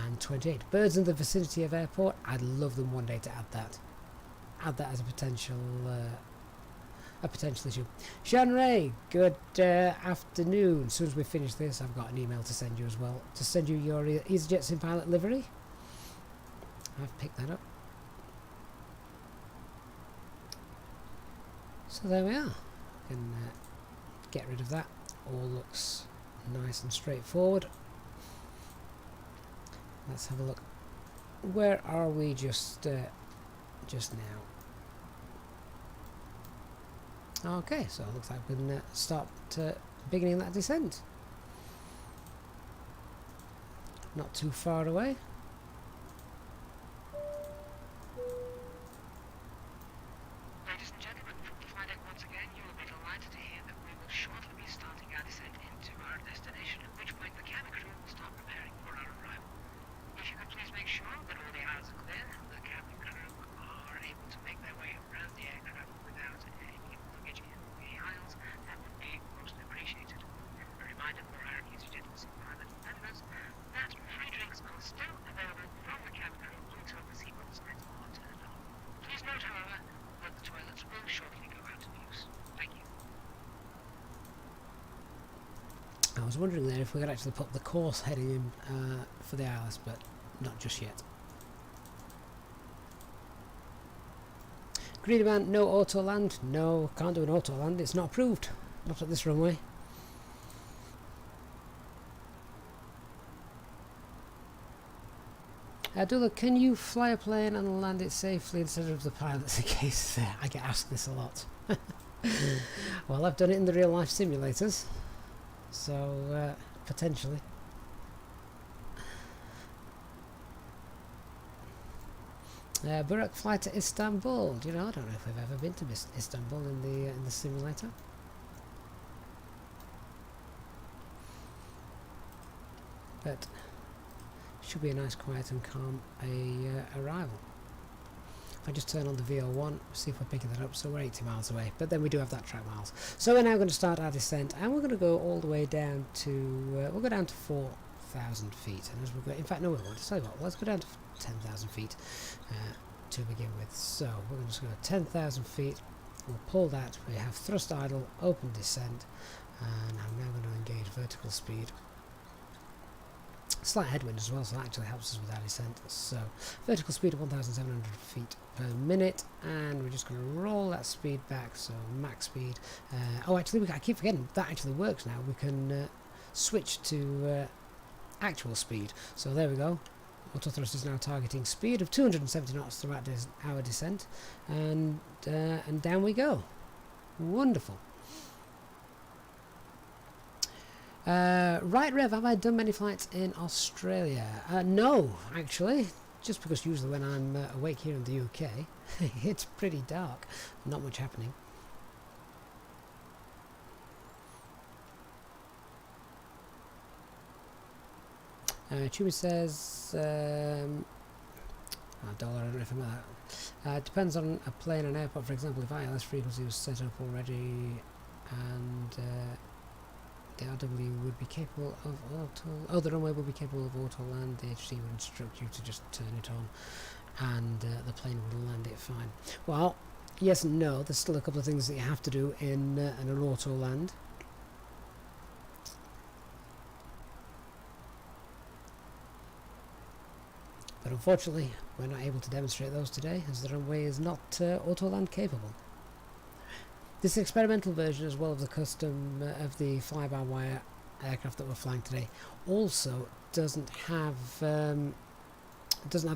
and 28. Birds in the vicinity of airport, I'd love them one day to add that as a potential issue. Sean Ray, good afternoon. As soon as we finish this, I've got an email to send you as well, to send you your Easyjetsimpilot livery. I've picked that up. So there we are. We can get rid of that. All looks nice and straightforward. Let's have a look. Where are we just now? Okay, so it looks like we can start beginning that descent. Not too far away. Ladies and gentlemen, from the flight deck once again, you will be delighted to hear that we will shortly be starting our descent into our destination, at which point the cabin crew will start preparing for our arrival. If you could please make sure that all the aisles are clear and the cabin crew are able to make their way around the aircraft without any luggage in the aisles, that would be most appreciated. A reminder for our Easyjetsimpilot members that free drinks are still available from the cabin crew until the seatbelt signs are turned on. Please note, however, that the toilets will shortly go out of use. Thank you. I was wondering there if we could actually put the course heading in for the ILS, but not just yet. Greedy Man, no auto land. No, can't do an auto land. It's not approved. Not at this runway. Dula, can you fly a plane and land it safely instead of the pilot's case there? I get asked this a lot. Well, I've done it in the real life simulators, so potentially. Burak, fly to Istanbul. Do you know? I don't know if we've ever been to Istanbul in the simulator. But should be a nice, quiet and calm arrival. If I just turn on the VO1, see if we're picking that up. So we're 80 miles away, but then we do have that track miles. So we're now going to start our descent, and we're going to go all the way down to we'll go down to 4,000 feet. And as we go, in fact, no, we won't. Tell you what, let's go down to 10,000 feet to begin with. So we're going to go 10,000 feet. We'll pull that. We have thrust idle, open descent, and I'm now going to engage vertical speed. Slight headwind as well, so that actually helps us with our descent. So vertical speed of 1,700 feet per minute, and we're just going to roll that speed back. So max speed. Oh, actually, I keep forgetting that actually works now. We can switch to actual speed. So there we go. Autothrust is now targeting speed of 270 knots throughout our descent, and down we go. Wonderful. Right, Rev, have I done many flights in Australia? No, actually, just because usually when I'm awake here in the UK, it's pretty dark, not much happening. Chumi says, $1, I don't know if I'm at that. Depends on a plane and airport. For example, if ILS frequency was set up already and the RW would be capable of auto, the runway would be capable of auto land, the HC would instruct you to just turn it on and the plane would land it fine. Well, yes and no. There's still a couple of things that you have to do in an auto land. But unfortunately, we're not able to demonstrate those today, as the runway is not auto-land capable. This experimental version, as well as the custom of the fly-by-wire aircraft that we're flying today, also doesn't have the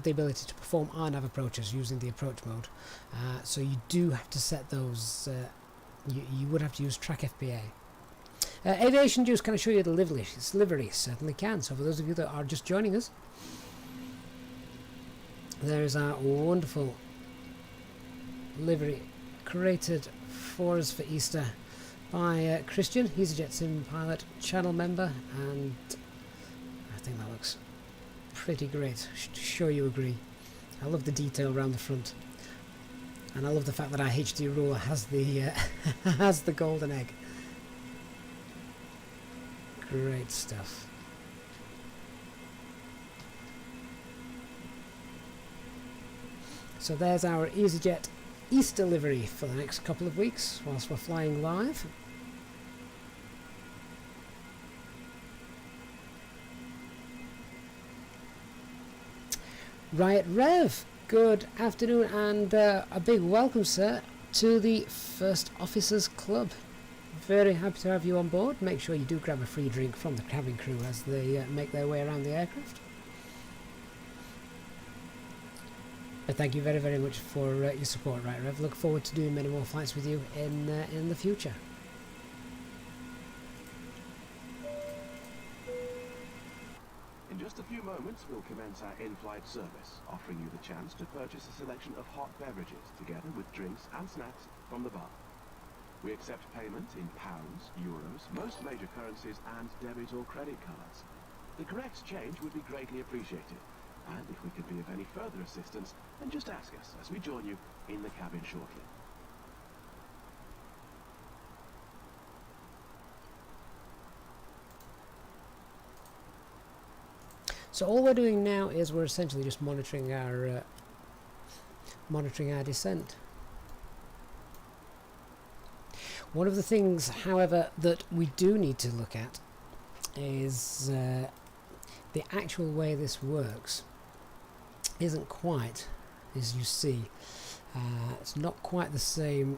ability to perform RNAV approaches using the approach mode. So you do have to set those. You would have to use track FPA. Aviation Juice, can I show you the livery? Certainly can. So for those of you that are just joining us, there is our wonderful livery created for us for Easter by Christian. He's a Easyjetsimpilot channel member, and I think that looks pretty great. Sure you agree. I love the detail around the front, and I love the fact that our HD ruler has the has the golden egg. Great stuff. So there's our Easyjet Easter Livery for the next couple of weeks whilst we're flying live. Right, Rev, good afternoon, and a big welcome, sir, to the First Officers Club. Very happy to have you on board. Make sure you do grab a free drink from the cabin crew as they make their way around the aircraft. But thank you very, very much for your support, right, Rev. Look forward to doing many more flights with you in the future. In just a few moments, we'll commence our in-flight service, offering you the chance to purchase a selection of hot beverages, together with drinks and snacks from the bar. We accept payment in pounds, euros, most major currencies, and debit or credit cards. The correct change would be greatly appreciated. And if we could be of any further assistance, then just ask us as we join you in the cabin shortly. So all we're doing now is we're essentially just monitoring our descent. One of the things, however, that we do need to look at is the actual way this works isn't quite as you see. It's not quite the same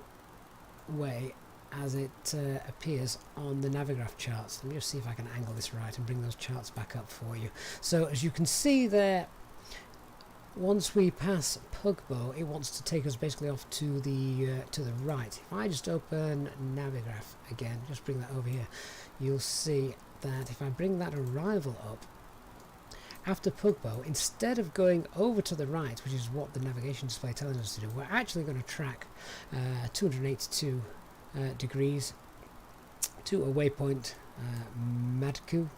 way as it appears on the Navigraph charts. Let me just see if I can angle this right and bring those charts back up for you. So as you can see there, once we pass Pugbo, it wants to take us basically off to the right. If I just open Navigraph again, just bring that over here, you'll see that if I bring that arrival up, after Pugbo, instead of going over to the right, which is what the navigation display tells us to do, we're actually going to track 282 degrees to a waypoint Madku,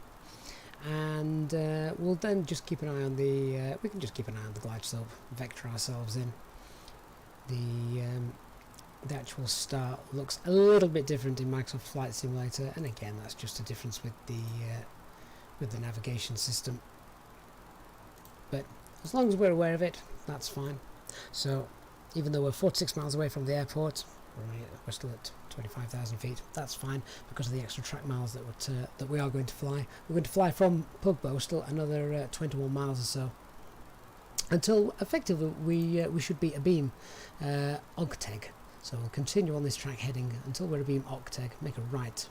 and we'll then just keep an eye on the we can just keep an eye on the glide slope, vector ourselves in. The actual start looks a little bit different in Microsoft Flight Simulator, and again that's just a difference with the navigation system. But as long as we're aware of it, that's fine. So even though we're 46 miles away from the airport, we're still at 25,000 feet. That's fine because of the extra track miles that we are going to fly. We're going to fly from Pugbo still another 21 miles or so until effectively we should be abeam Ogteg. So we'll continue on this track heading until we're abeam Ogteg, make a right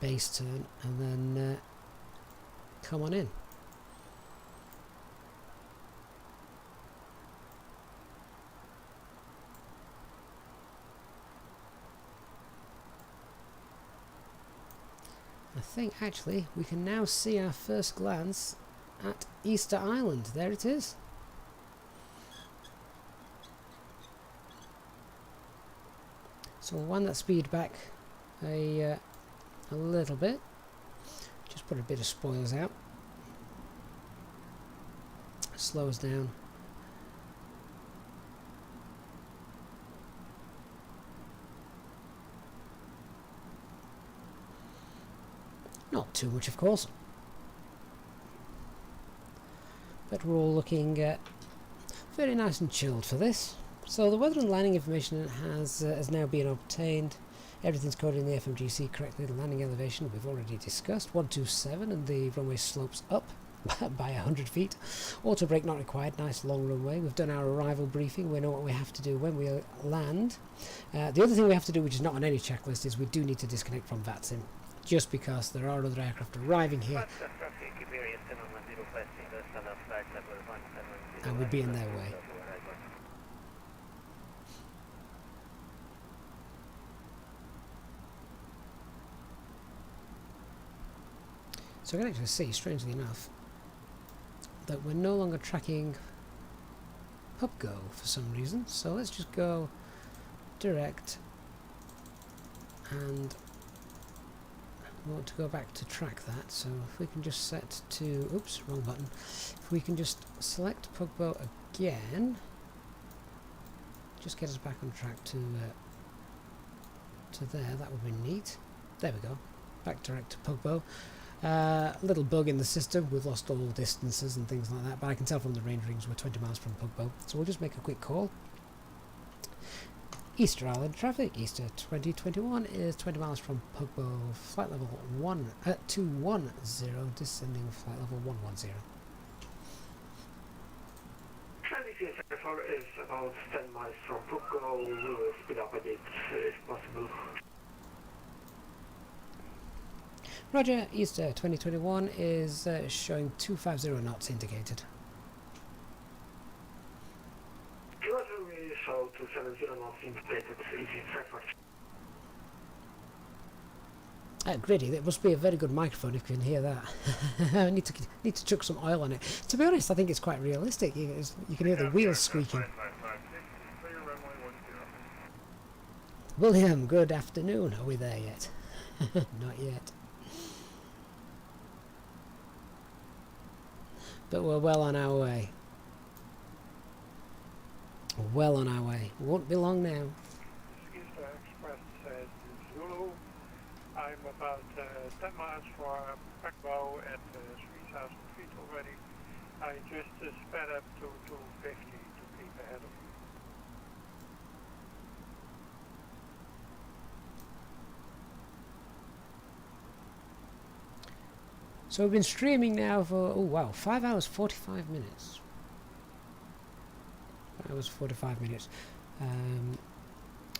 base turn, and then come on in. I think actually we can now see our first glance at Easter Island. There it is. So we'll wind that speed back a little bit. Just put a bit of spoilers out. Slow us down. Not too much, of course, but we're all looking very nice and chilled for this. So the weather and landing information has now been obtained. Everything's coded in the FMGC correctly. The landing elevation we've already discussed, 127, and the runway slopes up by 100 feet. Auto brake not required, nice long runway. We've done our arrival briefing, we know what we have to do when we land. The other thing we have to do, which is not on any checklist, is we do need to disconnect from VATSIM, just because there are other aircraft arriving here and would be in their way. So I can actually see, strangely enough, that we're no longer tracking Pugbo for some reason. So let's just go direct, and we want to go back to track that. So if we can just set to, oops, wrong button. If we can just select Pugbo again, just get us back on track to there. That would be neat. There we go. Back direct to Pugbo. Little bug in the system, we've lost all distances and things like that, but I can tell from the range rings we're 20 miles from Pugbo, so we'll just make a quick call. Easter Island traffic, Easter 2021 is 20 miles from Pugbo, flight level 210, descending flight level 110. is about 10 miles from Pugbo, we'll speed up a bit if possible. Roger, Easter 2021 is showing 250 knots indicated. Roger, we show 270 knots indicated, easy traffic. Gritty, that must be a very good microphone if you can hear that. I need to chuck some oil on it. To be honest, I think it's quite realistic. You can hear the wheels squeaking. William, good afternoon. Are we there yet? Not yet. But we're well on our way. Well on our way. Won't be long now. Easter Express says Zulu. I'm about 10 miles from Pugbo at 3,000 feet already. I just sped up to 250 to keep ahead of you. So we've been streaming now for, oh wow, 5 hours 45 minutes. 5 hours 45 minutes.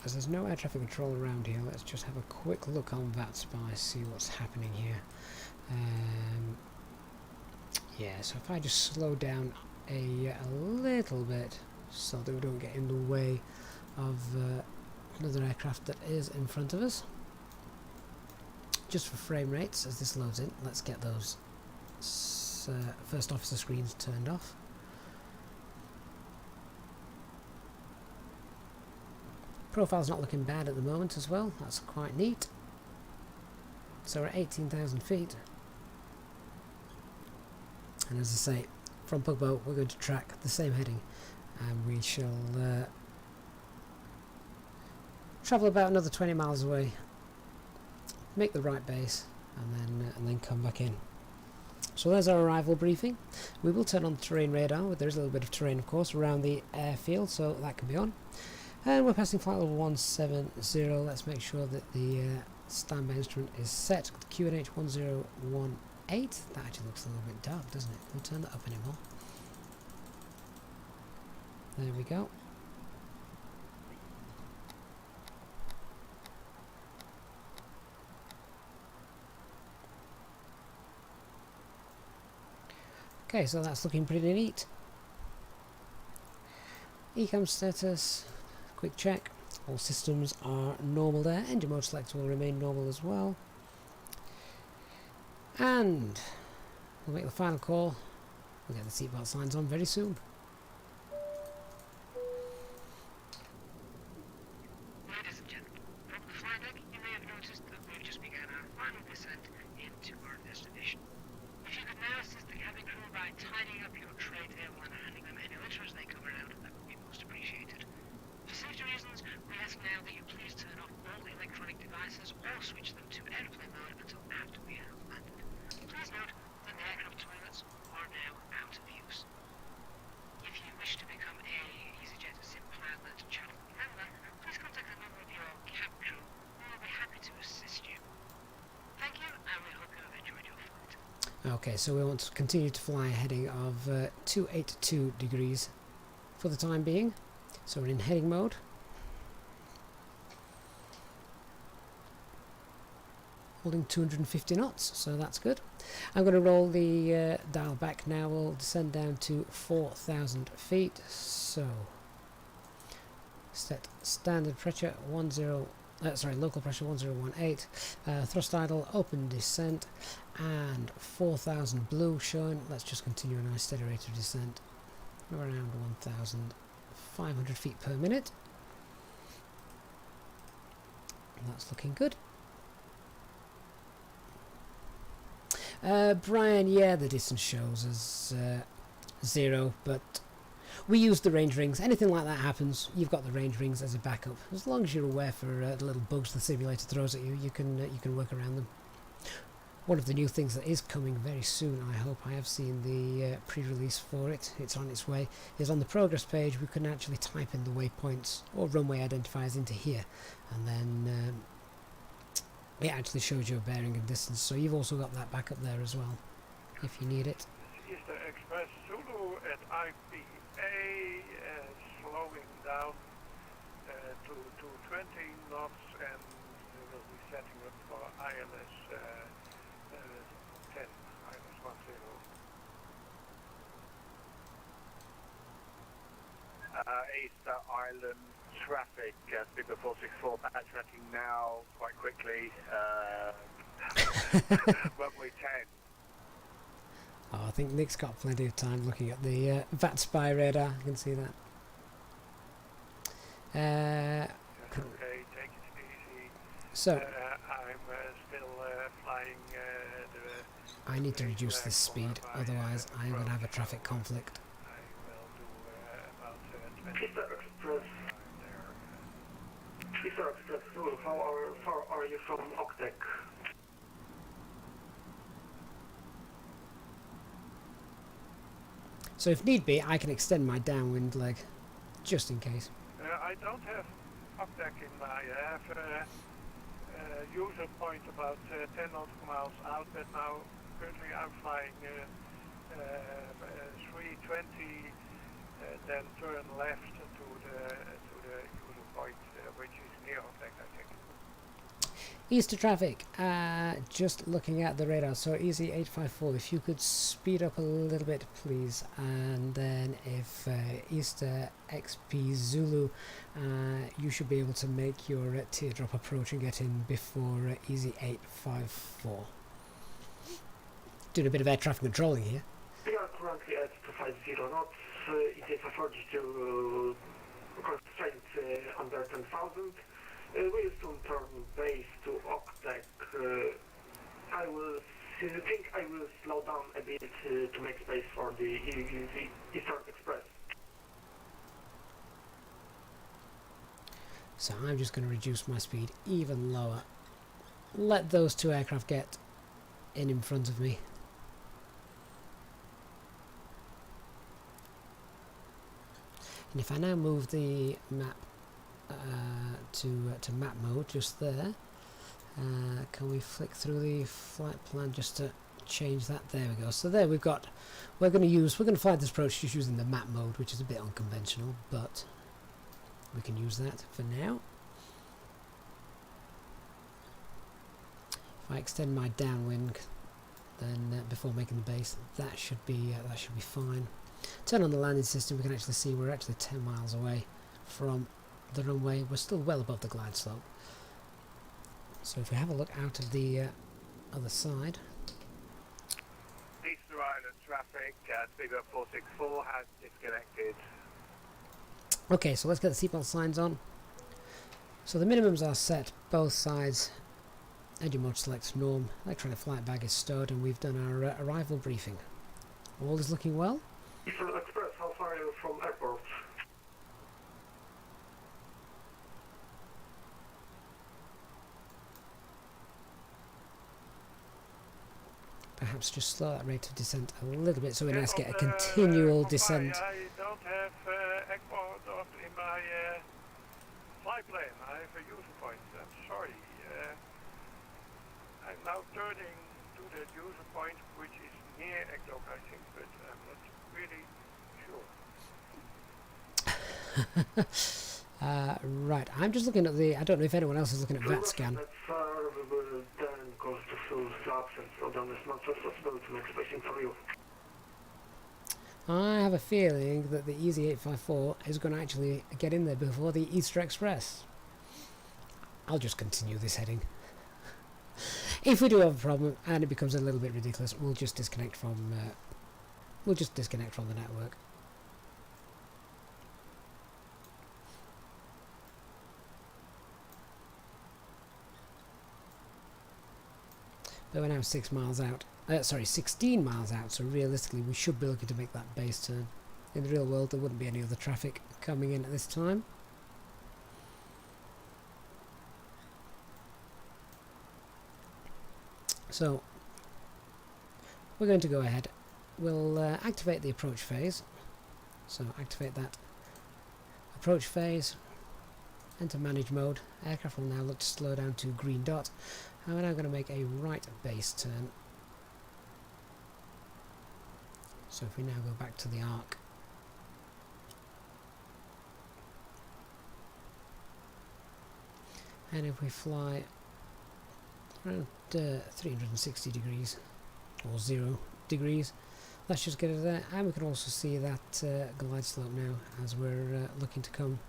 As there's no air traffic control around here, let's just have a quick look on VATSIM, see what's happening here. Yeah, so if I just slow down a little bit so that we don't get in the way of another aircraft that is in front of us. Just for frame rates, as this loads in, let's get those first officer screens turned off. Profile's not looking bad at the moment as well, that's quite neat. So we're at 18,000 feet. And as I say, from Pugbo we're going to track the same heading, and we shall travel about another 20 miles away, make the right base, and then come back in. So there's our arrival briefing. We will turn on the terrain radar. There is a little bit of terrain, of course, around the airfield, so that can be on. And we're passing flight level 170. Let's make sure that the standby instrument is set. QNH 1018. That actually looks a little bit dark, doesn't it? Can we turn that up anymore? There we go. Okay, so that's looking pretty neat. Ecam status, quick check. All systems are normal there. Engine mode select will remain normal as well. And we'll make the final call. We'll get the seatbelt signs on very soon. Ladies and gentlemen, from the flight deck, you may have noticed that we've just begun our final descent into our destination. If you could now assist the cabin crew by tidying up your tray table and handing them any litter as they come around, that would be most appreciated. For safety reasons, we ask now that you please turn off all electronic devices or switch them to airplane mode until after we have landed. Please note that the aircraft toilets are now out of use. If you wish to become a Easyjetsimpilot channel member, please contact a member of your cab crew who will be happy to assist you. Thank you, and we hope you have enjoyed your flight. Okay, so we want to continue to fly a heading of 282 degrees for the time being. So we're in heading mode. Holding 250 knots, so that's good. I'm going to roll the dial back now. We'll descend down to 4,000 feet. So set standard pressure local pressure 1018. Thrust idle, open descent, and 4,000 blue showing. Let's just continue a nice steady rate of descent, around 1,500 feet per minute. That's looking good. Brian, yeah, the distance shows as 0, but we use the range rings. Anything like that happens, you've got the range rings as a backup. As long as you're aware for the little bugs the simulator throws at you, you can work around them. One of the new things that is coming very soon, I hope, I have seen the pre-release for it, it's on its way, is on the progress page we can actually type in the waypoints or runway identifiers into here, and then it actually shows you a bearing and distance, so you've also got that backup there as well, if you need it. Easter Express Zulu at IPA, slowing down to 220 knots, and we will be setting up for ILS 10, ILS 10. Easter Island traffic, Speaker 464 backtracking now quite quickly, runway 10. Oh, I think Nick's got plenty of time looking at the VATSIM radar, I can see that. Okay, take it easy. So, I'm still flying the... I need to reduce this speed, otherwise I'm going to have a traffic conflict. I will do about 20 Easter Express. Easter Express Zulu, how far are you from Octec? So if need be, I can extend my downwind leg, just in case. I don't have Pushback in my... I have a user point about 10 nautical miles out, but now currently I'm flying 320, then turn left to the user point, which is near Pushback, I think. Easter traffic, just looking at the radar, so Easy854, if you could speed up a little bit please, and then if Easter XP Zulu, you should be able to make your teardrop approach and get in before Easy854. Doing a bit of air traffic controlling here. We are currently at 250 knots, Easy854 to constraint under 10,000. We'll soon turn base to Octec. I think I will slow down a bit to make space for the Eastern Express. So I'm just going to reduce my speed even lower. Let those two aircraft get in front of me. And if I now move the map to map mode just there, can we flick through the flight plan just to change that? There we go. So there we're going to fly this approach just using the map mode, which is a bit unconventional, but we can use that for now. If I extend my downwind, then before making the base, that should be fine. Turn on the landing system. We can actually see we're actually 10 miles away from the runway. We're still well above the glide slope. So if we have a look out of the other side, Easter Island traffic at Bigger 464 has disconnected. okay, so let's get the seatbelt signs on. So the minimums are set both sides. Engine mode select norm. Electronic flight bag is stowed, and we've done our arrival briefing. All is looking well. Eastern Express, how far are you from airport? Perhaps just slow that rate of descent a little bit so we let's get a continual descent. I don't have export in my flight plan. I have a user point. I'm sorry. I'm now turning to the user point, which is near Ecloc, I think, but I'm not really sure. Right, I'm just looking at the... I don't know if anyone else is looking at VATScan. That's we will then go to full flaps and slow down as much as possible to make spacing for you. I have a feeling that the Easy854 is going to actually get in there before the Easter Express. I'll just continue this heading. If we do have a problem and it becomes a little bit ridiculous, we'll just disconnect from the network. But we're now 6 miles out. 16 miles out. So realistically, we should be looking to make that base turn. In the real world, there wouldn't be any other traffic coming in at this time. So we're going to go ahead. We'll activate the approach phase. So activate that approach phase. Enter manage mode. Aircraft will now look to slow down to green dot. And we're now going to make a right base turn. So if we now go back to the arc. And if we fly around 360 degrees or 0 degrees, let's just get it there. And we can also see that glide slope now as we're looking to come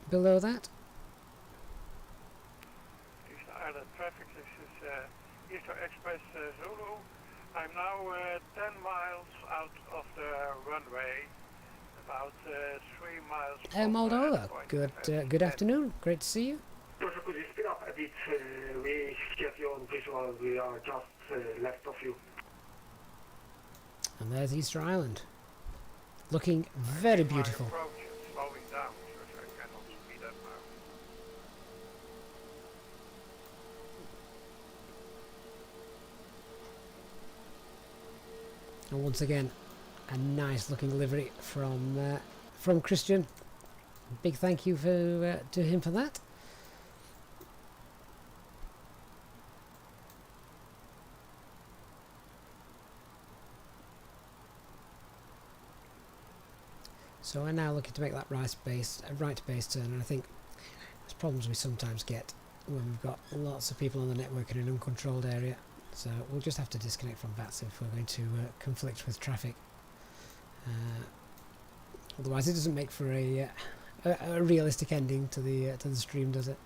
below that. Easter Island traffic, this is Easter Express Zulu. I'm now 10 miles out of the runway, about 3 miles from Moldova, point good afternoon, great to see you. Proszę, could you speed up a bit? We have you on visual, we are just left of you. And there's Easter Island, looking very beautiful. My approach is slowing down, so I cannot speed up now. And once again, a nice looking livery from Christian. Big thank you to him for that. So we're now looking to make that right base turn, and I think there's problems we sometimes get when we've got lots of people on the network in an uncontrolled area. So we'll just have to disconnect from VATSIM if we're going to conflict with traffic. Otherwise it doesn't make for a realistic ending to the stream, does it?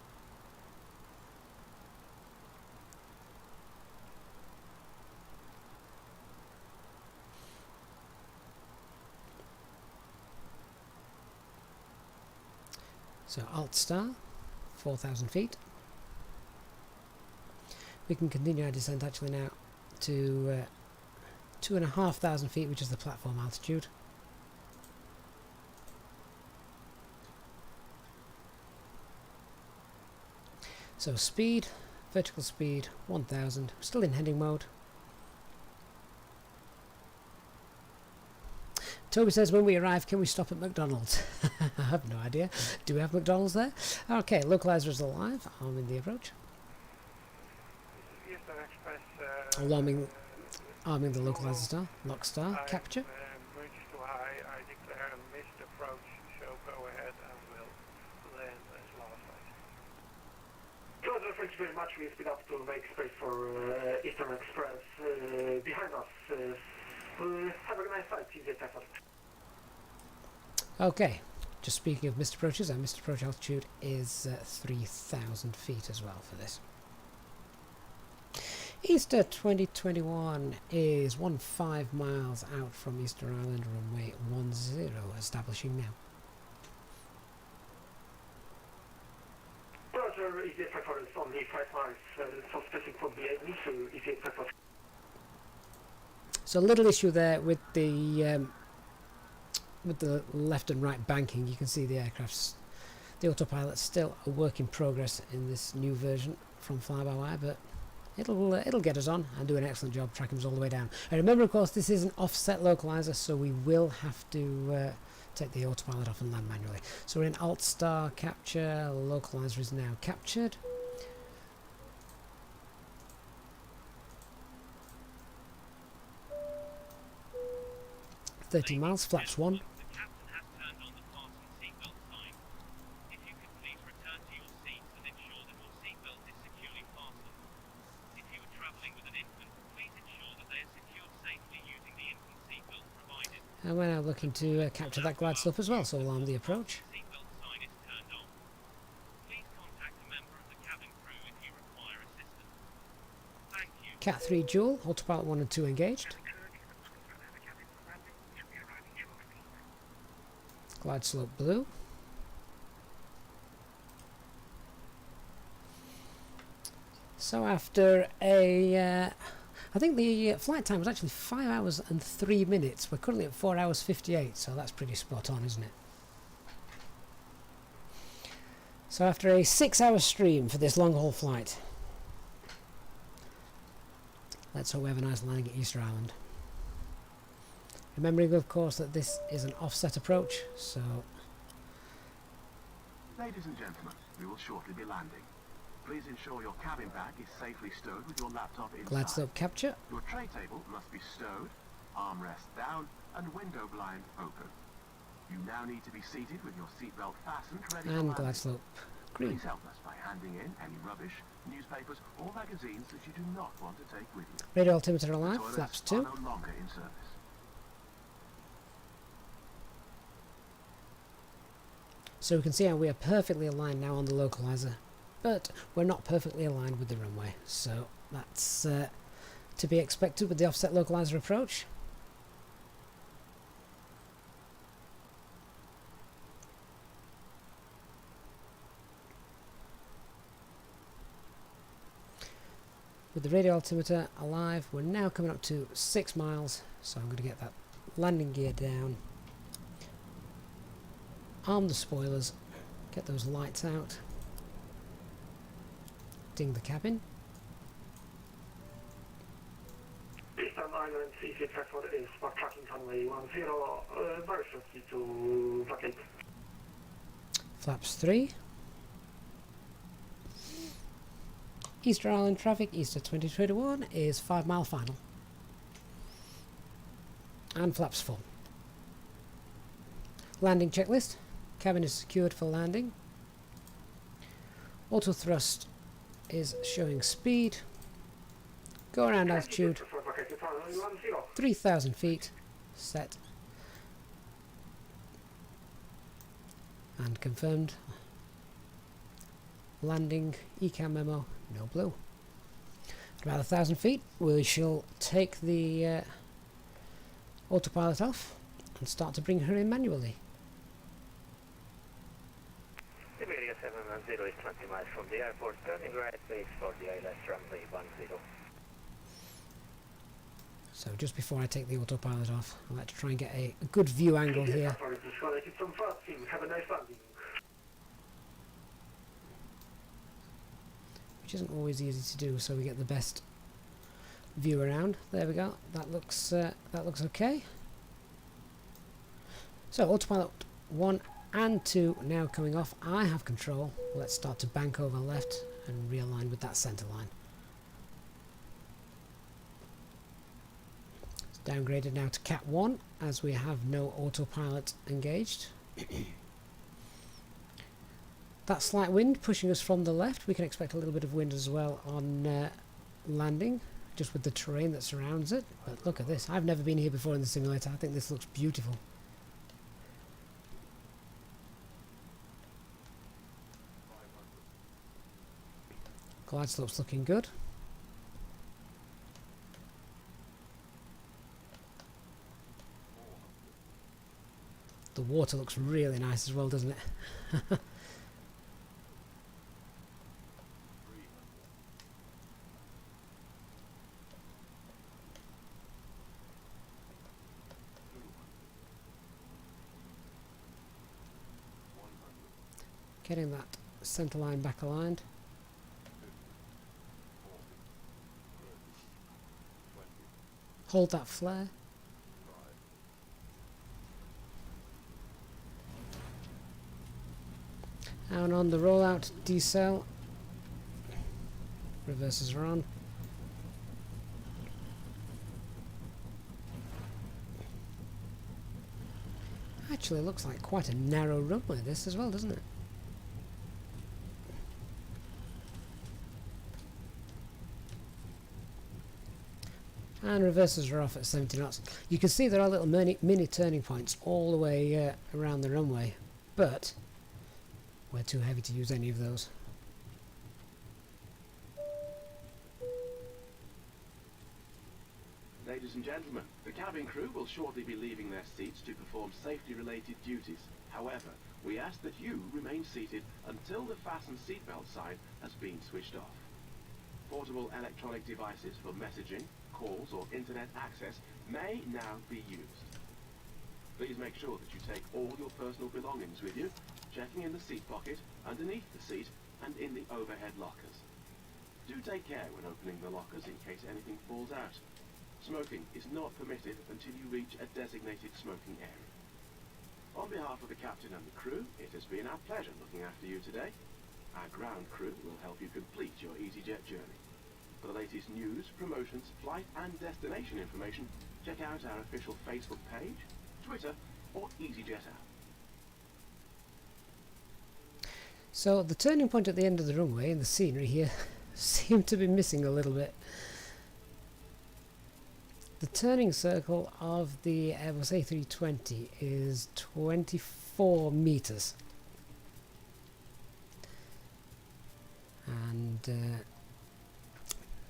So Alt Star, 4,000 feet. We can continue our descent actually now to 2,500 feet, which is the platform altitude. So speed, vertical speed 1,000, still in heading mode. Toby says, when we arrive, can we stop at McDonald's? I have no idea. Do we have McDonald's there? Okay, localizer is alive. Arming the approach. Easter Express. Arming the localizer star. Lock star. Capture. Much too high. I declare a missed approach, so go ahead and we'll land as last flight. Roger, thank you very much. We speed up to make space for Eastern Express behind us. Have a nice flight, Easyjet. Okay, just speaking of missed approaches, our missed approach altitude is 3,000 feet as well for this. Easter 2021 is 15 miles out from Easter Island, runway 10, establishing now. Roger, Easyjet is only 5 miles, so spacing would be an issue, Easyjet. So a little issue there with the left and right banking. You can see the aircraft's, the autopilot's still a work in progress in this new version from fly-by-wire, but it'll get us on and do an excellent job tracking us all the way down. And remember, of course, this is an offset localizer, so we will have to take the autopilot off and land manually. So we're in Alt Star capture. Localizer is now captured. "30 miles, flaps 1. The captain has turned on the fasten seatbelt sign. If you could please return to your seats and ensure that your seatbelt is securely fastened. If you are travelling with an infant, please ensure that they are secured safely using the infant seatbelt provided." And we're now looking to capture that glide slope as well, so we'll arm the approach. Seatbelt sign is turned on. Please contact a member of the cabin crew if you require assistance. Thank you. Cat 3 dual, autopilot 1 and 2 engaged. Glide slope blue. So after a, I think the flight time was actually 5 hours and 3 minutes. We're currently at 4 hours 58, so that's pretty spot on, isn't it? So after a 6-hour stream for this long haul flight, let's hope we have a nice landing at Easter Island. Remembering, of course, that this is an offset approach, so... Ladies and gentlemen, we will shortly be landing. Please ensure your cabin bag is safely stowed with your laptop inside. Glide slope capture. Your tray table must be stowed, armrest down, and window blind open. You now need to be seated with your seatbelt fastened, ready for And landing. glide slope green. Please help us by handing in any rubbish, newspapers, or magazines that you do not want to take with you. Radio altimeter The alive, toilets flaps are 2. no longer in service. So we can see how we are perfectly aligned now on the localizer, but we're not perfectly aligned with the runway, so that's to be expected with the offset localizer approach. With the radio altimeter alive, we're now coming up to 6 miles, so I'm going to get that landing gear down. Arm the spoilers, get those lights out, ding the cabin. Eastern Island Easyjet is smart tracking runway 10, very friendly to vacate. Flaps 3. Easter Island traffic, Easter 2021 is 5 mile final. And flaps full. Landing checklist. Cabin is secured for landing. Auto thrust is showing speed. Go around altitude, 3,000 feet, set, and confirmed. Landing, ECAM memo, no blue. At about 1,000 feet, we shall take the autopilot off and start to bring her in manually. Iberia 710 is 20 miles from the airport, turning right base for the ILS runway 10. So just before I take the autopilot off, I'd like to try and get a good view angle here. From VATSIM, have a nice landing. Which isn't always easy to do, so we get the best view around. There we go. That looks okay. So autopilot 1 and 2 now coming off. I have control. Let's start to bank over left and realign with that centre line. It's downgraded now to Cat 1 as we have no autopilot engaged. That slight wind pushing us from the left. We can expect a little bit of wind as well on landing, just with the terrain that surrounds it. But look at this. I've never been here before in the simulator. I think this looks beautiful. Glide slope's looking good. The water looks really nice as well, doesn't it? Getting that centre line back aligned. Hold that flare. And on the rollout decel, reverses are on. Actually looks like quite a narrow runway this as well, doesn't it? And reversers are off at 70 knots. You can see there are little mini turning points all the way around the runway, but we're too heavy to use any of those. Ladies and gentlemen, the cabin crew will shortly be leaving their seats to perform safety-related duties. However, we ask that you remain seated until the fasten seatbelt sign has been switched off. Portable electronic devices for messaging, calls or internet access may now be used. Please make sure that you take all your personal belongings with you, checking in the seat pocket, underneath the seat and in the overhead lockers. Do take care when opening the lockers in case anything falls out. Smoking is not permitted until you reach a designated smoking area. On behalf of the captain and the crew, it has been our pleasure looking after you today. Our ground crew will help you complete your Easyjet journey. For the latest news, promotions, flight and destination information, check out our official Facebook page, Twitter or Easyjet app. So the turning point at the end of the runway and the scenery here seem to be missing a little bit. The turning circle of the Airbus A320 is 24 meters. And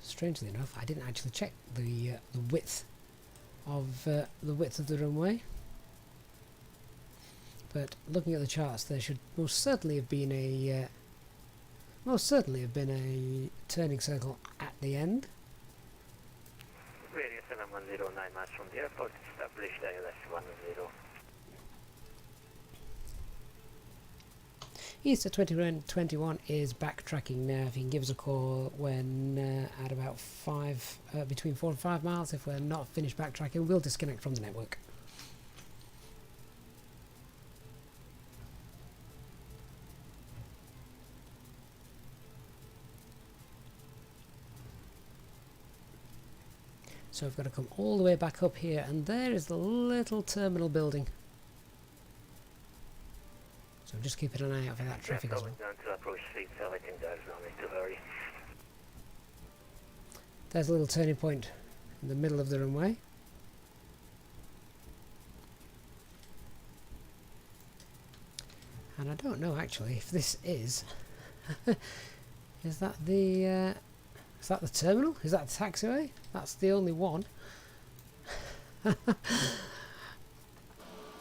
strangely enough, I didn't actually check the width of the runway. But looking at the charts, there should most certainly have been a turning circle at the end. Radio 7109 miles from the airport, established ILS 10. Easter 2021 is backtracking now. If you can give us a call when at about between 4 and 5 miles. If we're not finished backtracking, we'll disconnect from the network. So we've got to come all the way back up here, and there is the little terminal building. So just keeping an eye out for that traffic as well. Going to approach seat, so I think there's no need to hurry. There's a little turning point in the middle of the runway. And I don't know actually if this is is that the terminal? Is that the taxiway? That's the only one.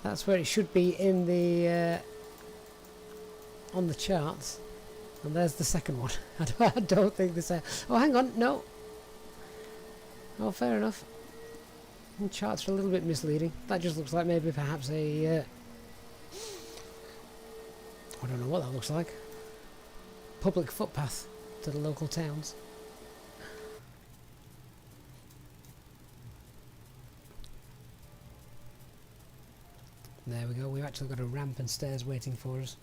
That's where it should be in the on the charts. And there's the second one. I don't think this. Oh, hang on, no. Oh, fair enough. The charts are a little bit misleading. That just looks like maybe perhaps a. I don't know what that looks like. Public footpath to the local towns. There we go. We've actually got a ramp and stairs waiting for us.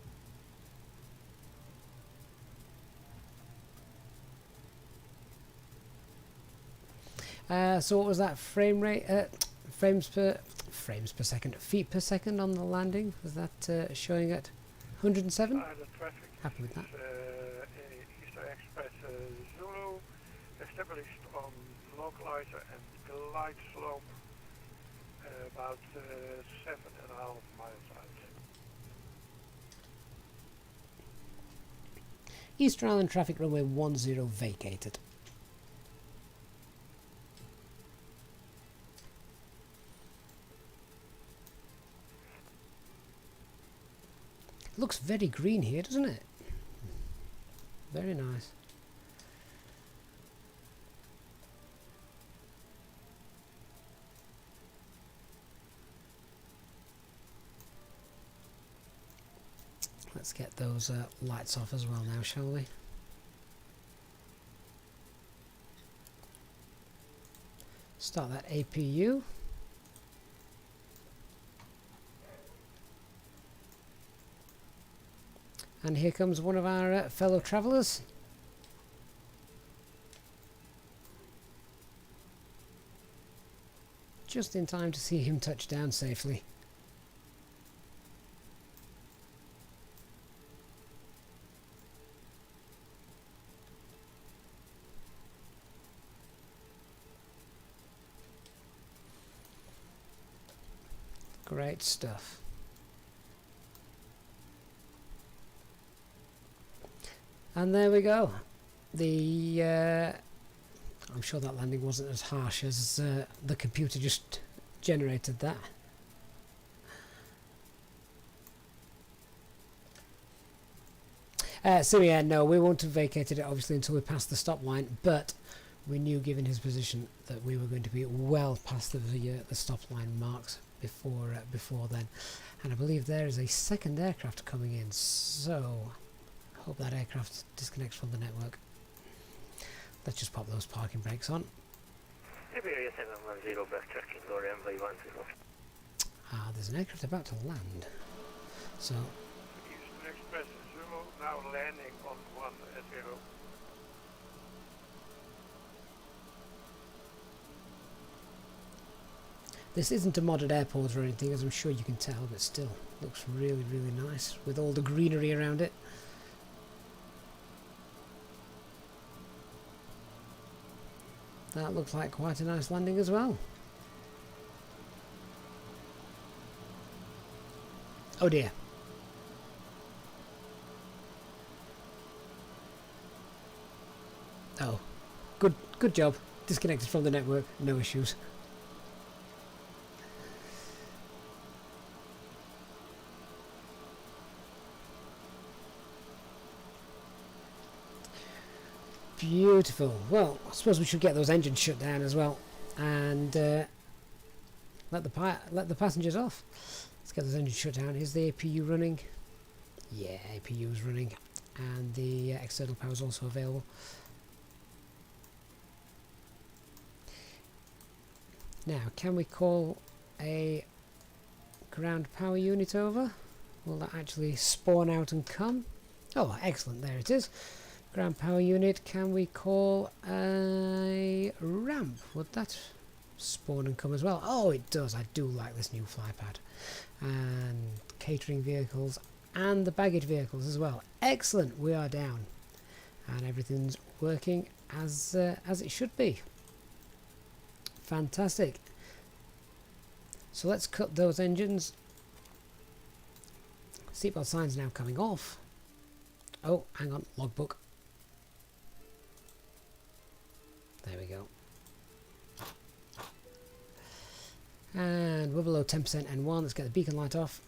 So what was that frame rate? Frames per second, feet per second on the landing? Was that showing at 107? The traffic Happy with that. Easter Express Zulu, established on localizer and glide slope, about 7.5 miles out. Easter Island traffic runway 10 vacated. Looks very green here, doesn't it? Very nice. Let's get those lights off as well now, shall we? Start that APU. And here comes one of our fellow travellers. Just in time to see him touch down safely. Great stuff. And there we go. The I'm sure that landing wasn't as harsh as the computer just generated that. So yeah, no, we won't have vacated it obviously until we passed the stop line, but we knew, given his position, that we were going to be well past the stop line marks before then. And I believe there is a second aircraft coming in, so hope that aircraft disconnects from the network. Let's just pop those parking brakes on. Iberia 710 backtracking or MV10. Ah, there's an aircraft about to land. So Eastern Express Zulu now landing on 10. this isn't a modded airport or anything, as I'm sure you can tell, but still looks really, really nice with all the greenery around it. That looks like quite a nice landing as well. Oh dear. Oh, good job. Disconnected from the network, no issues. Beautiful. Well, I suppose we should get those engines shut down as well, and let the passengers off. Let's get those engines shut down. Is the APU running? Yeah, APU is running, and the external power is also available. Now, can we call a ground power unit over? Will that actually spawn out and come? Oh, excellent, there it is. Ground power unit, can we call a ramp? Would that spawn and come as well? Oh, it does. I do like this new flypad. And catering vehicles and the baggage vehicles as well. Excellent, we are down. And everything's working as it should be. Fantastic. So let's cut those engines. Seatbelt sign's now coming off. Oh, hang on, logbook. There we go. And we're below 10% N1. Let's get the beacon light off.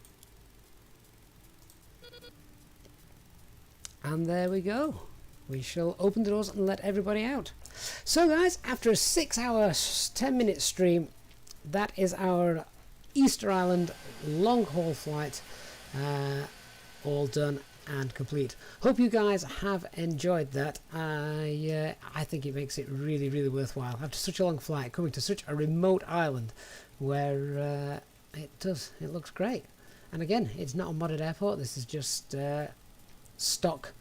And there we go. We shall open the doors and let everybody out. So guys, after a 6 hour, 10-minute stream, that is our Easter Island long haul flight all done and complete. Hope you guys have enjoyed that. I think it makes it really, really worthwhile after such a long flight, coming to such a remote island where it looks great. And again, it's not a modded airport. This is just stock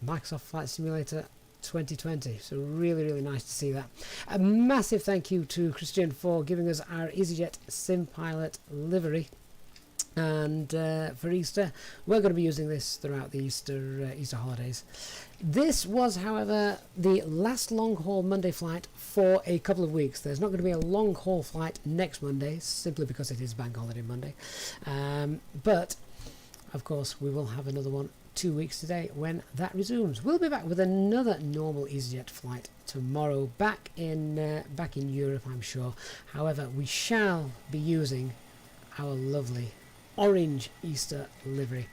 Microsoft Flight Simulator 2020. So really, really nice to see that. A massive thank you to Christian for giving us our Easyjetsimpilot livery. And for Easter, we're going to be using this throughout the Easter holidays. This was, however, the last long-haul Monday flight for a couple of weeks. There's not going to be a long-haul flight next Monday, simply because it is Bank Holiday Monday. But, of course, we will have another one 2 weeks today when that resumes. We'll be back with another normal Easyjet flight tomorrow, back in Europe, I'm sure. However, we shall be using our lovely orange Easter livery.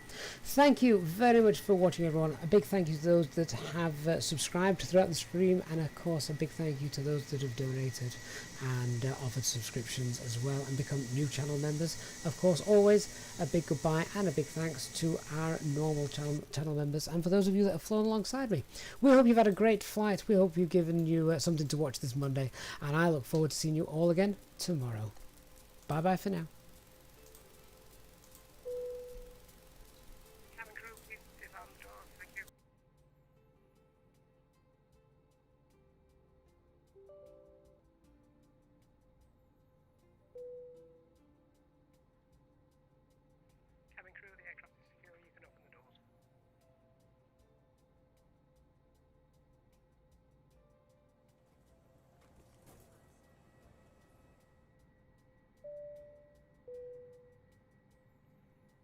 Thank you very much for watching, everyone. A big thank you to those that have subscribed throughout the stream, and of course a big thank you to those that have donated and offered subscriptions as well and become new channel members. Of course, always a big goodbye and a big thanks to our normal channel members, and for those of you that have flown alongside me. We hope you've had a great flight. We hope you've given you something to watch this Monday, and I look forward to seeing you all again tomorrow. Bye bye for now.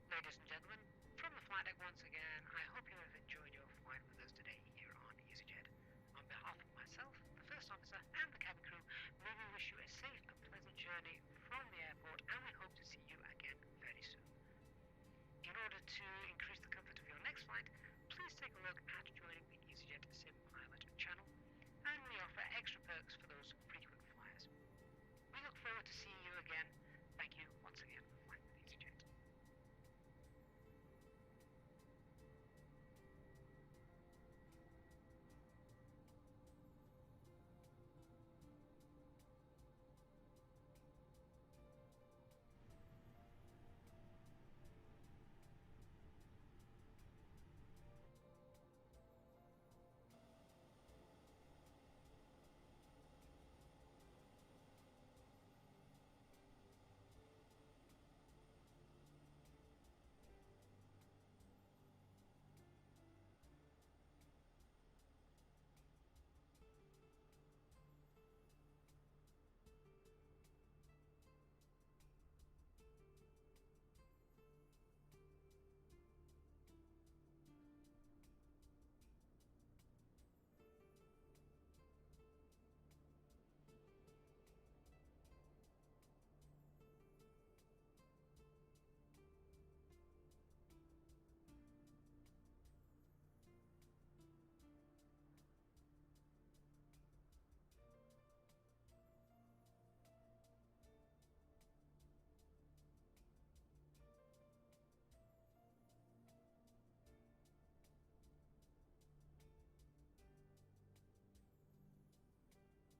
Ladies and gentlemen, from the flight deck once again, I hope you have enjoyed your flight with us today here on Easyjet. On behalf of myself, the first officer and the cabin crew, may we wish you a safe and pleasant journey from the airport, and we hope to see you again very soon. In order to increase the comfort of your next flight, please take a look at joining the Easyjetsimpilot channel, and we offer extra perks for those frequent flyers. We look forward to seeing you again